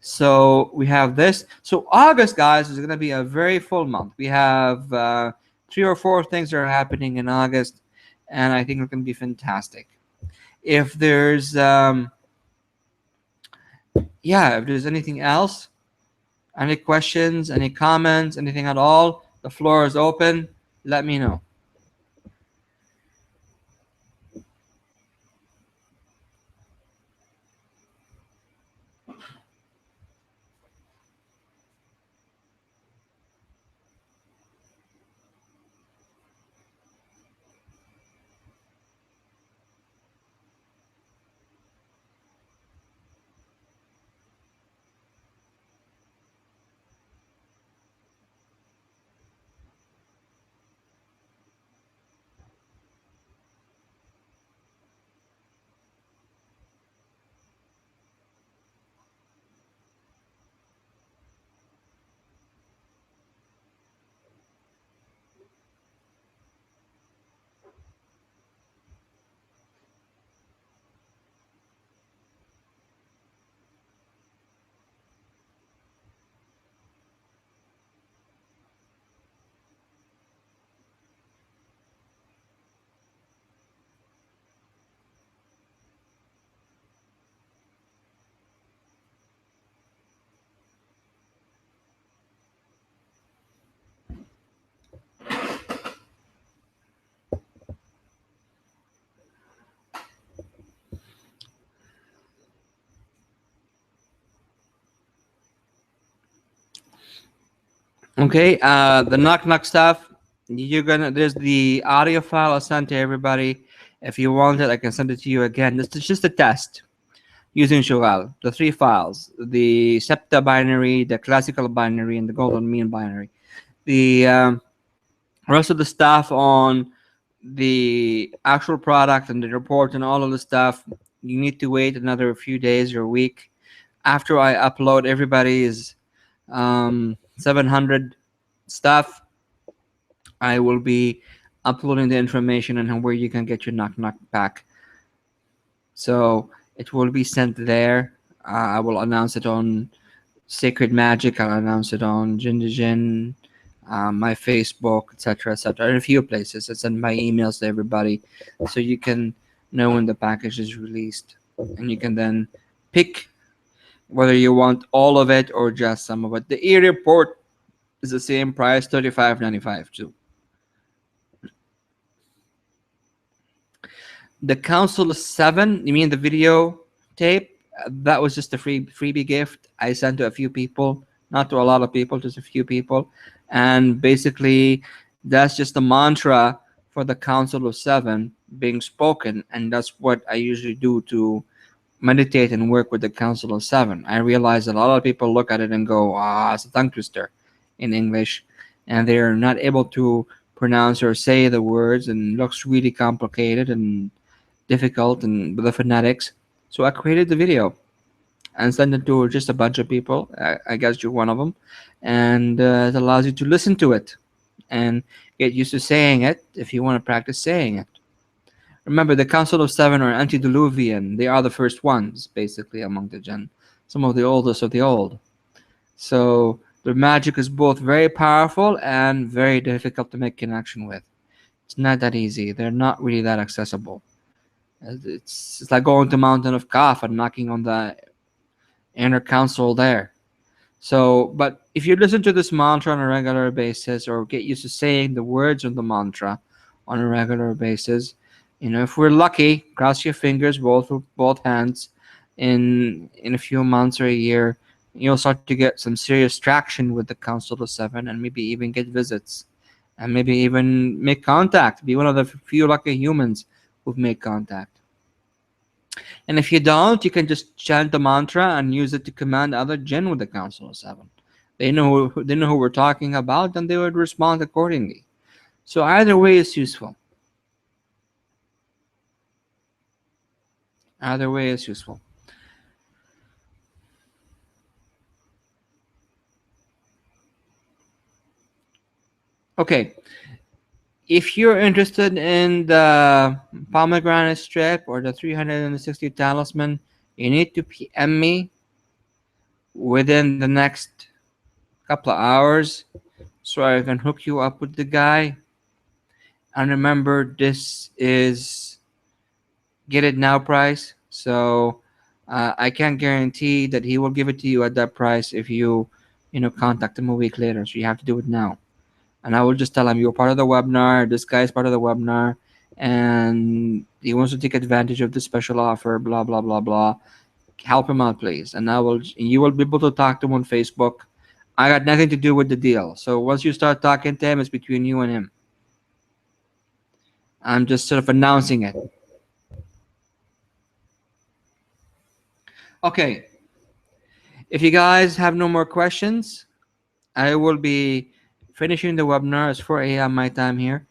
S1: So we have this. So August, guys, is going to be a very full month. We have 3 or 4 things that are happening in August, and I think it's going to be fantastic. If there's if there's anything else, any questions, any comments, anything at all, the floor is open. Let me know. Okay, the knock knock stuff. There's the audio file I sent to everybody. If you want it, I can send it to you again. This is just a test using Chagall. The 3 files: the septa binary, the classical binary, and the golden mean binary. The rest of the stuff on the actual product and the report and all of the stuff, you need to wait another few days or a week after I upload everybody's 700 stuff. I will be uploading the information on where you can get your knock knock pack. So it will be sent there. I will announce it on Sacred Magic. I'll announce it on Jinn, my Facebook, etc., etc., and a few places. I send my emails to everybody, so you can know when the package is released, and you can then pick whether you want all of it or just some of it. The e-report is the same price, $35.95 too. The Council of 7, you mean the video tape? That was just a freebie gift I sent to a few people, not to a lot of people, just a few people. And basically, that's just the mantra for the Council of 7 being spoken. And that's what I usually do to meditate and work with the Council of 7. I realize that a lot of people look at it and go, it's a tongue twister in English. And they're not able to pronounce or say the words, and looks really complicated and difficult and with the phonetics. So I created the video and sent it to just a bunch of people. I guess you're one of them. And it allows you to listen to it and get used to saying it if you want to practice saying it. Remember, the Council of 7 are antediluvian. They are the first ones, basically, among the Jinn. Some of the oldest of the old. So their magic is both very powerful and very difficult to make connection with. It's not that easy. They're not really that accessible. It's like going to Mountain of Kaf and knocking on the inner council there. So, but if you listen to this mantra on a regular basis, or get used to saying the words of the mantra on a regular basis, if we're lucky, cross your fingers, both hands, in a few months or a year, you'll start to get some serious traction with the Council of 7, and maybe even get visits and maybe even make contact. Be one of the few lucky humans who've made contact. And if you don't, you can just chant the mantra and use it to command other jinn with the Council of Seven. They know who we're talking about, and they would respond accordingly. So either way is useful. Either way is useful. Okay, if you're interested in the pomegranate strip or the 360 talisman, you need to PM me within the next couple of hours so I can hook you up with the guy. And remember, this is get it now price. So I can't guarantee that he will give it to you at that price if you contact him a week later. So you have to do it now. And I will just tell him you're part of the webinar. This guy is part of the webinar, and he wants to take advantage of the special offer. Blah blah blah blah. Help him out, please. And you will be able to talk to him on Facebook. I got nothing to do with the deal. So once you start talking to him, it's between you and him. I'm just sort of announcing it. Okay. If you guys have no more questions, I will be finishing the webinar. It's 4 a.m. my time here,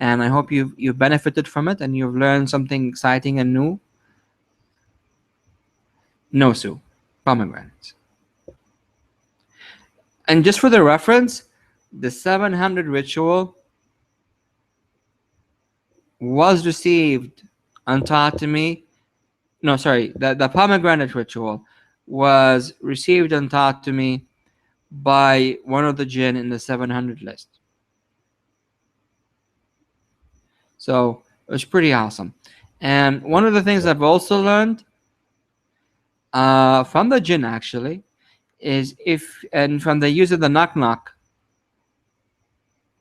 S1: and I hope you've benefited from it and you've learned something exciting and new. No, Sue, pomegranates. And just for the reference, the 700 ritual was received and taught to me. No, sorry, the pomegranate ritual was received and taught to me by one of the jinn in the 700 list. So it was pretty awesome. And one of the things I've also learned from the jinn actually is from the use of the knock knock.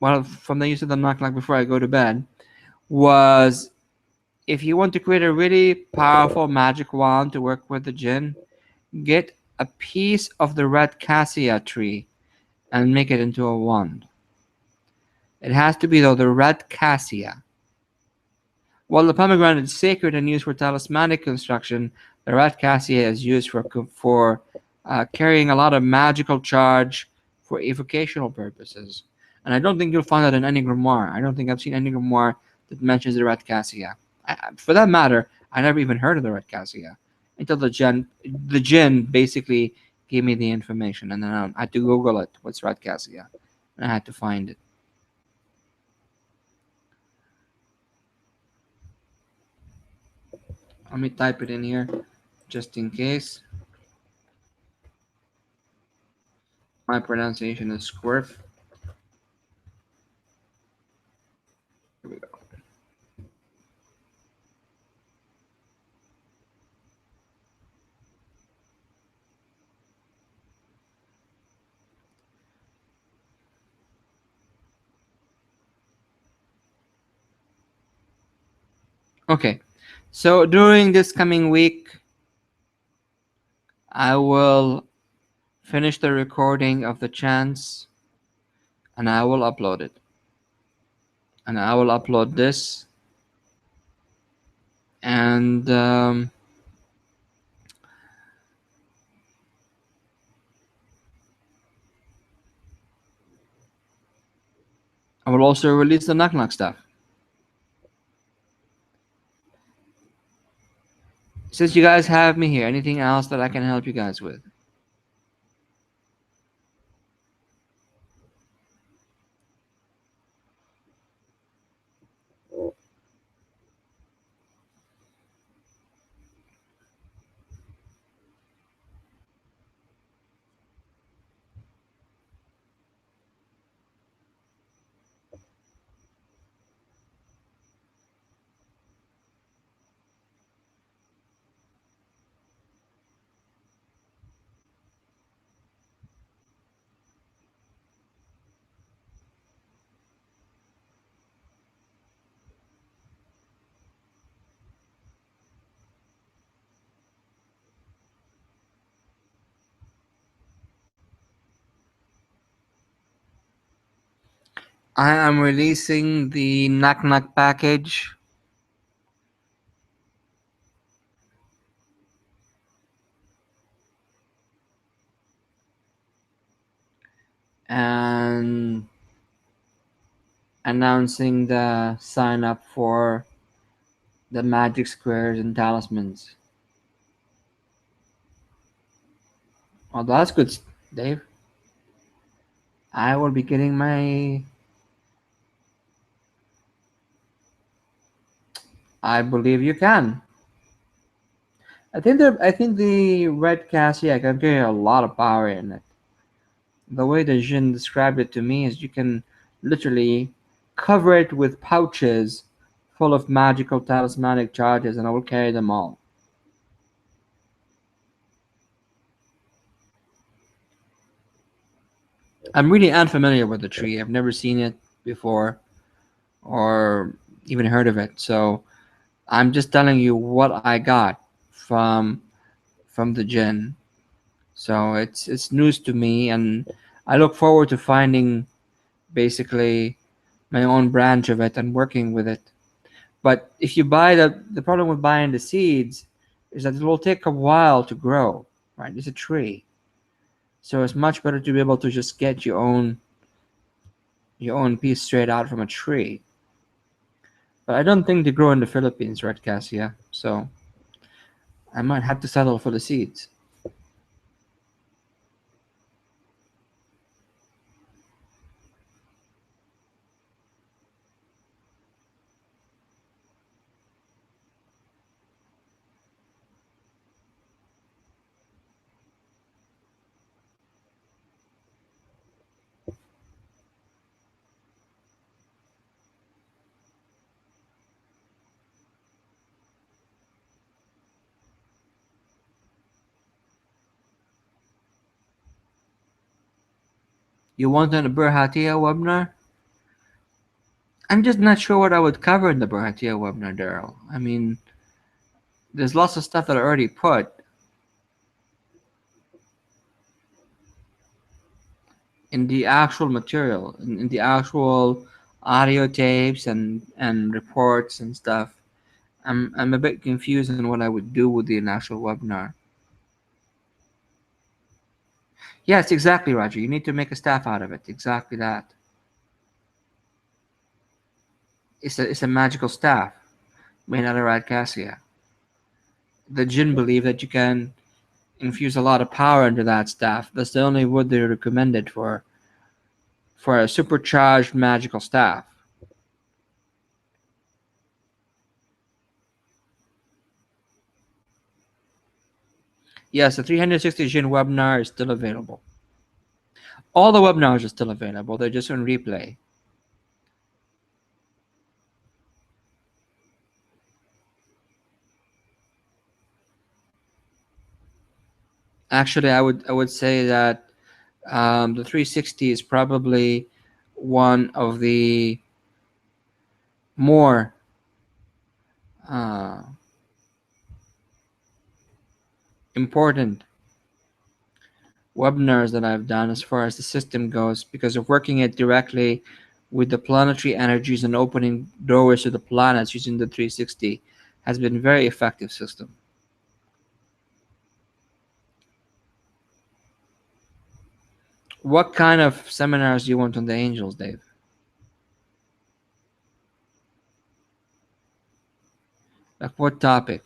S1: Well, from the use of the knock knock before I go to bed, was if you want to create a really powerful magic wand to work with the jinn, get a piece of the red cassia tree and make it into a wand. It has to be, though, the red cassia. While the pomegranate is sacred and used for talismanic construction, the red cassia is used for carrying a lot of magical charge for evocational purposes. And I don't think you'll find that in any grimoire. I don't think I've seen any grimoire that mentions the red cassia. For that matter, I never even heard of the red cassia until the jinn basically gave me the information, and then I had to Google it. What's red cassia? And I had to find it. Let me type it in here just in case. My pronunciation is squirf. Here we go. Okay, so during this coming week, I will finish the recording of the chants and I will upload it. And I will upload this, and I will also release the knock knock stuff. Since you guys have me here, anything else that I can help you guys with? I am releasing the Knock Knock package. And announcing the sign up for the magic squares and talismans. Oh, that's good, Dave. I will be getting my. I believe you can. I think the red cassia can carry a lot of power in it. The way that Jin described it to me is you can literally cover it with pouches full of magical talismanic charges, and I will carry them all. I'm really unfamiliar with the tree. I've never seen it before or even heard of it. So I'm just telling you what I got from from the Jinn. So it's news to me, and I look forward to finding basically my own branch of it and working with it. But if you buy the problem with buying the seeds is that it will take a while to grow, right? It's a tree. So it's much better to be able to just get your own piece straight out from a tree. But I don't think they grow in the Philippines, right, Cassia? So I might have to settle for the seeds. You want a Berhatia webinar? I'm just not sure what I would cover in the Berhatia webinar, Daryl. I mean, there's lots of stuff that I already put in the actual material, in the actual audio tapes and reports and stuff. I'm a bit confused on what I would do with the actual webinar. Yes, exactly, Roger. You need to make a staff out of it. Exactly that. It's a magical staff made out of Radcassia. The Jinn believe that you can infuse a lot of power into that staff. That's the only wood they recommended for a supercharged magical staff. Yes, the 360 Jinn webinar is still available. All the webinars are still available. They're just on replay. Actually, I would say that the 360 is probably one of the more uh, important webinars that I've done as far as the system goes, because of working it directly with the planetary energies and opening doorways to the planets using the 360 has been a very effective system. What kind of seminars do you want on the angels, Dave? Like what topic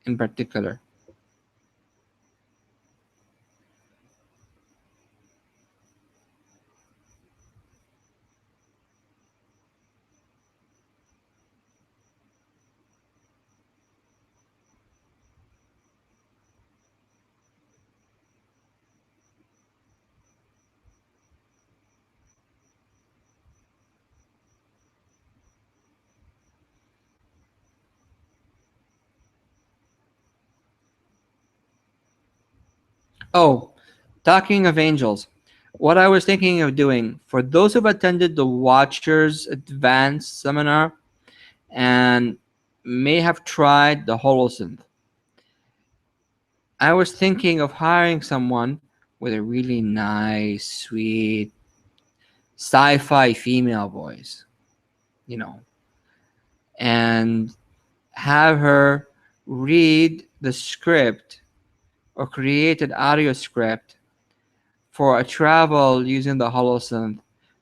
S1: in particular? Oh, talking of angels, what I was thinking of doing for those who've attended the Watchers Advanced seminar and may have tried the Holosynth, I was thinking of hiring someone with a really nice, sweet sci-fi female voice, you know, and have her read the script or create an audio script for a travel using the holosynth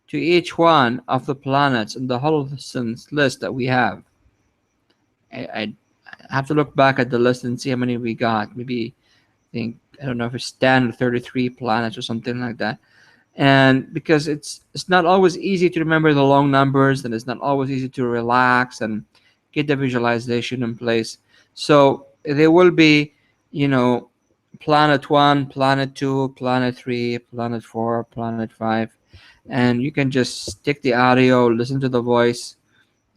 S1: to each one of the planets in the holosynth list that we have. I have to look back at the list and see how many we got. Maybe I don't know if it's 10 or 33 planets or something like that. And because it's not always easy to remember the long numbers, and it's not always easy to relax and get the visualization in place. So there will be, planet 1, planet 2, planet 3, planet 4, planet 5, and you can just stick the audio, listen to the voice.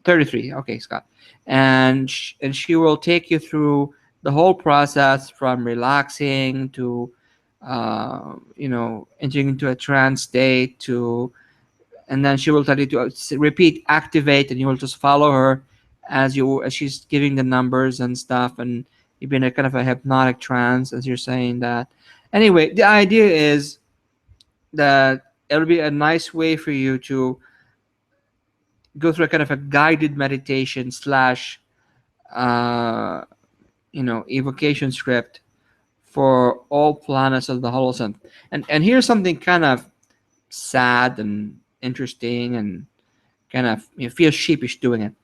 S1: 33, okay, Scott. And she will take you through the whole process from relaxing to entering into a trance state to, and then she will tell you to repeat activate, and you will just follow her as she's giving the numbers and stuff, and you've been in a kind of a hypnotic trance as you're saying that. Anyway, the idea is that it'll be a nice way for you to go through a kind of a guided meditation slash uh, evocation script for all planets of the holosynth. And here's something kind of sad and interesting, and kind of feel sheepish doing it.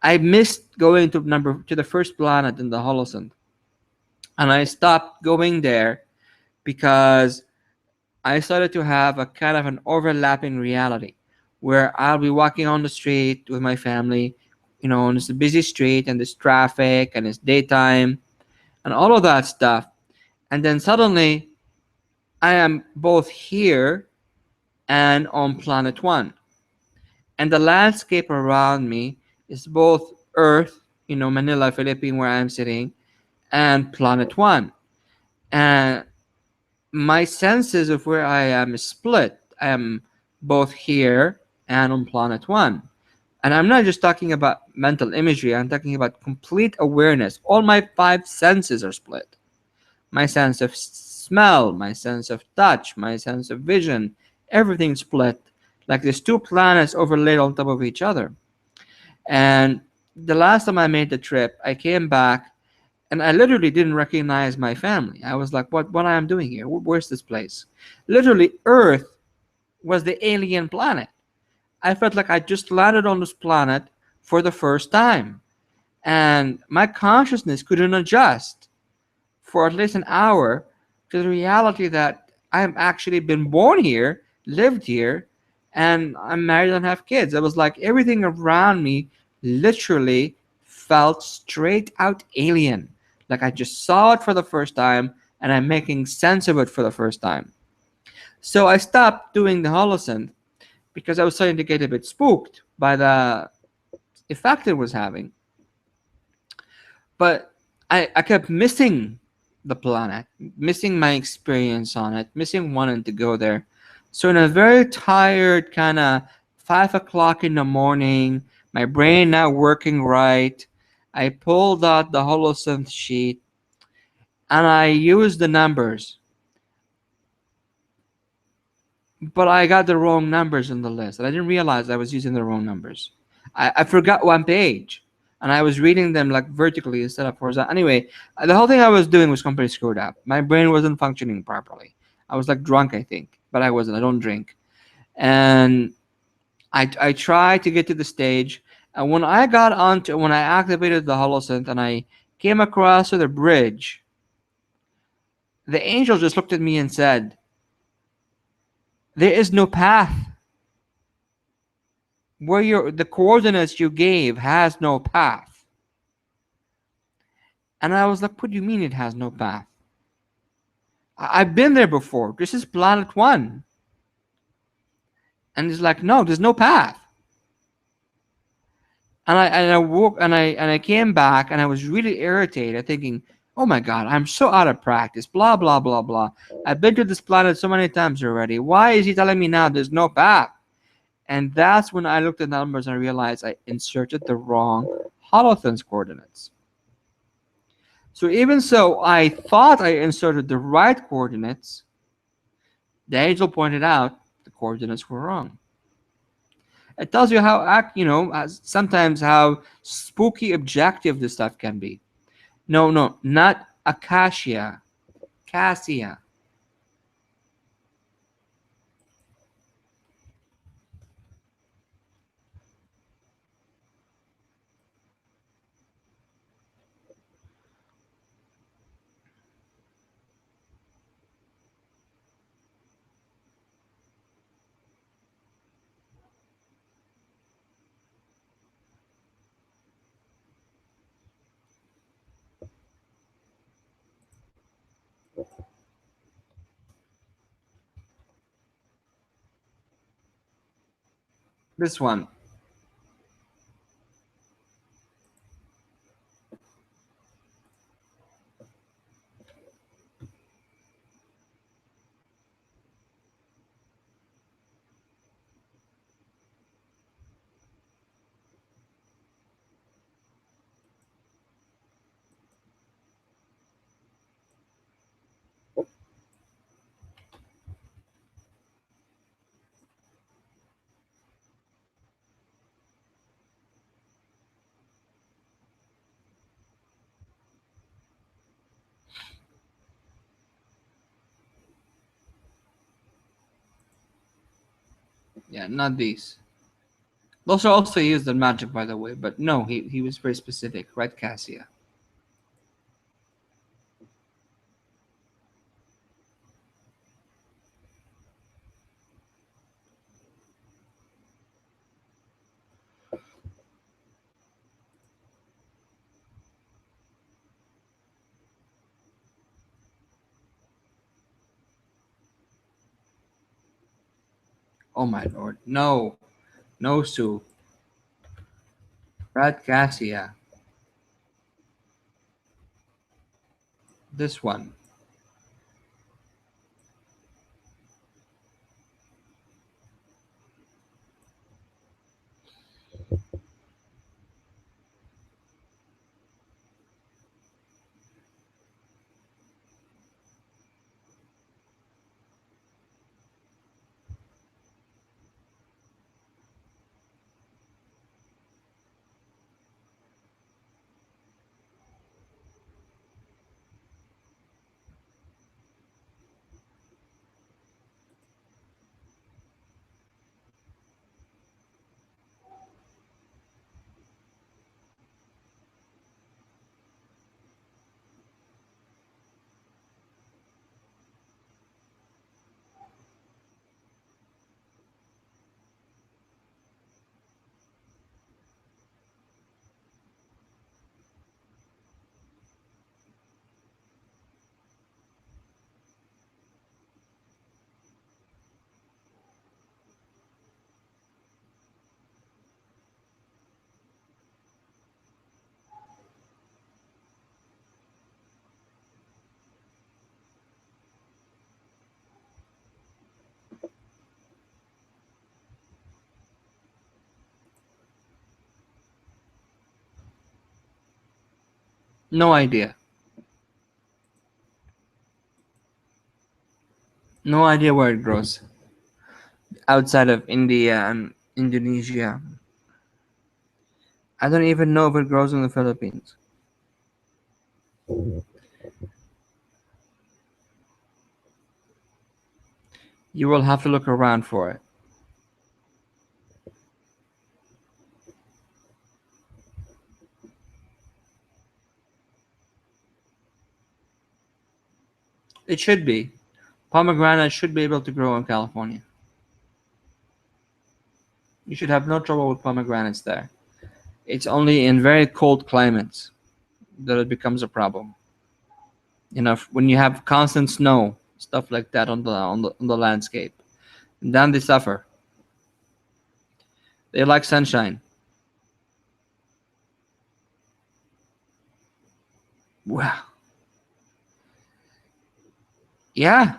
S1: I missed going to the first planet in the holosynth, and I stopped going there because I started to have a kind of an overlapping reality where I'll be walking on the street with my family, and it's a busy street and there's traffic and it's daytime and all of that stuff. And then suddenly I am both here and on planet 1. And the landscape around me is both Earth, Manila, Philippines, where I'm sitting, and planet 1. And my senses of where I am is split. I am both here and on planet 1. And I'm not just talking about mental imagery, I'm talking about complete awareness. All my 5 senses are split. My sense of smell, my sense of touch, my sense of vision, everything's split. Like there's 2 planets overlaid on top of each other. And the last time I made the trip, I came back and I literally didn't recognize my family. I was like, what I am doing here? Where's this place? Literally, Earth was the alien planet. I felt like I just landed on this planet for the first time. And my consciousness couldn't adjust for at least an hour to the reality that I've actually been born here, lived here, and I'm married and have kids. It was like everything around me literally felt straight out alien. Like I just saw it for the first time and I'm making sense of it for the first time. So I stopped doing the holosynth because I was starting to get a bit spooked by the effect it was having. But I kept missing the planet, missing my experience on it, missing wanting to go there. So in a very tired kind of 5 o'clock in the morning, my brain not working right, I pulled out the holosynth sheet and I used the numbers. But I got the wrong numbers in the list, and I didn't realize I was using the wrong numbers. I forgot one page, and I was reading them like vertically instead of horizontal. Anyway, the whole thing I was doing was completely screwed up. My brain wasn't functioning properly. I was like drunk, I think, but I wasn't. I don't drink. And I tried to get to the stage, and when I activated the holosynth and I came across to the bridge, the angel just looked at me and said, "There is no path. Where the coordinates you gave has no path." And I was like, "What do you mean it has no path? I've been there before. This is planet 1." And he's like, "No, there's no path." And I came back and I was really irritated, thinking, "Oh my God, I'm so out of practice. Blah blah blah blah. I've been to this planet so many times already. Why is he telling me now there's no path?" And that's when I looked at the numbers and I realized I inserted the wrong holosynth coordinates. So even so, I thought I inserted the right coordinates. The angel pointed out the coordinates were wrong. It tells you how sometimes how spooky objective this stuff can be. No, not acacia, cassia. This one. Yeah, not these. Those are also used in magic, by the way, but no, he was very specific. Red cassia. Oh my lord. No. No, Sue. Red cassia. This one. No idea. No idea where it grows. Outside of India and Indonesia. I don't even know if it grows in the Philippines. You will have to look around for it. It should be. Pomegranate should be able to grow in California. You should have no trouble with pomegranates there. It's only in very cold climates that it becomes a problem. When you have constant snow, stuff like that on the landscape, and then they suffer. They like sunshine. Wow. Yeah,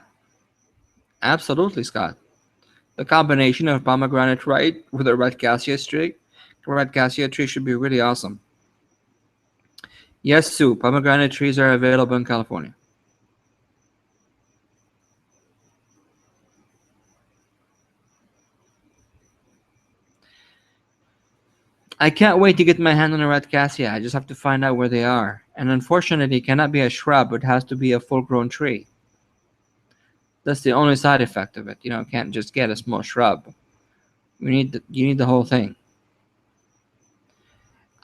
S1: absolutely, Scott. The combination of pomegranate right with a red cassia tree should be really awesome. Yes, Sue, pomegranate trees are available in California. I can't wait to get my hand on a red cassia. I just have to find out where they are. And unfortunately, it cannot be a shrub. It has to be a full-grown tree. That's the only side effect of it. Can't just get a small shrub. You need the whole thing.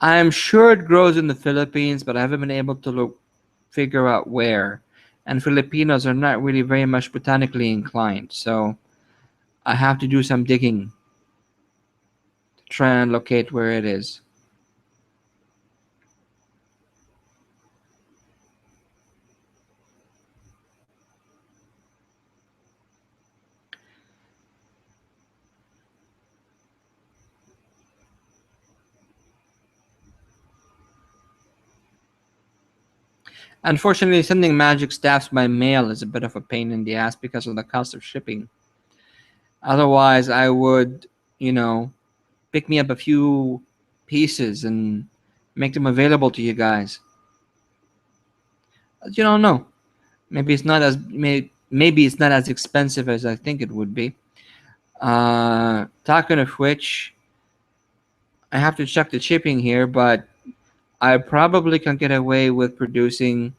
S1: I'm sure it grows in the Philippines, but I haven't been able to figure out where. And Filipinos are not really very much botanically inclined, so I have to do some digging to try and locate where it is. Unfortunately, sending magic staffs by mail is a bit of a pain in the ass because of the cost of shipping. Otherwise, I would, pick me up a few pieces and make them available to you guys. But you don't know. Maybe it's not as expensive as I think it would be. Talking of which, I have to check the shipping here, but I probably can get away with producing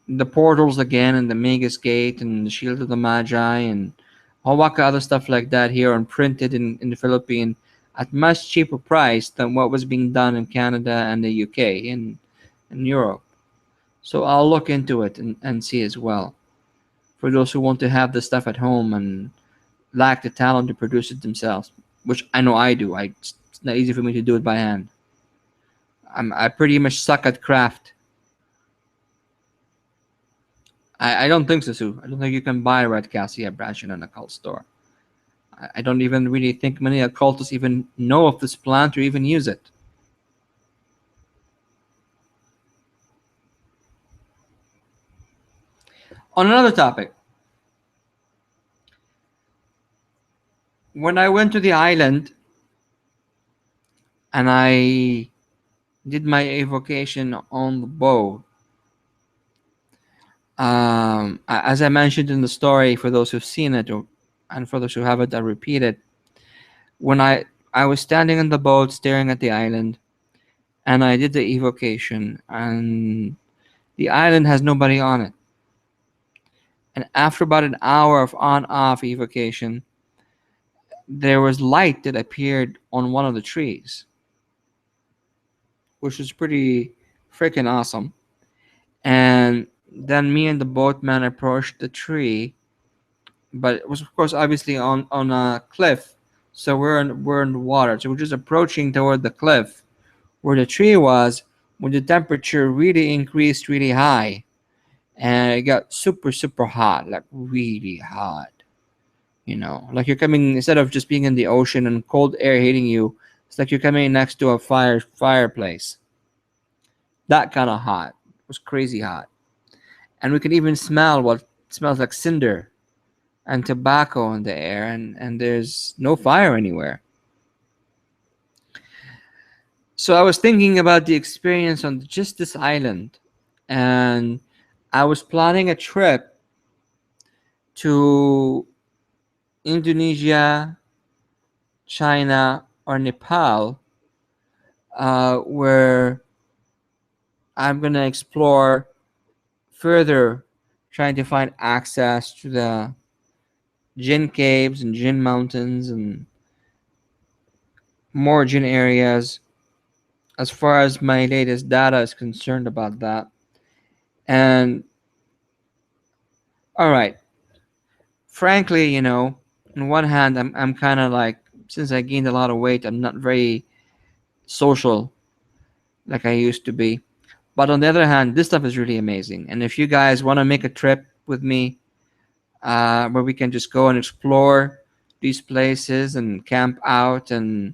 S1: the portals again and the Magus Gate and the Shield of the Magi and a whole lot of other stuff like that here and printed in the Philippines at much cheaper price than what was being done in Canada and the UK and Europe. So I'll look into it and see as well. For those who want to have the stuff at home and lack the talent to produce it themselves, which I know I do. It's not easy for me to do it by hand. I pretty much suck at craft. I don't think so, Sue. I don't think you can buy red cassia branch in an occult store. I don't even really think many occultists even know of this plant or even use it. On another topic, when I went to the island and I did my evocation on the bow, as I mentioned in the story, for those who've seen it, and for those who haven't, I repeat it. When I was standing on the boat, staring at the island, and I did the evocation, and the island has nobody on it. And after about an hour of on-off evocation, there was light that appeared on one of the trees, which was pretty freaking awesome. And then me and the boatman approached the tree, but it was of course obviously on a cliff, so we're in the water. So we're just approaching toward the cliff where the tree was when the temperature really increased really high, and it got super hot, like really hot. Like you're coming, instead of just being in the ocean and cold air hitting you, it's like you're coming next to a fireplace. That kind of hot. It was crazy hot. And we could even smell what smells like cinder and tobacco in the air, and there's no fire anywhere. So I was thinking about the experience on just this island, and I was planning a trip to Indonesia, China, or Nepal, where I'm gonna explore further, trying to find access to the Jinn caves and Jinn mountains and more Jinn areas, as far as my latest data is concerned about that. And all right, frankly, on one hand, I'm kind of like, since I gained a lot of weight, I'm not very social like I used to be. But on the other hand, this stuff is really amazing. And if you guys want to make a trip with me, where we can just go and explore these places and camp out and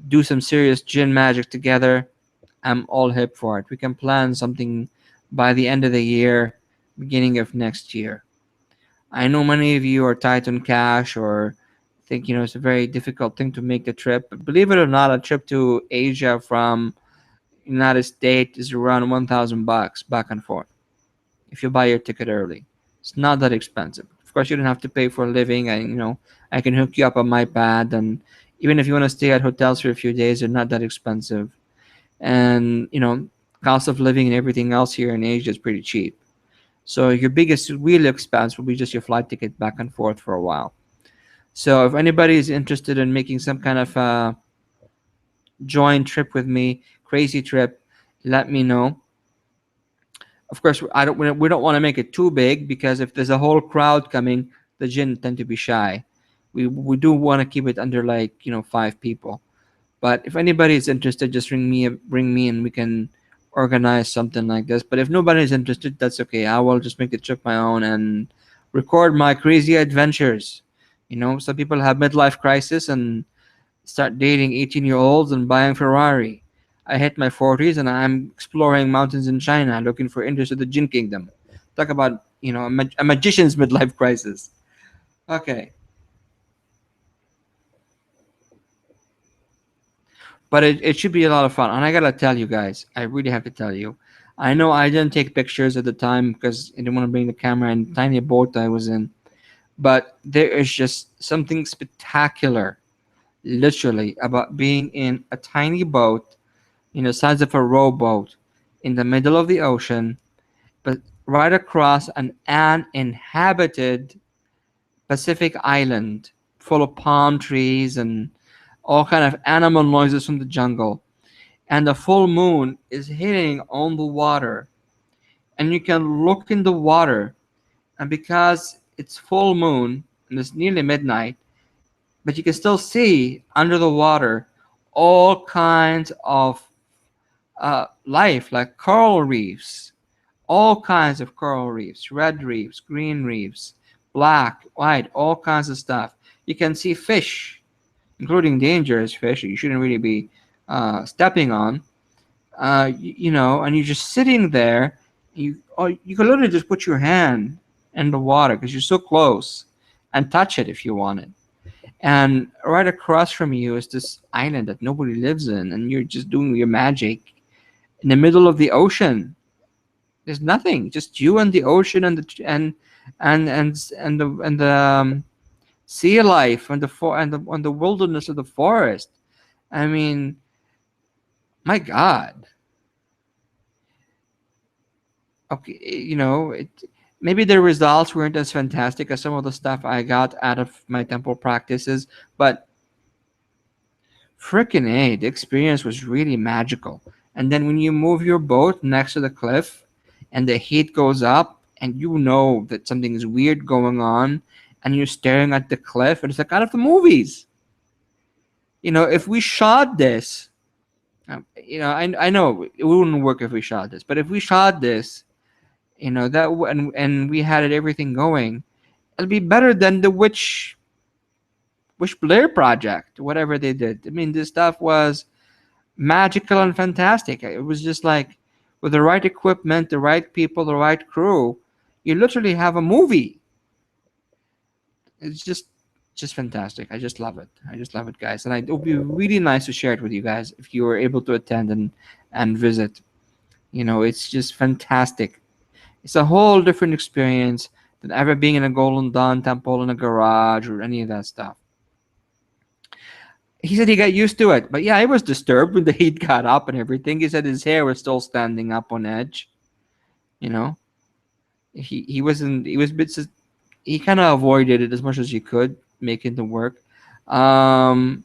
S1: do some serious Jinn magic together, I'm all hip for it. We can plan something by the end of the year, beginning of next year. I know many of you are tight on cash or think it's a very difficult thing to make the trip. But believe it or not, a trip to Asia from United States is around $1,000 back and forth if you buy your ticket early. It's not that expensive. Of course, you don't have to pay for a living. I can hook you up on my pad, and Even if you want to stay at hotels for a few days, they're not that expensive. And cost of living and everything else here in Asia is pretty cheap. So your biggest real expense will be just your flight ticket back and forth for a while. So if anybody is interested in making some kind of joint trip with me, crazy trip, let me know. Of course, we don't want to make it too big, because if there's a whole crowd coming, the Jinn tend to be shy. We do want to keep it under, like, 5 people. But if anybody is interested, just ring me, and we can organize something like this. But if nobody is interested, that's okay. I will just make the trip my own and record my crazy adventures. Some people have midlife crisis and start dating 18-year-olds and buying Ferrari. I hit my 40s and I'm exploring mountains in China looking for interest of the Jinn Kingdom. Talk about, a magician's midlife crisis. Okay. But it should be a lot of fun. And I gotta tell you guys, I really have to tell you, I know I didn't take pictures at the time because I didn't want to bring the camera in the tiny boat I was in. But there is just something spectacular, literally, about being in a tiny boat, size of a rowboat, in the middle of the ocean, but right across an uninhabited Pacific island full of palm trees and all kind of animal noises from the jungle. And the full moon is hitting on the water, and you can look in the water, and because it's full moon and it's nearly midnight, but you can still see under the water all kinds of life, like coral reefs, all kinds of coral reefs, red reefs, green reefs, black, white, all kinds of stuff. You can see fish, including dangerous fish you shouldn't really be stepping on. And you're just sitting there. You can literally just put your hand in the water because you're so close, and touch it if you wanted. And right across from you is this island that nobody lives in, and you're just doing your magic in the middle of the ocean. There's nothing, just you and the ocean and the sea life and the wilderness of the forest. I mean, my God. Okay, maybe the results weren't as fantastic as some of the stuff I got out of my temple practices, but freaking A, the experience was really magical. And then when you move your boat next to the cliff and the heat goes up and you know that something is weird going on, and you're staring at the cliff, and it's like out of the movies. If we shot this, I know it wouldn't work if we shot this, but if we shot this, and we had everything going, it'll be better than the Witch Blair project, whatever they did. I mean, this stuff was magical and fantastic. It was just like, with the right equipment, the right people, the right crew, you literally have a movie. It's just fantastic. I just love it. I just love it, guys. And it would be really nice to share it with you guys if you were able to attend and visit. It's just fantastic. It's a whole different experience than ever being in a Golden Dawn temple in a garage or any of that stuff. He said he got used to it, but yeah, he was disturbed when the heat got up and everything. He said his hair was still standing up on edge. He wasn't. He was a bit. He kind of avoided it as much as he could, making it work. Um,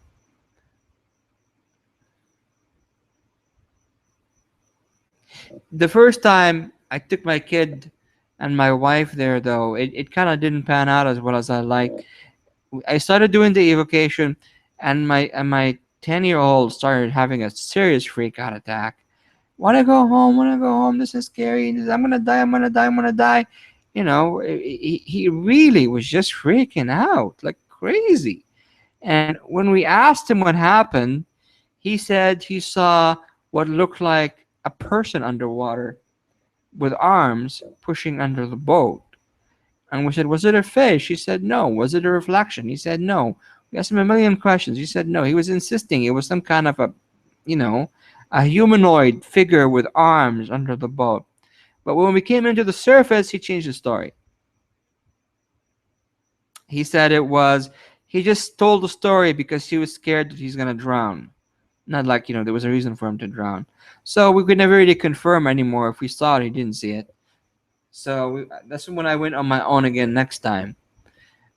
S1: the first time I took my kid and my wife there, though, it kind of didn't pan out as well as I liked. I started doing the evocation, and my 10-year-old started having a serious freak out attack. Want to go home? Want to go home? This is scary. I'm gonna die. I'm gonna die. I'm gonna die. He really was just freaking out like crazy. And when we asked him what happened, he said he saw what looked like a person underwater with arms pushing under the boat. And we said, was it a fish? He said, no. Was it a reflection? He said, no. We asked him a million questions. He said, no. He was insisting it was some kind of a humanoid figure with arms under the boat. But when we came into the surface, he changed the story. He said it was He just told the story because he was scared that he's gonna drown. Not like, there was a reason for him to drown. So we could never really confirm anymore if we saw it, he didn't see it. So that's when I went on my own again next time,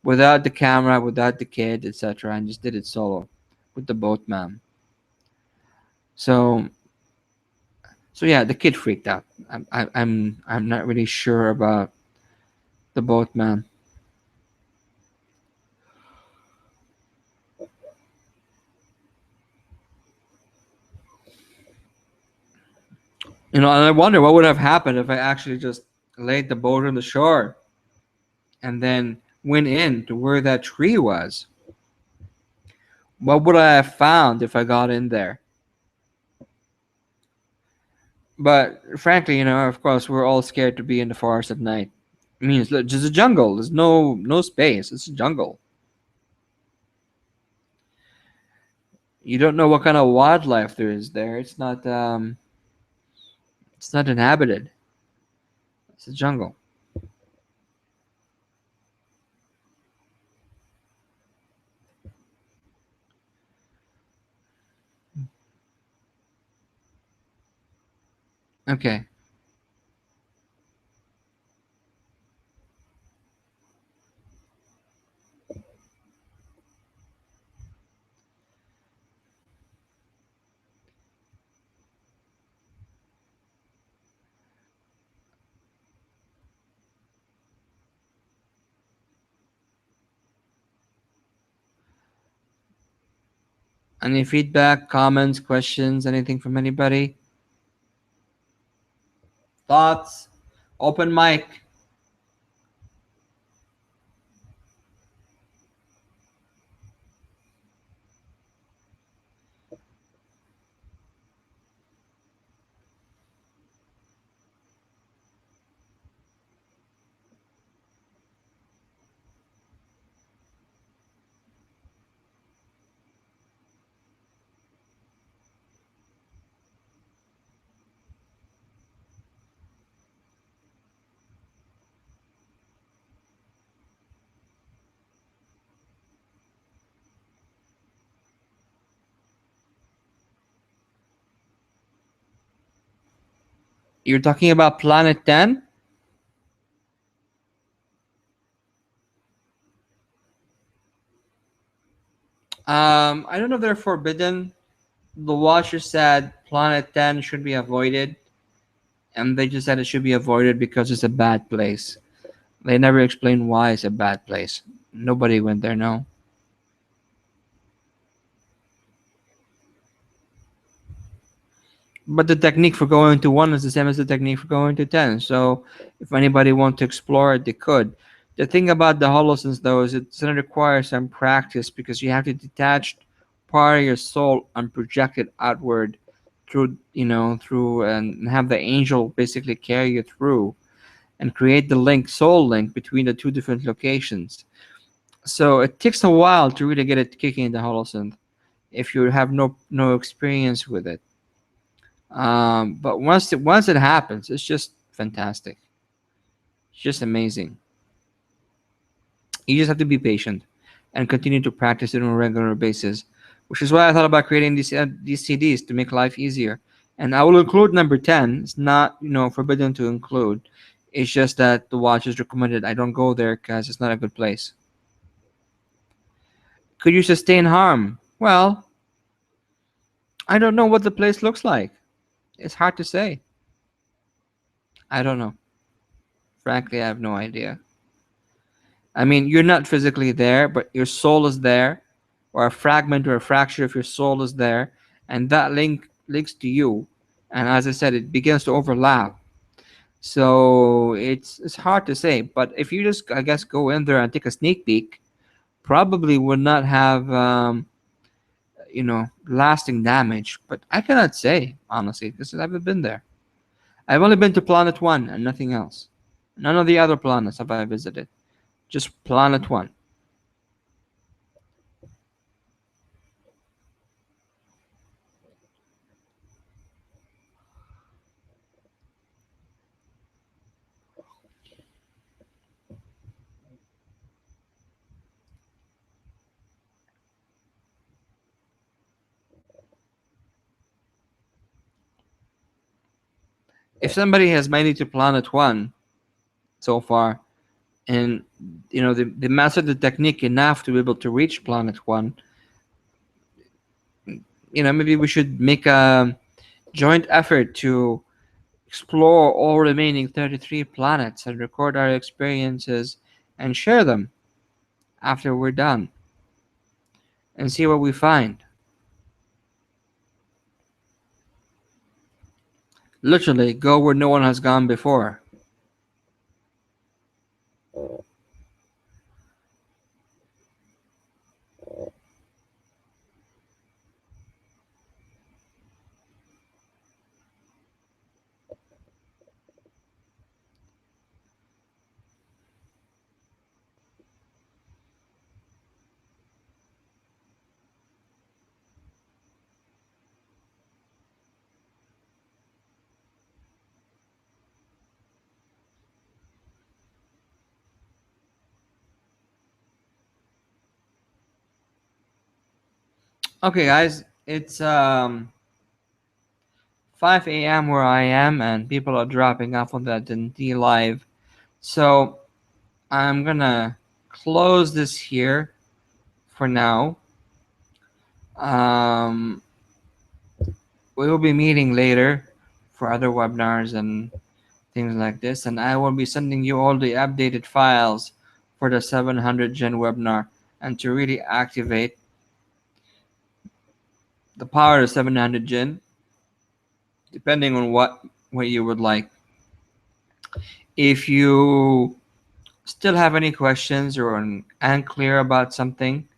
S1: without the camera, without the kid, etc., and just did it solo with the boatman. So so yeah, the kid freaked out. I'm not really sure about the boatman. And I wonder what would have happened if I actually just laid the boat on the shore and then went in to where that tree was. What would I have found if I got in there? But frankly, of course, we're all scared to be in the forest at night. I mean, it's just a jungle. There's no space. It's a jungle. You don't know what kind of wildlife there is there. It's not inhabited. It's a jungle. Okay. Any feedback, comments, questions, anything from anybody? Thoughts? Open mic. You're talking about Planet 10? I don't know if they're forbidden. The Watcher said Planet 10 should be avoided, and they just said it should be avoided because it's a bad place. They never explained why it's a bad place. Nobody went there, no. But the technique for going to one is the same as the technique for going to 10. So if anybody wants to explore it, they could. The thing about the HoloSense, though, is it's going to require some practice because you have to detach part of your soul and project it outward through and have the angel basically carry you through and create the soul link between the two different locations. So it takes a while to really get it kicking in the HoloSynth if you have no experience with it. But once it happens, it's just fantastic. It's just amazing. You just have to be patient and continue to practice it on a regular basis, which is why I thought about creating these CDs to make life easier. And I will include number 10. It's not forbidden to include. It's just that the watch is recommended. I don't go there because it's not a good place. Could you sustain harm? Well, I don't know what the place looks like. It's hard to say. I don't know. Frankly, I have no idea. I mean, you're not physically there, but your soul is there, or a fragment or a fracture of your soul is there, and that links to you. And as I said, it begins to overlap. So it's hard to say. But if you just, I guess, go in there and take a sneak peek, probably would not have lasting damage. But I cannot say honestly because I haven't been there. I've only been to Planet One and nothing else. None of the other planets have I visited. Just Planet One. If somebody has made it to planet 1 so far, and they mastered the technique enough to be able to reach planet 1, maybe we should make a joint effort to explore all remaining 33 planets and record our experiences and share them after we're done and see what we find. Literally, go where no one has gone before. Okay, guys, it's 5 a.m. where I am, and people are dropping off on the D live. So I'm gonna close this here for now. Um, we will be meeting later for other webinars and things like this, and I will be sending you all the updated files for the 700 Jinn webinar, and to really activate the power of 700 Jinn, depending on what you would like. If you still have any questions or unclear about something,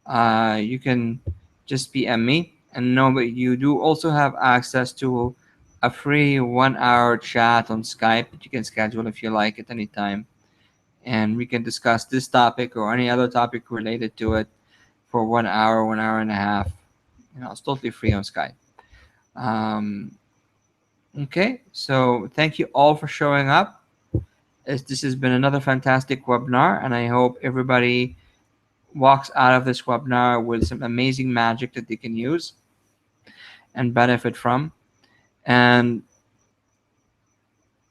S1: you can just PM me, and know that you do also have access to a free 1 hour chat on Skype that you can schedule if you like at any time, and we can discuss this topic or any other topic related to it for 1 hour, 1 hour and a half. It's totally free on Skype. Okay, so thank you all for showing up. This has been another fantastic webinar, and I hope everybody walks out of this webinar with some amazing magic that they can use and benefit from. And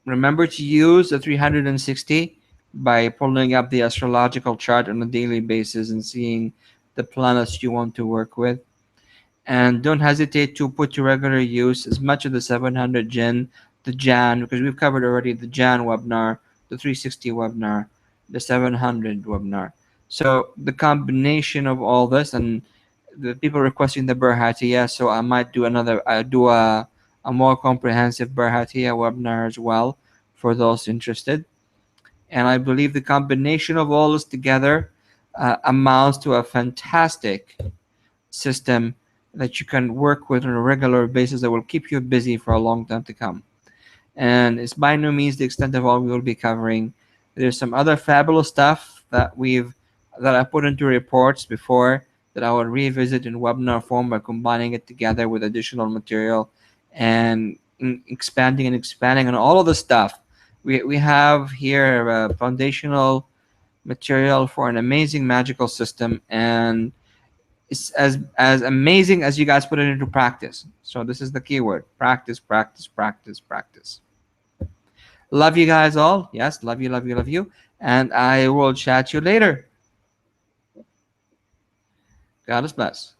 S1: remember to use the 360 by pulling up the astrological chart on a daily basis and seeing the planets you want to work with. And don't hesitate to put to regular use as much of the 700 Jinn, the Jan, because we've covered already the Jan webinar, the 360 webinar, the 700 webinar. So the combination of all this, and the people requesting the Berhatiya, so I might do a more comprehensive Berhatiya webinar as well for those interested. And I believe the combination of all this together amounts to a fantastic system that you can work with on a regular basis that will keep you busy for a long time to come. And it's by no means the extent of all we will be covering. There's some other fabulous stuff that I put into reports before that I will revisit in webinar form by combining it together with additional material and expanding on all of the stuff. We have here a foundational material for an amazing magical system, and it's as amazing as you guys put it into practice. So this is the keyword: practice, practice, practice, practice. Love you guys all. Yes, love you, love you, love you. And I will chat you later. God bless.